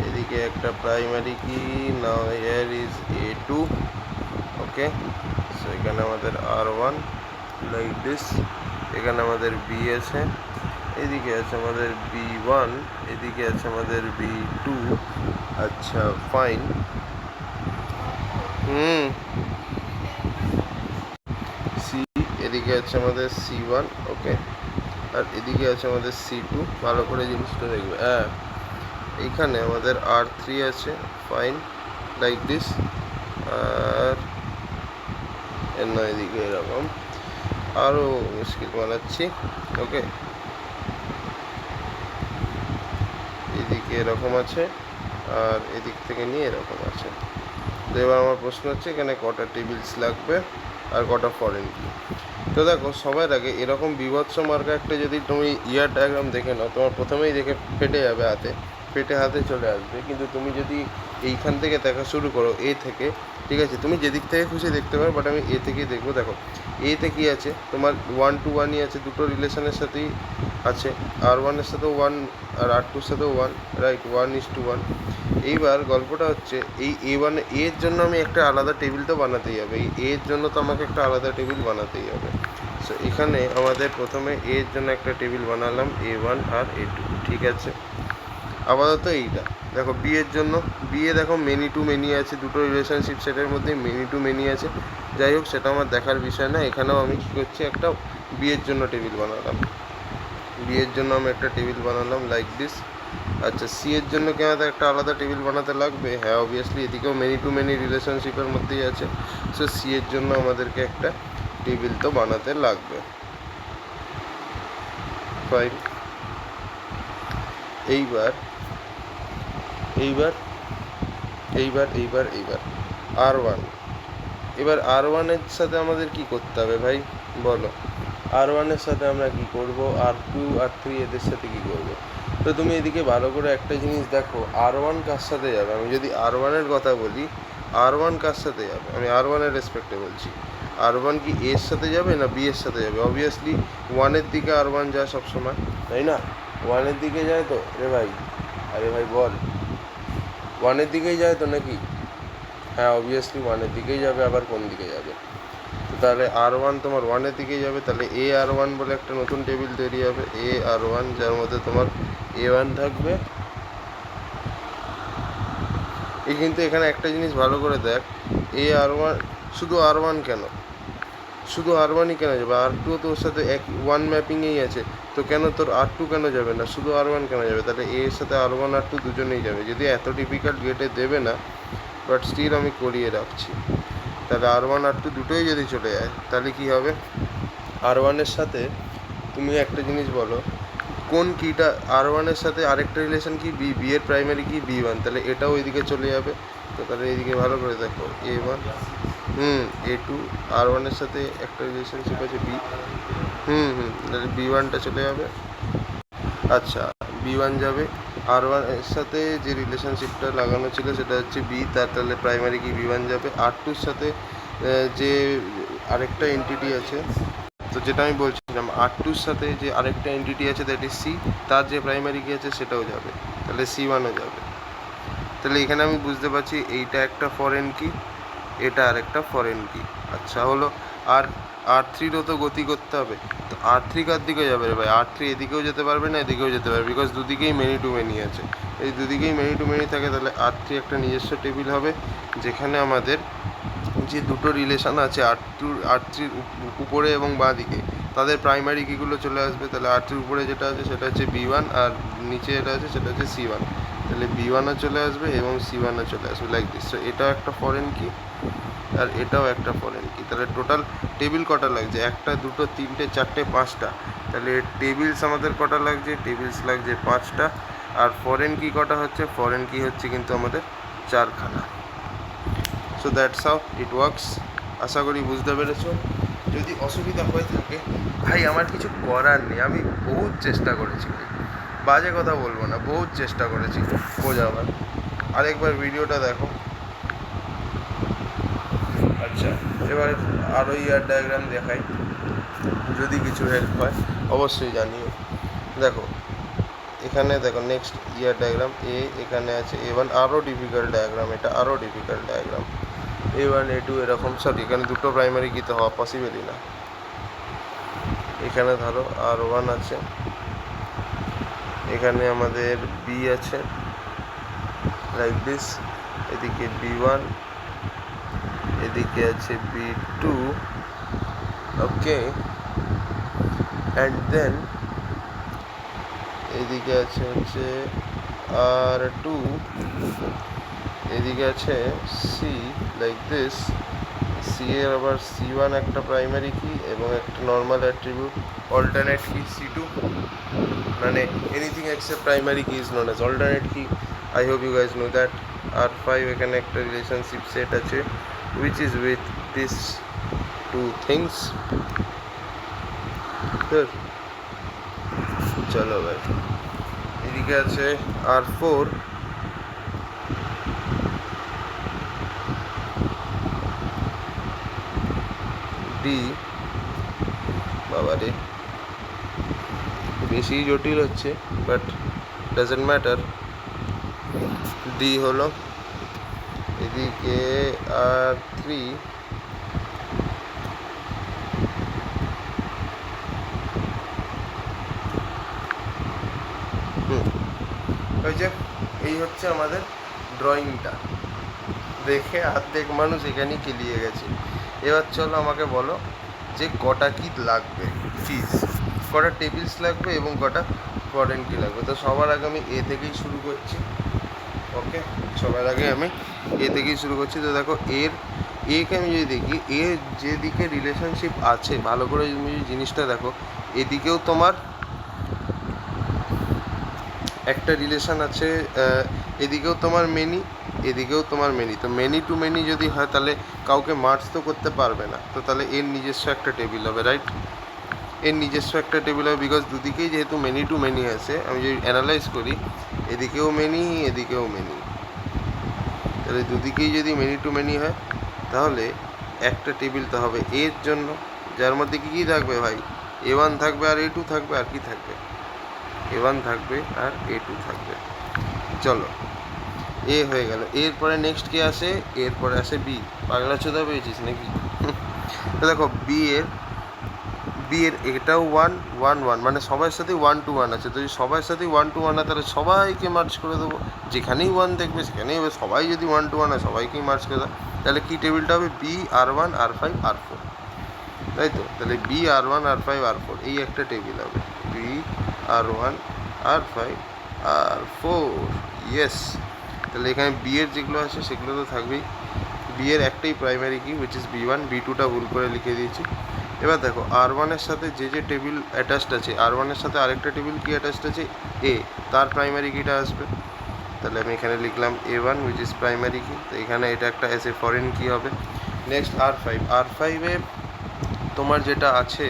এদিকে একটা primary key, now here is A2, okay. So এখানে আমাদের R1 লাইক দিস, এখানে আমাদের B আছে, এদিকে আছে আমাদের B1, এদিকে আছে আমাদের B2, আচ্ছা ফাইন, সি, এদিকে আছে আমাদের C1, ওকে, আর এদিকে আছে আমাদের C2, ভালো করে জিনিসটা দেখবে। হ্যাঁ, এইখানে আমাদের R3 আছে, ফাইন, লাইক দিস, আর এর নয় এদিকে এরকম, আরও মুশকিল বানাচ্ছি, ওকে, এদিকে এরকম আছে, আর এদিক থেকে নিয়ে এরকম আছে। তো এবার আমার প্রশ্ন হচ্ছে এখানে কটা টেবিলস লাগবে আর কটা ফরেন কি। তো দেখো সবার আগে এরকম বিভৎস মার্কা একটা যদি তুমি ইয়ার ডায়াগ্রাম দেখে নাও, তোমার প্রথমেই দেখে ফেটে যাবে হাতে পেটে হাতে চলে আসবে। কিন্তু তুমি যদি এইখান থেকে দেখা শুরু করো এ থেকে, ঠিক আছে, তুমি যেদিক থেকে খুশি দেখতে পারো, বাট আমি এ থেকেই দেখবো। দেখো এতে কী আছে, তোমার 1 to 1ই আছে, দুটো রিলেশনের সাথেই আছে। R1-এর সাথেও 1 আর R2-র সাথেও 1, রাইট, 1:1। এইবার গল্পটা হচ্ছে এই A1 এর জন্য আমি একটা আলাদা টেবিল তো বানাতেই হবে, এই এর জন্য তো আমাকে একটা আলাদা টেবিল বানাতেই হবে। সো এখানে আমাদের প্রথমে এর জন্য একটা টেবিল বানালাম, A1 আর A2, ঠিক আছে। আপাতত এইটা দেখো বি এর জন্য, বি এ দেখো মেনি টু মেনি আছে, দুটো রিলেশনশিপ সেটের মধ্যে মেনি টু মেনি আছে। যাই হোক, সেটা আমার দেখার বিষয় না। এখানেও আমি কী করছি, একটা বি এর জন্য টেবিল বানালাম, বি এর জন্য আমি একটা টেবিল বানালাম লাইক দিস। আচ্ছা, সি এর জন্য কি আমাদের একটা আলাদা টেবিল বানাতে লাগবে? হ্যাঁ, অবভিয়াসলি, এদিকেও মেনি টু মেনি রিলেশনশিপের মধ্যেই আছে। সো সি এর জন্য আমাদেরকে একটা টেবিল তো বানাতে লাগবে। ফাইন। এইবার এইবার এইবার এইবার এইবার R1, এবার R1-এর সাথে আমাদের কি করতে হবে ভাই বলো? R1-এর সাথে আমরা কি করব, R2 R3 এদের সাথে কি করব? তো তুমি এদিকে ভালো করে একটা জিনিস দেখো, R1 কার সাথে যাবে। আমি যদি R1-এর কথা বলি, R1 কার সাথে যাবে, আমি R1-এর রেসপেক্টে বলছি। R1 কি এর সাথে যাবে না বি এর সাথে যাবে? অবভিয়াসলি 1-এর দিকে R1 যায় সবসময়, তাই না? 1-এর দিকে যায় তো রে ভাই, আরে ভাই বল, 1-এর দিকেই যায় তো নাকি? হ্যাঁ, অবভিয়াসলি 1-এর দিকেই যাবে, আবার কোন দিকে যাবে? তো তাহলে R1 তোমার 1-এর দিকেই যাবে, তাহলে AR1 বলে একটা নতুন টেবিল তৈরি হবে, AR1, যার মধ্যে তোমার A1 থাকবে। এই কিন্তু এখানে একটা জিনিস ভালো করে দেখ, AR1 শুধু R1 কেন, শুধু R1ই কেন যাবে? R2 তো ওর সাথে এক 1 ম্যাপিংয়েই আছে, তো কেন তোর R2 কেন যাবে না? শুধু R1 কেন যাবে? তাহলে A এর সাথে R1 R2 দুজনেই যাবে। যদি এত ডিফিকাল্ট গেটে দেবে না, বাট স্টিল আমি করিয়ে রাখছি। তাহলে R1 R2 দুটোই যদি চলে যায়, তাহলে কি হবে? R1-এর সাথে তুমি একটা জিনিস বলো, কোন কিটা R1-এর সাথে আরেকটা রিলেশন কি বি এর প্রাইমারি কি B1, তাহলে এটাও ওইদিকে চলে যাবে। তো তাহলে এইদিকে ভালো করে দেখো, A1 A2, R1-এর সাথে একটা রিলেশনশিপ আছে বি, তাহলে B1টা চলে যাবে। আচ্ছা, B1 যাবে, R1-এর সাথে যে রিলেশনশিপটা লাগানো ছিল সেটা হচ্ছে বি, তাহলে প্রাইমারি কি B1 যাবে। R2-র সাথে যে আরেকটা এন্টিটি আছে, তো যেটা আমি বলছিলাম, R2-র সাথে যে আরেকটা এন্টিটি আছে দ্যাট ইজ সি, তার যে প্রাইমারি কি আছে সেটাও যাবে, তাহলে C1ও যাবে। তাহলে এখানে আমি বুঝতে পারছি এইটা একটা ফরেন কি, এটা আর একটা ফরেন কি। আচ্ছা হলো, আর R3-রও তো গতি করতে হবে, তো R3 কার দিকে যাবে রে ভাই? R3 এদিকেও যেতে পারবে না, এদিকেও যেতে পারবে, বিকজ দুদিকেই মেনি টু মেনি আছে। এই দুদিকেই মেনি টু মেনি থাকে, তাহলে R3 একটা নিজস্ব টেবিল হবে, যেখানে আমাদের যে দুটো রিলেশান আছে R3-র উপরে এবং বাঁ দিকে, তাদের প্রাইমারি কিগুলো চলে আসবে। তাহলে R3-র উপরে যেটা আছে সেটা হচ্ছে B1, আর নিচে যেটা আছে সেটা হচ্ছে C1। তাহলে B1ও চলে আসবে এবং C1ও চলে আসবে লাইক দিস। তো এটাও একটা ফরেন কি, আর এটাও একটা ফরেন কি। তাহলে টোটাল টেবিল কটা লাগছে? একটা, দুটো, তিনটে, চারটে, পাঁচটা। তাহলে টেবিলস আমাদের কটা লাগছে? টেবিলস লাগছে 5টা। আর ফরেন কি কটা হচ্ছে? ফরেন কি হচ্ছে কিন্তু আমাদের 4খানা। So that's how it works. আশা করি বুঝতে পেরেছো। যদি অসুবিধা হয়ে থাকে ভাই, আমার কিছু করার নেই, আমি বহুত চেষ্টা করেছি, বাজে কথা বলবো না, বহুত চেষ্টা করেছি বোঝাবার। আরেকবার ভিডিওটা দেখো। আচ্ছা, এবার আরও ইয়ার ডায়াগ্রাম দেখাই, যদি কিছু হেল্প হয় অবশ্যই জানিও। দেখো এখানে দেখো, নেক্সট ইয়ার ডায়াগ্রাম এখানে আছে A1, আরও ডিফিকাল্ট ডায়াগ্রাম, এটা আরও ডিফিকাল্ট ডায়াগ্রাম। A1 A2 এরকম, সরি এখানে দুটো প্রাইমারি গীতে হওয়া পসিবলই না। এখানে ধরো R1 আছে, এখানে আমাদের বি আছে লাইক দিস, এদিকে B1, এদিকে আছে B2, ওকে, অ্যান্ড দেন এদিকে আছে হচ্ছে R2, এদিকে আছে সি লাইক দিস। সি এর আবার C1 একটা প্রাইমারি কি এবং একটা normal attribute, alternate key C2, মানে anything except primary key is known as alternate key. I hope you guys know that. R5 এখানে একটা রিলেশনশিপ সেট আছে which is with this two things. চলো ভাই, এদিকে এদিকে আছে R4, D, বাবারে বেশি জটিল হচ্ছে, বাট ডাজেন্ট ম্যাটার। ডি হলো, এদিকে R3, ওই যে এই হচ্ছে আমাদের ড্রয়িংটা। দেখে অর্ধেক মানুষ এখানেই কেলিয়ে গেছে। এবার চলো আমাকে বলো যে কটা কি লাগবে, চিজ কটা টেবিলস লাগবে এবং কটা ফরেন কি লাগবে। তো সবার আগে আমি এ থেকেই শুরু করছি। ওকে, সবার আগে আমি এ থেকেই শুরু করছি। তো দেখো একে আমি যদি দেখি, এর যেদিকে রিলেশনশিপ আছে, ভালো করে তুমি জিনিসটা দেখো, এদিকেও তোমার একটা রিলেশন আছে, এদিকেও তোমার মেনি, এদিকেও তোমার মেনি। তো মেনি টু মেনি যদি হয় তাহলে কাউকে মার্চ তো করতে পারবে না, তো তাহলে এর নিজস্ব একটা টেবিল হবে, রাইট? এর নিজস্ব একটা টেবিল হবে, বিকজ দুদিকেই যেহেতু মেনি টু মেনি আছে। আমি যদি অ্যানালাইজ করি, এদিকেও মেনি, এদিকেও মেনি, তাহলে দুদিকেই যদি মেনি টু মেনি হয় তাহলে একটা টেবিল তো হবে এর জন্য, যার মধ্যে কী কী থাকবে ভাই? A1 থাকবে আর A2 থাকবে, আর কি থাকবে? A1 থাকবে আর A2 থাকবে। চলো, এ হয়ে গেল। এরপরে নেক্সট কে আসে? এরপরে আসে বি। পাগলা চোদা পেয়েছিস নাকি? তো দেখো বি এর এটাও 1 1 1, মানে সবার সাথেই 1 to 1 আছে। তো যদি সবার সাথেই 1 to 1 হয় তাহলে সবাইকে মার্চ করে দেবো। যেখানেই 1 দেখবে সেখানেই হবে, সবাই যদি 1 to 1 হয় সবাইকেই মার্চ করে দেয়। তাহলে কী টেবিলটা হবে? বি R1 R5 R4, তাই তো? তাহলে বি R1 R5 R4 এই একটা টেবিল হবে, B R1 R5 R4, yes. তাহলে এখানে বি এর যেগুলো আছে সেগুলো তো থাকবেই। বি এর একটাই প্রাইমারি কি, উইচ ইজ B1, B2টা ভুল করে লিখে দিয়েছি। এবার দেখো R1-এর সাথে যে টেবিল অ্যাটাচড আছে, R1-এর সাথে আরেকটা টেবিল কি অ্যাটাচড আছে? এ, তার প্রাইমারি কিটা আসবে। তাহলে আমি এখানে লিখলাম A1 উইচ ইজ প্রাইমারি কি। তো এখানে এটা একটা অ্যাজ এ ফরেন কি হবে। নেক্সট R5-এ তোমার যেটা আছে,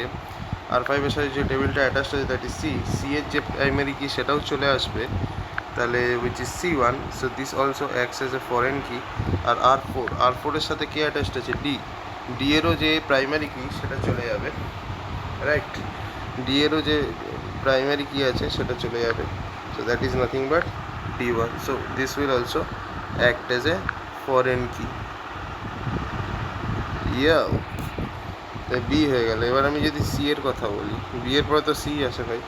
R5-এর সাথে যে টেবিলটা অ্যাটাচড আছে দ্যাট ইজ সি এর যে প্রাইমারি কি সেটাও চলে আসবে, তাহলে which is C1, so this also acts as a foreign key. আর R4-এর সাথে কে অ্যাটাচড আছে? ডি এরও যে প্রাইমারি কি সেটা চলে যাবে, রাইট? ডি এরও যে প্রাইমারি কি আছে সেটা চলে যাবে, so that is nothing but D1, so this will also act age a foreign কি। ইয়াও, তাই বি হয়ে গেল। এবার আমি যদি সি এর কথা বলি, বি এর পরে তো সি আসে ভাই।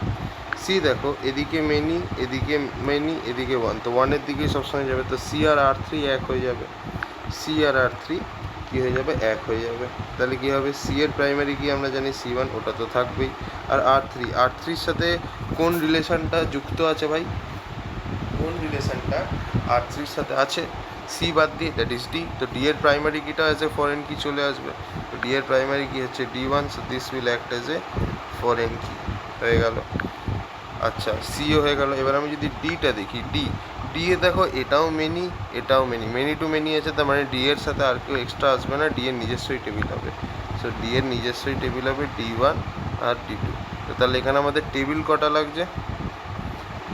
সি দেখো, এদিকে মেনি, এদিকে মেনি, এদিকে 1, তো 1-এর দিকেই সবসময় যাবে। তো সি আর R3 এক হয়ে যাবে, সি আর R3 কী হয়ে যাবে? এক হয়ে যাবে। তাহলে কী হবে? সি এর প্রাইমারি কি আমরা জানি C1, ওটা তো থাকবেই। আর R3-এর সাথে কোন রিলেশনটা যুক্ত আছে ভাই? কোন রিলেশনটা R3-এর সাথে আছে? সি বাদ দিয়ে, দ্যাট ইজ ডি। তো ডি এর প্রাইমারি কিটা অ্যাজ এ ফরেন কি চলে আসবে। তো ডি এর প্রাইমারি কি হচ্ছে D1, so this will act age a foreign key. হয়ে গেল। আচ্ছা, সিও হয়ে গেল। এবার আমি যদি ডিটা দেখি, ডি এ দেখো এটাও মেনি, এটাও মেনি, মেনি টু মেনি আছে, তার মানে ডি এর সাথে আর কেউ এক্সট্রা আসবে না, ডি এর নিজস্বই টেবিল হবে। সো ডি এর নিজস্বই টেবিল হবে D1 আর D2। তো তাহলে এখানে আমাদের টেবিল কটা লাগছে?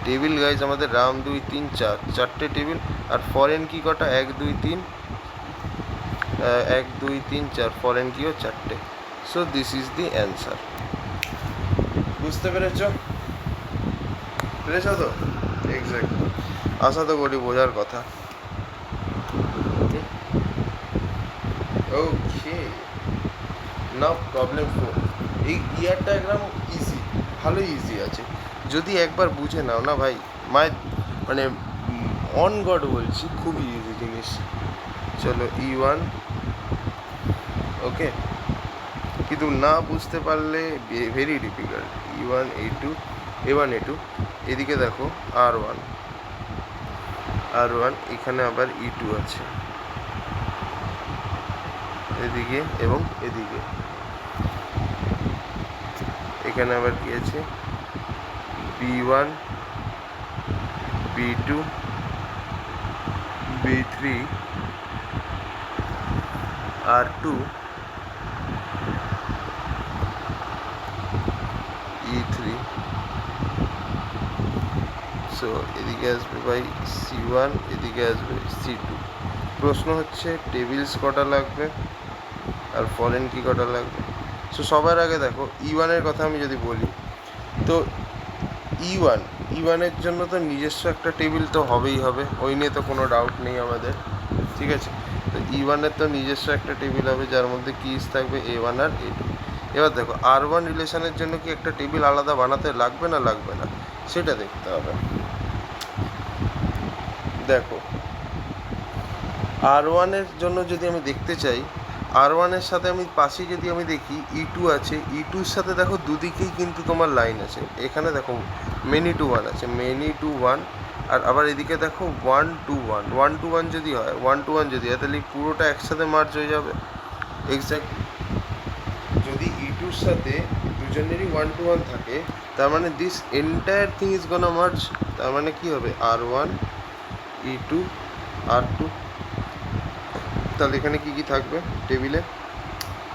টেবিল গাইজ আমাদের 1 2 3 4, চারটে টেবিল। আর ফরেন কি কটা? 1 2 3, 1 2 3 4, ফরেন কিও চারটে। So this is the answer. বুঝতে পেরেছ তো? এক্স্যাক্ট, আশা তো করি বোঝার কথা। ওকে, নাও প্রবলেম 4। এই ইয়ার ডায়াগ্রাম ইজি, ভালোই ইজি আছে যদি একবার বুঝে নাও না ভাই। মানে অন গড বলছি, খুবই ইজি জিনিস। চলো E1, ওকে, কিন্তু না বুঝতে পারলে very difficult. E1 A2, A1 A2, এদিকে দেখো R1, এখানে আবার E2 আছে এদিকে এবং এদিকে। এখানে আবার কি আছে? B1 B2 B3 R2 E3, so এদিকে আসবে বাই C1, এদিকে আসবে C2। প্রশ্ন হচ্ছে টেবিলস কটা লাগবে আর ফরেন কি কটা লাগবে। সো সবার আগে দেখো E1 এর কথা আমি যদি বলি, তো E1 এর জন্য তো নিজস্ব একটা টেবিল তো হবেই হবে, ওই নিয়ে তো কোনো ডাউট নেই আমাদের, ঠিক আছে। তো E1 এর তো নিজস্ব একটা টেবিল হবে যার মধ্যে কিজ থাকবে A1 আর A2। এবার দেখো R1 রিলেশনের জন্য কি একটা টেবিল আলাদা বানাতে লাগবে না লাগবে না, সেটা দেখতে হবে। দেখো R1 এর জন্য যদি আমি দেখতে চাই, R1 এর সাথে আমি পাশে যদি আমি দেখি E2 আছে, E2 এর সাথে দেখো দুদিকেই কিন্তু তোমার লাইন আছে। এখানে দেখো মেনি টু ওয়ান আছে, মেনি টু ওয়ান, আর আবার এদিকে দেখো 1 to 1, 1 to 1 যদি হয়, 1 to 1 যদি হয়, তাহলে পুরোটা একসাথে মার্জ হয়ে যাবে। এক্স্যাক্ট যদি E2 এর সাথে দুজনেরই 1 to 1 থাকে, তার মানে this entire thing is gonna merge. তার মানে কি হবে R1 E2 R2। তাহলে এখানে কি কি থাকবে টেবিলে,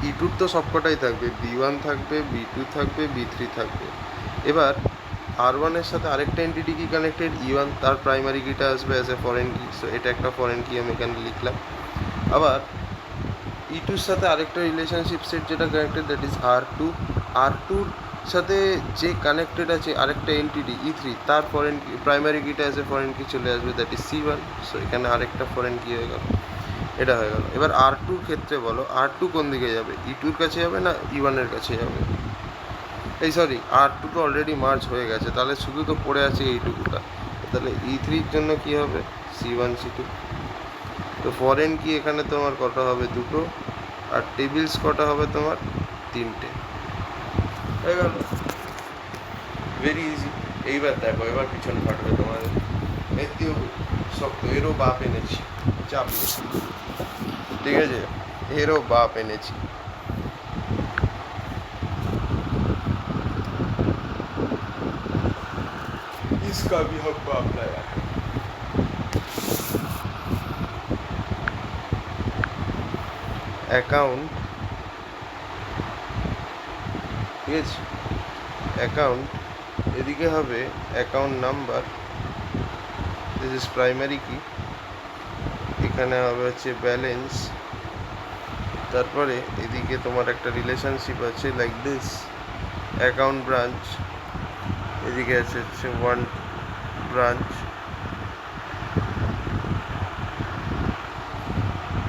E2 তো সবকটাই থাকবে, B1 থাকবে, B2 থাকবে, B3 থাকবে। এবার R1 এর সাথে আরেকটা এন্টিটি কি কানেক্টেড, E1, তার প্রাইমারি কিটা আসবে অ্যাজ এ ফরেন কি, সো এটা একটা ফরেন কি আমি এখানে লিখলাম। আবার E2 এর সাথে আরেকটা রিলেশনশিপ সেট যেটা connected, that is R2। R2 সাথে যে কানেক্টেড আছে আরেকটা এন্টিটি E3, তার ফরেন কি প্রাইমারি কিটা অ্যাজ এ ফরেন কি চলে আসবে, দ্যাট ইজ C1। সো এখানে আরেকটা ফরেন কি হয়ে গেল, এটা হয়ে গেল। এবার R2 ক্ষেত্রে বলো R2 কোন দিকে যাবে, E2 কাছে যাবে না E1 এর কাছে যাবে। এই সরি, R2 তো অলরেডি মার্জ হয়ে গেছে, তাহলে শুধু তো পড়ে আছে এইটুকুটা। তাহলে E3 জন্য কি হবে, C1 C2। তো ফরেন কি এখানে তোমার কটা হবে, দুটো, আর টেবিলস কটা হবে তোমার, তিনটে। হয়ে গেল, ভেরি ইজি। এইবার দেখো, এবার পিছন ফাটবে তোমাদের, এতেও শক্ত, এরও বাপ এনেছি, চাপ নেই, ঠিক আছে, এরও বাপ এনেছি। इसका भी हम बाप लाया है। অ্যাকাউন্ট, ঠিক আছে, অ্যাকাউন্ট এদিকে হবে account number, this is primary কি, এখানে হবে হচ্ছে ব্যালেন্স, তারপরে এদিকে তোমার একটা রিলেশনশিপ আছে লাইক দিস, অ্যাকাউন্ট ব্রাঞ্চ, এদিকে আছে হচ্ছে ওয়ান ব্রাঞ্চ,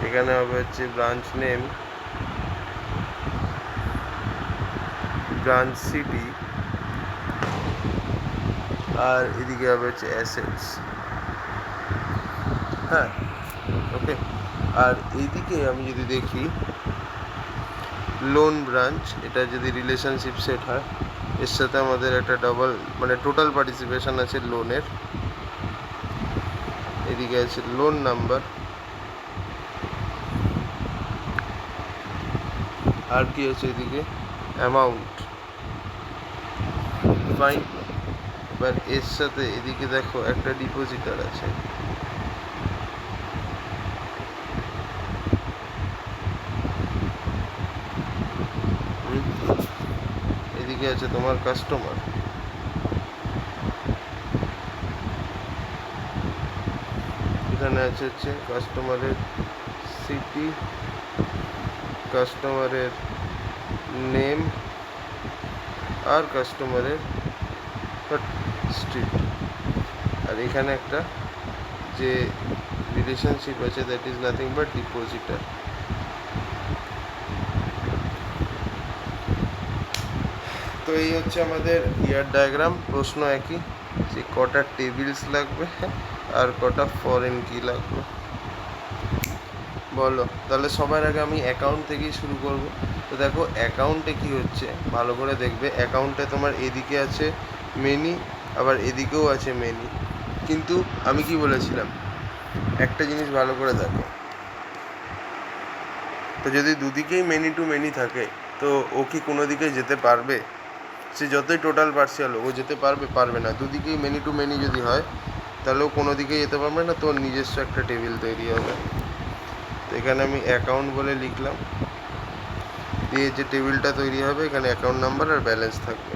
এখানে হবে হচ্ছে ব্রাঞ্চ নেম, ব্রাঞ্চ সিটি, আর এদিকে হবে হচ্ছে অ্যাসেটস। হ্যাঁ, ওকে। আর এইদিকে আমি যদি দেখি লোন ব্রাঞ্চ, এটা যদি রিলেশনশিপ সেট হয়, এর সাথে আমাদের একটা ডাবল মানে টোটাল পার্টিসিপেশন আছে লোনের, এদিকে আছে লোন নাম্বার, আর কি আছে এদিকে অ্যামাউন্ট, ফাইন। এবার এর সাথে এদিকে দেখো একটা ডিপোজিটার আছে, এদিকে আছে তোমার কাস্টমার, এখানে আছে হচ্ছে কাস্টমারের সিটি, কাস্টমারের নেম, আর কাস্টমারের স্ট্রিট। আর এখানে একটা যে রিলেশনশিপ আছে, that is nothing but depositor. তো এই হচ্ছে আমাদের ইয়ার ডায়াগ্রাম। প্রশ্ন একই, যে কটা টেবিলস লাগবে আর কটা ফরেন কি লাগবে, বলো। তাহলে সবার আগে আমি অ্যাকাউন্ট থেকেই শুরু করব। তো দেখো অ্যাকাউন্টে কি হচ্ছে ভালো করে দেখবে, অ্যাকাউন্টে তোমার এদিকে আছে মেনি, আবার এদিকেও আছে মেনি, কিন্তু আমি কি বলেছিলাম, একটা জিনিস ভালো করে দেখো, তো যদি দুদিকেই মেনি টু মেনি থাকে, তো ও কি কোনো দিকে যেতে পারবে, সে যতই টোটাল পার্সিয়াল ও যেতে পারবে, পারবে না। দুদিকেই মেনি টু মেনি যদি হয়, তাহলেও কোনো দিকে যেতে পারবে না, তোর নিজস্ব একটা টেবিল তৈরি হবে। তো এখানে আমি অ্যাকাউন্ট বলে লিখলাম, দিয়ে যে টেবিলটা তৈরি হবে এখানে অ্যাকাউন্ট নাম্বার আর ব্যালেন্স থাকবে।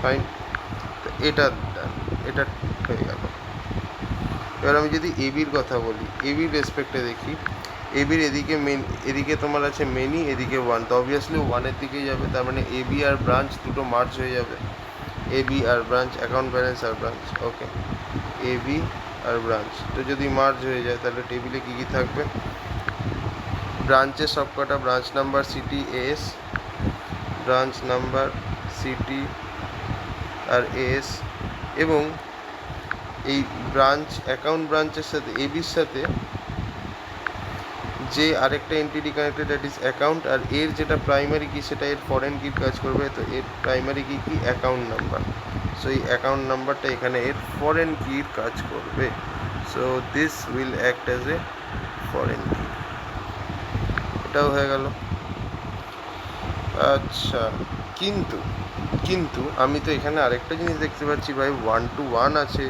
ফাইন। তো এটা এটা হয়ে গেল। এবার আমি যদি এবির কথা বলি, এবির রেসপেক্টে দেখি, এবির এদিকে তোমার আছে মেনি, এদিকে ওয়ান, তো অবভিয়াসলি ওয়ানের দিকেই যাবে, তার মানে এবি আর ব্রাঞ্চ দুটো মার্জ হয়ে যাবে, এবি আর ব্রাঞ্চ, অ্যাকাউন্ট ব্যালেন্স আর ব্রাঞ্চ, ওকে, এবি আর ব্রাঞ্চ। তো যদি মার্জ হয়ে যায় তাহলে টেবিলে কী কী থাকবে, ব্রাঞ্চের সবকটা branch number city S, branch number city আর এস, এবং এই ব্রাঞ্চ অ্যাকাউন্ট ব্রাঞ্চের সাথে এবির সাথে যে আরেকটা entity connected, that is account, আর এর যেটা প্রাইমারি কি সেটা এর ফরেন কির কাজ করবে, তো এর প্রাইমারি কি কি অ্যাকাউন্ট নাম্বার, সো এই অ্যাকাউন্ট নাম্বারটা এখানে এর ফরেন কির কাজ করবে, so this will act as a foreign কি। এটাও হয়ে গেল। আচ্ছা, কিন্তু কিন্তু আমি তো এখানে আরেকটা জিনিস দেখতে পাচ্ছি ভাই, 1 to 1 আছে,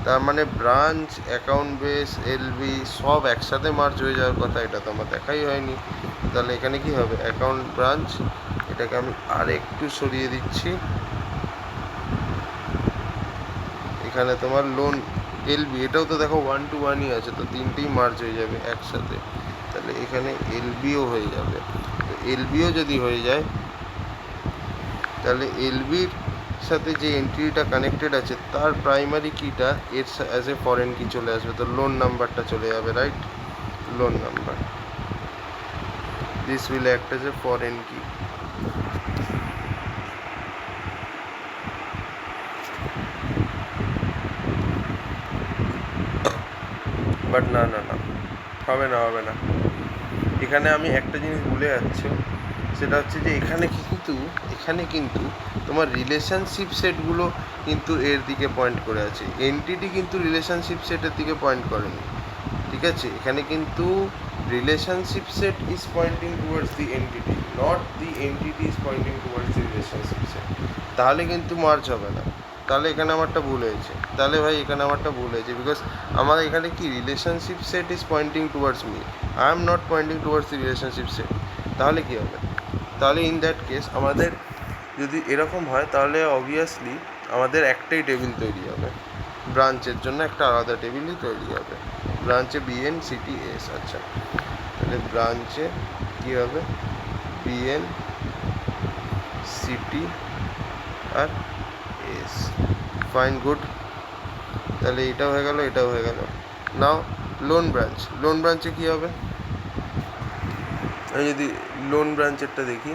তার মানে ব্রাঞ্চ, অ্যাকাউন্ট বেস, এলবি সব একসাথে মার্জ হয়ে যাওয়ার কথা, এটা তো আমার দেখাই হয়নি। তাহলে এখানে কি হবে, অ্যাকাউন্ট ব্রাঞ্চ, এটাকে আমি আরেকটু সরিয়ে দিচ্ছি, এখানে তোমার লোন এলবি, এটাও তো দেখো 1 to 1ই আছে, তো তিনটেই মার্জ হয়ে যাবে একসাথে, তাহলে এখানে এলবিও হয়ে যাবে। তো এলবিও যদি হয়ে যায় তাহলে এলবির সাথে যে এন্ট্রিটা কানেক্টেড আছে তার প্রাইমারি কিটা এর অ্যাজ এ ফরেন কি চলে আসবে, তো লোন নাম্বারটা চলে যাবে, right, loan number, this will act as a foreign কি। বাট না না না, হবে না হবে না, এখানে আমি একটা জিনিস ভুলে যাচ্ছি, সেটা হচ্ছে যে এখানে কিন্তু তোমার রিলেশনশিপ সেটগুলো কিন্তু এর দিকে পয়েন্ট করে আছে, এন্টিটি কিন্তু রিলেশনশিপ সেটের দিকে পয়েন্ট করেনি, ঠিক আছে, এখানে কিন্তু relationship set is pointing towards the entity, not the entity is pointing towards the relationship set, তাহলে কিন্তু মার্জ হবে না, তাহলে এখানে আমারটা ভুল হয়েছে, তাহলে ভাই এখানে আমারটা ভুল হয়েছে, বিকজ আমার এখানে কি relationship set is pointing towards me, I am not pointing towards the relationship set, তাহলে কী হবে, তাহলে ইন দ্যাট কেস আমাদের যদি এরকম হয় তাহলে অবভিয়াসলি আমাদের একটাই টেবিল তৈরি হবে, ব্রাঞ্চের জন্য একটা আলাদা টেবিলই তৈরি হবে, ব্রাঞ্চে বিএন সিটি এস, আচ্ছা তাহলে ব্রাঞ্চে কী হবে, বিএন সিটি আর এস, ফাইন, গুড, তাহলে এটাও হয়ে গেল, এটাও হয়ে গেল। নাও লোন ব্রাঞ্চে কী হবে, আমি যদি লোন ব্রাঞ্চেরটা দেখি,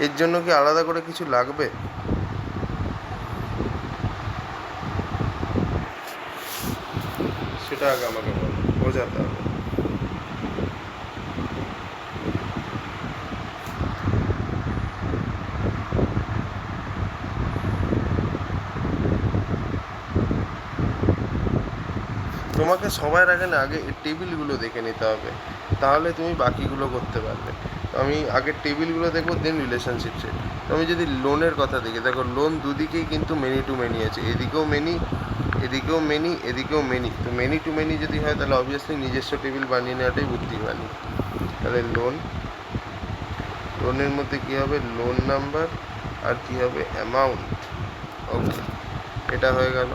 এর জন্য কি আলাদা করে কিছু লাগবে, সেটা আগে আমাকে বোঝাতে হবে। তোমাকে সবার আগে না আগে টেবিলগুলো দেখে নিতে হবে, তাহলে তুমি বাকিগুলো করতে পারবে। তো আমি আগের টেবিলগুলো দেখবো, দেন রিলেশনশিপ সেট। তো আমি যদি লোনের কথা দেখি, দেখো লোন দুদিকেই কিন্তু মেনি টু মেনি আছে, এদিকেও মেনি, এদিকেও মেনি, এদিকেও মেনি, তো মেনি টু মেনি যদি হয় তাহলে অবভিয়াসলি নিজস্ব টেবিল বানিয়ে নেওয়াটাই বুদ্ধিমানী। তাহলে লোনের মধ্যে কী হবে, লোন নাম্বার আর কী হবে, অ্যামাউন্ট, ওকে, এটা হয়ে গেল।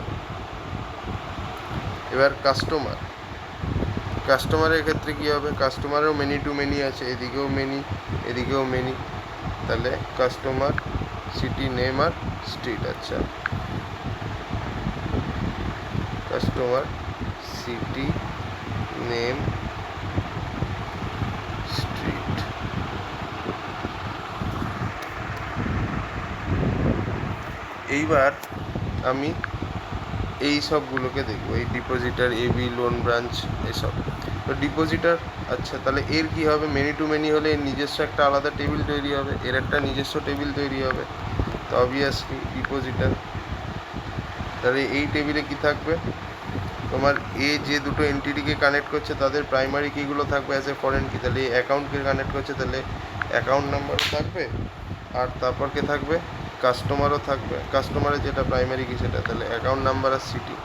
এবার কাস্টমারের ক্ষেত্রে কী হবে, কাস্টমারও মেনি টু মেনি আছে, এদিকেও মেনি, এদিকেও মেনি, তাহলে কাস্টমার সিটি নেম আর স্ট্রিট, আচ্ছা কাস্টমার সিটি নেম স্ট্রিট। এইবার আমি এই সবগুলোকে দেখবো, এই ডিপোজিটার, এবি, লোন ব্রাঞ্চ, এসব। তো ডিপোজিটার, আচ্ছা তাহলে এর কী হবে, মেনি টু মেনি হলে এর নিজস্ব একটা আলাদা টেবিল তৈরি হবে, এর একটা নিজস্ব টেবিল তৈরি হবে, তো অবভিয়াসলি ডিপোজিটার, তাহলে এই টেবিলে কি থাকবে, তোমার এ যে দুটো এন্টিটিকে কানেক্ট করছে তাদের প্রাইমারি কিগুলো থাকবে অ্যাজ এ ফরেন কি, তাহলে এই অ্যাকাউন্টকে কানেক্ট করছে তাহলে অ্যাকাউন্ট নাম্বারও থাকবে, আর তারপর কে থাকবে, কাস্টমারও থাকবে, কাস্টমারের যেটা প্রাইমারি কি সেটা, তাহলে অ্যাকাউন্ট নাম্বার আর city,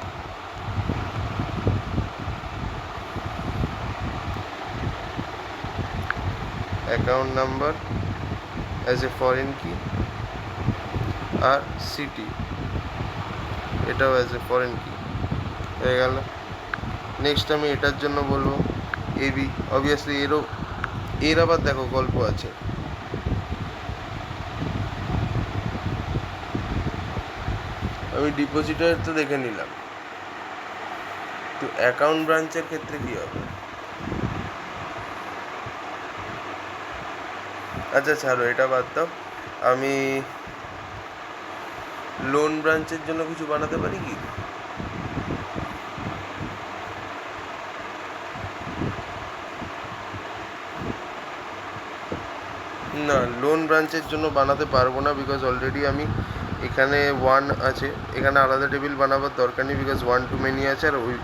account number as a foreign key, আর সিটি এটাও অ্যাজ এ ফরেন কি হয়ে গেল। নেক্সট আমি এটার জন্য বলবো এবি, অবভিয়াসলি এর আবার দেখো গল্প আছে। আমি ডিপোজিটার তো দেখে নিলাম, তো অ্যাকাউন্ট ব্রাঞ্চের ক্ষেত্রে কী হবে? আচ্ছা ছাড়ো, এটা বাদ দাও। আমি লোন ব্রাঞ্চের জন্য কিছু বানাতে পারি কি? না, লোন ব্রাঞ্চের জন্য বানাতে পারবো না, বিকজ অলরেডি আমি এখানে 1 আছে, এখানে আলাদা টেবিল বানাবার দরকার নেই, বিকজ 1 টু মেনি আছে, আর ওই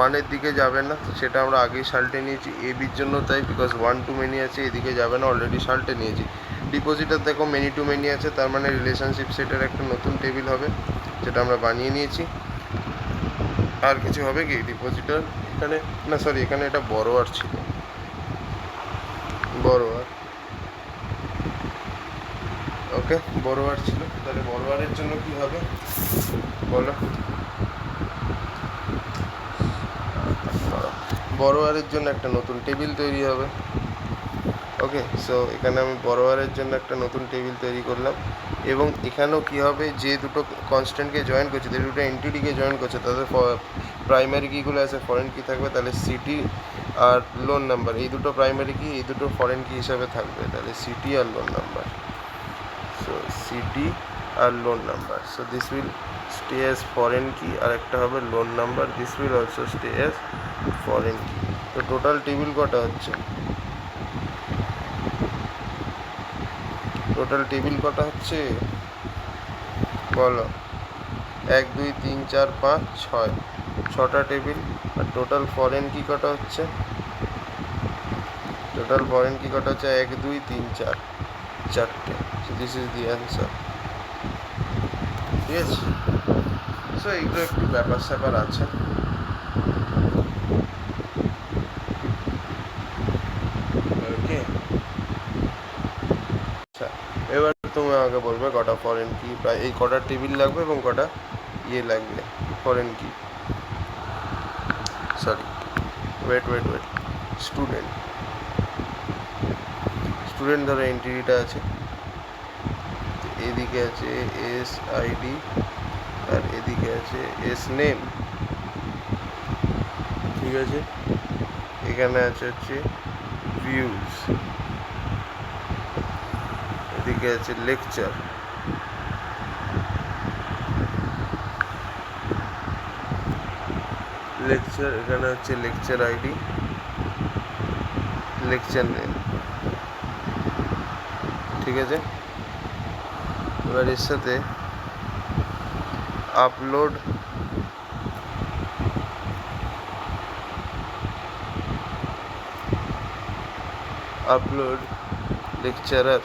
1-এর দিকে যাবে না, সেটা আমরা আগেই সাল্টে নিয়েছি। এবির জন্য তাই, বিকজ 1 টু মেনি আছে, এদিকে যাবে না, অলরেডি সাল্টে নিয়েছি। ডিপোজিটার দেখো মেনি টু মেনি আছে, তার মানে রিলেশনশিপ সেটের একটা নতুন টেবিল হবে, যেটা আমরা বানিয়ে নিয়েছি। আর কিছু হবে কি ডিপোজিটার এখানে? না সরি, এখানে এটা বড়োয়ার ছিল, বড়োয়ার, ওকে বড়োয়ার ছিল। তাহলে বড়োয়ারের জন্য কি হবে বলো? বড়োয়ারের জন্য একটা নতুন টেবিল তৈরি হবে। ওকে, সো এখানে আমি বড়োয়ারের জন্য একটা নতুন টেবিল তৈরি করলাম, এবং এখানেও কী হবে, যে দুটো কনস্ট্যান্টকে জয়েন করছে, যে দুটো এন্টিটিকে জয়েন করছে, তাদের প্রাইমারি কিগুলো আছে ফরেন কি থাকবে, তাহলে সিটি আর লোন নাম্বার, এই দুটো প্রাইমারি কি, এই দুটো ফরেন কি হিসাবে থাকবে, তাহলে সিটি আর লোন নাম্বার। সো সিটি আর loan number, so this will stay as foreign key, আর একটা হবে loan number, this will also stay as foreign key. তো টোটাল টেবিল কটা হচ্ছে? টোটাল টেবিল কটা হচ্ছে বলো? 1 2 3 4 5 6, 6টা টেবিল। আর টোটাল ফরেন কি কটা হচ্ছে? টোটাল ফরেন কি কটা হচ্ছে? 1 2 3 4, 4টে। So this is the answer. ঠিক আছে, সো এইগুলো একটু ব্যাপার স্যাপার আছে। ওকে, আচ্ছা এবার তুমি আমাকে বলবে কটা ফরেন কি, প্রায় এই কটা টেবিল লাগবে এবং কটা ইয়ে লাগবে ফরেন কি। সরি, ওয়েট, স্টুডেন্ট ধরো এন্টিটিটা আছে, এদিকে আছে এস আইডি, আর এদিকে আছে এস নেম। ঠিক আছে, এখানে আছে হচ্ছে ভিউজ, এদিকে আছে লেকচার, এখানে হচ্ছে লেকচার আইডি, লেকচার নেম। ঠিক আছে, এবার এর সাথে আপলোড লেকচারার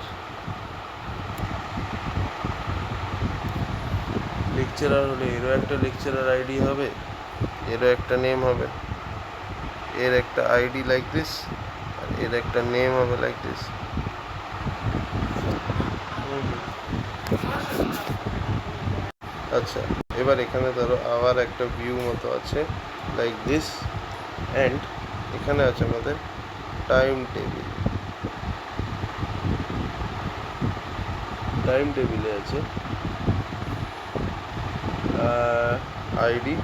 হলে এরও একটা লেকচারার আইডি হবে, এরও একটা নেম হবে, এর একটা আইডি লাইক দিস, আর এর একটা নেম হবে লাইক দিস। আচ্ছা, এবার এখানে ধরো আবার একটা ভিউ মতো আছে লাইক দিস, অ্যান্ড এখানে আছে আমাদের টাইম টেবিলে আছে আইডি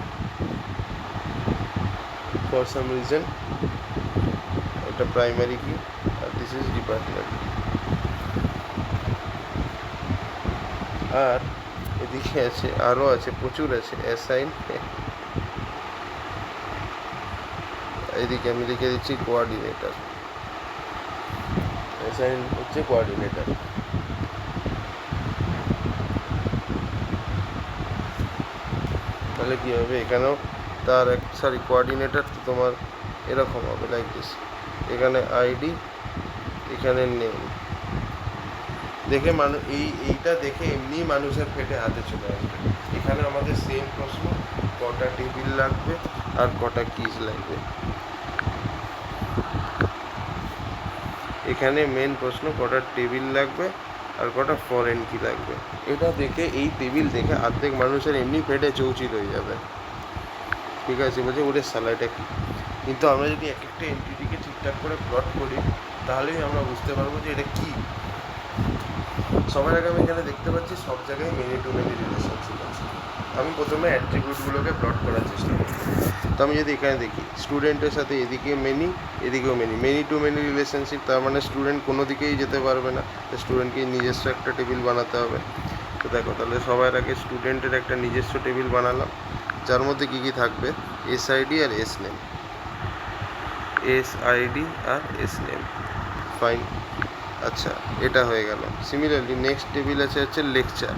ফর সাম রিজন, এটা প্রাইমারি কি, আর দিস ইজ ডিপার্টমেন্ট। আর এদিকে আছে, আরও আছে, প্রচুর আছে, অ্যাসাইন। এদিকে আমি লিখে দিচ্ছি কোঅর্ডিনেটর, অ্যাসাইন হচ্ছে কোঅর্ডিনেটর। তাহলে কী হবে, এখানেও তার কোঅর্ডিনেটর তো তোমার এরকম হবে লাইক দিস, এখানে আইডি, এখানে নেম। দেখে এইটা দেখে এমনি মানুষের পেটে হাতে চলে আসবে। এখানে আমাদের সেম প্রশ্ন, কটা টেবিল লাগবে আর কটা কিজ লাগবে। এখানে মেন প্রশ্ন কটা টেবিল লাগবে আর কটা ফরেন কি লাগবে। এটা দেখে, এই টেবিল দেখে অর্ধেক মানুষের এমনি পেটে চৌচির হয়ে যাবে, ঠিক আছে, বলছে ওদের স্যালারিটা কী। কিন্তু আমরা যদি এক একটা এন্টিটিকে ঠিকঠাক করে প্লট করি তাহলেই আমরা বুঝতে পারবো যে এটা কী। সবার আগে আমি এখানে দেখতে পাচ্ছি সব জায়গায় মেনি টু মেনি রিলেশনশিপ আছে। আমি প্রথমে অ্যাট্রিবিউটগুলোকে প্লট করার চেষ্টা করি। তো আমি যদি এখানে দেখি স্টুডেন্টের সাথে এদিকে মেনি, এদিকেও many, many to many relationship, তার মানে স্টুডেন্ট কোনো দিকেই যেতে পারবে না, তো স্টুডেন্টকে নিজস্ব একটা টেবিল বানাতে হবে। তো দেখো, তাহলে সবার আগে স্টুডেন্টের একটা নিজস্ব টেবিল বানালাম, যার মধ্যে কী কী থাকবে, এসআইডি আর এস নেম, এসআইডি আর এস নেম, ফাইন। আচ্ছা, এটা হয়ে গেল। সিমিলারলি নেক্সট টেবিল আছে হচ্ছে লেকচার।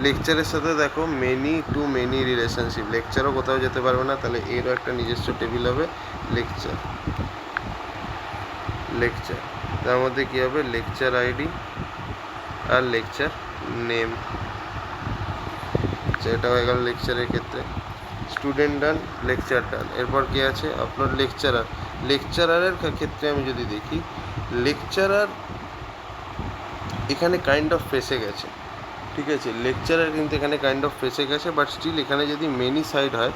লেকচারের সাথে দেখো মেনি টু মেনি রিলেশনশিপ, লেকচারও কোথাও যেতে পারবে না, তাহলে এরও একটা নিজস্ব টেবিল হবে লেকচার। লেকচার, তার মধ্যে কী হবে, লেকচার আইডি আর লেকচার নেম। আচ্ছা, এটা হয়ে গেল লেকচারের ক্ষেত্রে। স্টুডেন্ট ডান, লেকচার ডান। এরপর কী আছে, আপলোড লেকচারার। লেকচারারের ক্ষেত্রে আমি যদি দেখি, লেকচারার এখানে কাইন্ড অফ ফেসে গেছে, ঠিক আছে, লেকচারার কিন্তু এখানে কাইন্ড অফ ফেসে গেছে, বাট স্টিল এখানে যদি মেনি সাইড হয়,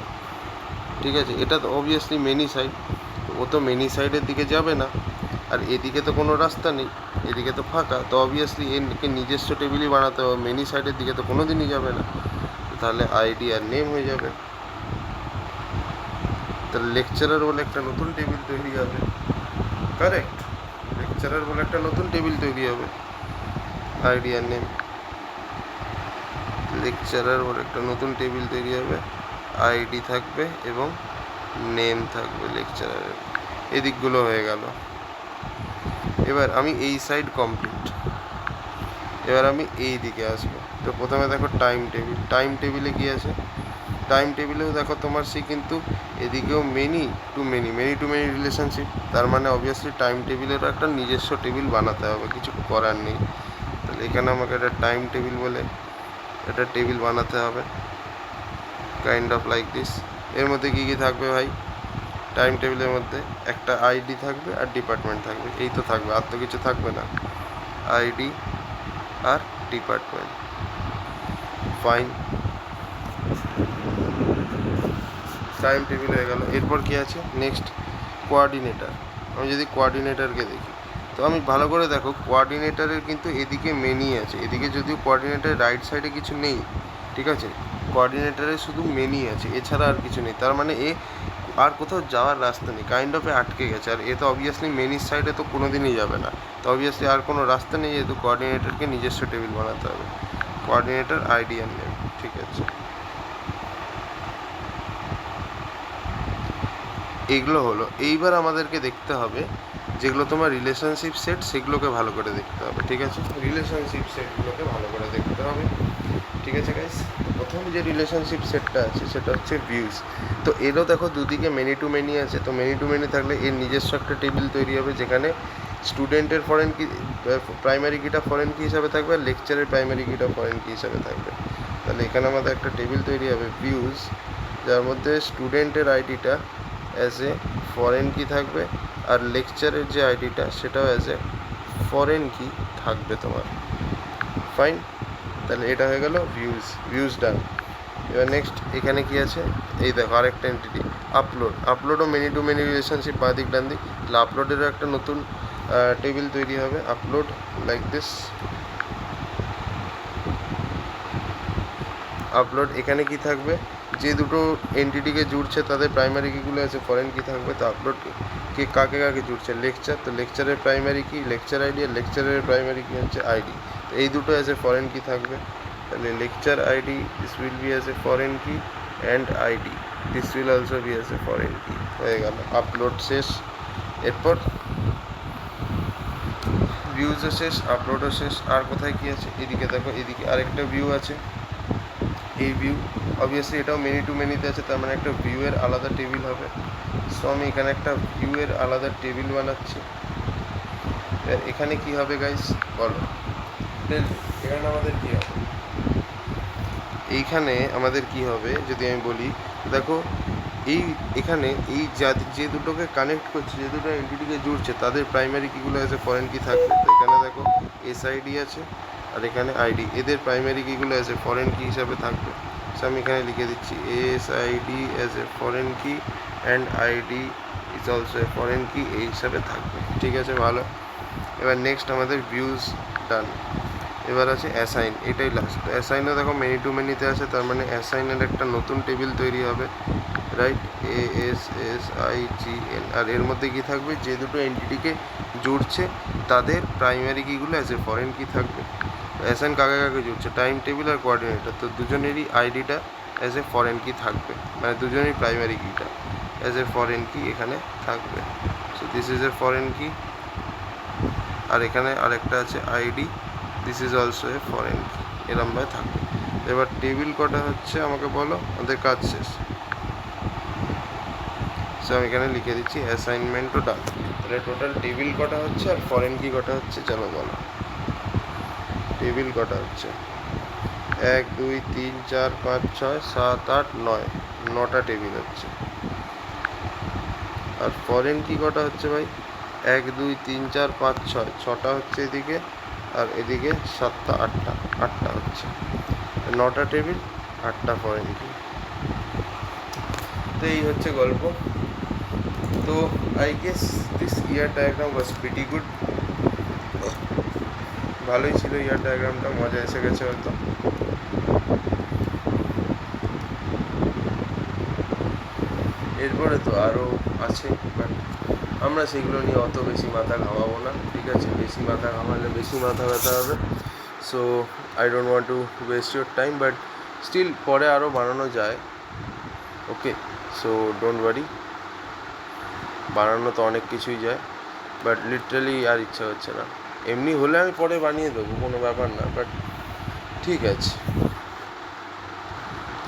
ঠিক আছে, এটা তো অবভিয়াসলি মেনি সাইড, ও তো মেনি সাইডের দিকে যাবে না, আর এদিকে তো কোনো রাস্তা নেই, এদিকে তো ফাঁকা, তো অবভিয়াসলি একে নিজস্ব টেবিলই বানাতে হবে, মেনি সাইডের দিকে তো কোনো দিনই যাবে না, তাহলে আইডি আর নেম হয়ে যাবে। তাহলে লেকচারার বলে একটা নতুন টেবিল তৈরি হবে, কারেক্ট, লেকচারার বলে একটা নতুন টেবিল তৈরি হবে, আইডি আর নেম। লেকচারার বলে একটা নতুন টেবিল তৈরি হবে, আইডি থাকবে এবং নেম থাকবে লেকচারারের। এদিকগুলো হয়ে গেল। এবার আমি এই সাইড কমপ্লিট, এবার আমি এই দিকে আসবো। তো প্রথমে দেখো টাইম টেবিল, টাইম টেবিলে কী আছে, টাইম টেবিলেও দেখো তোমার সে কিন্তু এদিকেও many to many, many to many relationship, তার মানে অবভিয়াসলি টাইম টেবিলেরও একটা নিজস্ব টেবিল বানাতে হবে, কিছু করার নেই। তাহলে এখানে আমাকে একটা টাইম টেবিল বলে একটা টেবিল বানাতে হবে, কাইন্ড অফ লাইক দিস। এর মধ্যে কী কী থাকবে ভাই, টাইম টেবিলের মধ্যে একটা আইডি থাকবে আর ডিপার্টমেন্ট থাকবে, এই তো থাকবে, আর তো কিছু থাকবে না, আইডি আর ডিপার্টমেন্ট, ফাইন। টাইম টেবিল হয়ে গেল। এরপর কী আছে, নেক্সট কোয়ার্ডিনেটার। আমি যদি কোয়ার্ডিনেটারকে দেখি, তো আমি ভালো করে দেখো, কোয়ার্ডিনেটারের কিন্তু এদিকে মেনি আছে, এদিকে যদিও কোয়ার্ডিনেটারের রাইট সাইডে কিছু নেই, ঠিক আছে, কোয়ার্ডিনেটারে শুধু মেনি আছে, এছাড়া আর কিছু নেই, তার মানে এ আর কোথাও যাওয়ার রাস্তা নেই, কাইন্ড অফ আটকে গেছে, আর এ তো অবভিয়াসলি মেনির সাইডে তো কোনো দিনই যাবে না, তো অবভিয়াসলি আর কোনো রাস্তা নেই, যেহেতু কোয়ার্ডিনেটারকে নিজস্ব টেবিল বানাতে হবে, কোয়ার্ডিনেটার আইডি আর নেম, ঠিক আছে। এইগুলো হলো। এইবার আমাদেরকে দেখতে হবে যেগুলো তোমার রিলেশনশিপ সেট, সেগুলোকে ভালো করে দেখতে হবে, ঠিক আছে, রিলেশনশিপ সেটগুলোকে ভালো করে দেখতে হবে, ঠিক আছে গাইস। প্রথম যে রিলেশনশিপ সেটটা আছে সেটা হচ্ছে ভিউজ। তো এরও দেখো দুদিকে মেনি টু মেনি আছে, তো মেনি টু মেনি থাকলে এর নিজস্ব একটা টেবিল তৈরি হবে, যেখানে স্টুডেন্টের ফরেন কি প্রাইমারি কিটা ফরেন কি হিসাবে থাকবে, আর লেকচারের প্রাইমারি কিটা ফরেন কি হিসাবে থাকবে। তাহলে এখানে আমাদের একটা টেবিল তৈরি হবে ভিউজ, যার মধ্যে স্টুডেন্টের আইডিটা অ্যাজ এ ফরেন কি থাকবে, আর লেকচারের যে আইডিটা সেটাও অ্যাজ এ ফরেন কি থাকবে তোমার, ফাইন। তাহলে এটা হয়ে গেল ভিউজ, ভিউজ ডান। এবার নেক্সট এখানে কি আছে, এই দেখো আরেকটা এন্টিটি আপলোড, আপলোডও মেনি টু মেনি রিলেশনশিপ, বাঁ দিক ডান দিক, তাহলে আপলোডেরও একটা নতুন টেবিল তৈরি হবে, আপলোড লাইক দিস, আপলোড। এখানে কি থাকবে, যে দুটো এন্টিটিকে জুড়ছে তাদের প্রাইমারি কিগুলো আছে ফরেন কি থাকবে, তো আপলোড কে কাকে কাকে জুড়ছে, লেকচার, তো লেকচারের প্রাইমারি কি লেকচার আইডি, আর লেকচারের প্রাইমারি কি হচ্ছে আইডি, তো এই দুটো অ্যাজ এ ফরেন কি থাকবে, তাহলে lecture ID this will be as a foreign key and ID this will also be as a foreign key, হয়ে গেল, আপলোড শেষ। এরপর ভিউজও শেষ, আপলোডও শেষ, আর কোথায় কি আছে, এদিকে দেখো, এদিকে আরেকটা ভিউ আছে, এই ভিউ অবভিয়াসলি এটাও মেনি টু মেনিতে আছে, তার মানে একটা ভিউয়ের আলাদা টেবিল হবে, সো আমি এখানে একটা ভিউয়ের আলাদা টেবিল বানাচ্ছি। এখানে কি হবে গাইস বলো, এখানে আমাদের কি হবে, এইখানে আমাদের কি হবে যদি আমি বলি, দেখো এই এখানে এই যে দুটোকে কানেক্ট করছে, যে দুটো এন্টিটিকে জুড়ছে তাদের প্রাইমারি কিগুলো আছে ফরেন কি থাকবে, তো এখানে দেখো এসআইডি আছে আর এখানে আইডি, এদের প্রাইমারি কিগুলো অ্যাজ এ ফরেন কি হিসাবে থাকবে। সো আমি এখানে লিখে দিচ্ছি ASID as a foreign key and ID is also a foreign key, এই হিসাবে থাকবে। ঠিক আছে, ভালো। এবার নেক্সট আমাদের ভিউজ ডান। এবার আছে অ্যাসাইন, এটাই লাস্ট। অ্যাসাইনও দেখো মেনি টু মেনিতে আছে, তার মানে অ্যাসাইনের একটা নতুন টেবিল তৈরি হবে, রাইট, ASSIGN। আর এর মধ্যে কি থাকবে, যে দুটো এন্টিটিকে জুড়ছে তাদের প্রাইমারি কিগুলো অ্যাজ এ ফরেন কি থাকবে। অ্যাসাইন কাকে কাকে জুড়ছে, টাইম টেবিল আর কোঅর্ডিনেটর, তো দুজনেরই আইডিটা অ্যাজ এ ফরেন কি থাকবে, মানে দুজনেরই প্রাইমারি কিটা অ্যাজ এ ফরেন কি এখানে থাকবে। So this is a foreign key, আর এখানে আরেকটা আছে ID, this is also a foreign key, এরমভাবে থাকবে। এবার টেবিল কটা হচ্ছে আমাকে বলো, আমাদের কাজ শেষ। সো আমি এখানে লিখে দিচ্ছি অ্যাসাইনমেন্টও ডান। তাহলে টোটাল টেবিল কটা হচ্ছে আর ফরেন কি কটা হচ্ছে, চলো বলো। টেবিল কটা হচ্ছে 1 2 3 4 5 6 7 8 9, 9টা টেবিল হচ্ছে। আর ফরেন কি কটা হচ্ছে ভাই, 1 2 3 4 5 6, 6টা হচ্ছে এদিকে, আর এদিকে 7টা 8টা হচ্ছে, 9টা টেবিল 8টা ফরেন কি। তো এই হচ্ছে গল্প। তো I guess this year diagram was pretty good. ভালোই ছিল ইয়ার ডায়াগ্রামটা, মজা এসে গেছে হয়তো। এরপরে তো আরও আছে, বাট আমরা সেগুলো নিয়ে অত বেশি মাথা ঘামাবো না, ঠিক আছে, বেশি মাথা ঘামালে বেশি মাথা ব্যথা হবে। So I don't want to waste your time, but still পরে আরও বানানো যায়, ওকে। সো ডোন্ট ওয়ারি, বানানো তো অনেক কিছুই যায়, বাট লিটারালি আর ইচ্ছা হচ্ছে না। এমনি হলে আমি পরে বানিয়ে দেবো, কোনো ব্যাপার না, বাট ঠিক আছে,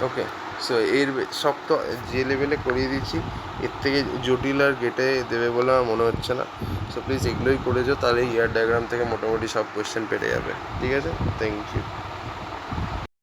ওকে। সো এর সব তো যে লেভেলে করিয়ে দিচ্ছি, এর থেকে জটিল আর গেটে দেবে বলে আমার মনে হচ্ছে না। সো প্লিজ এগুলোই করে যাও, তাহলে ইয়ার ডায়াগ্রাম থেকে মোটামুটি সব কোয়েশ্চেন পেরে যাবে, ঠিক আছে। Thank you.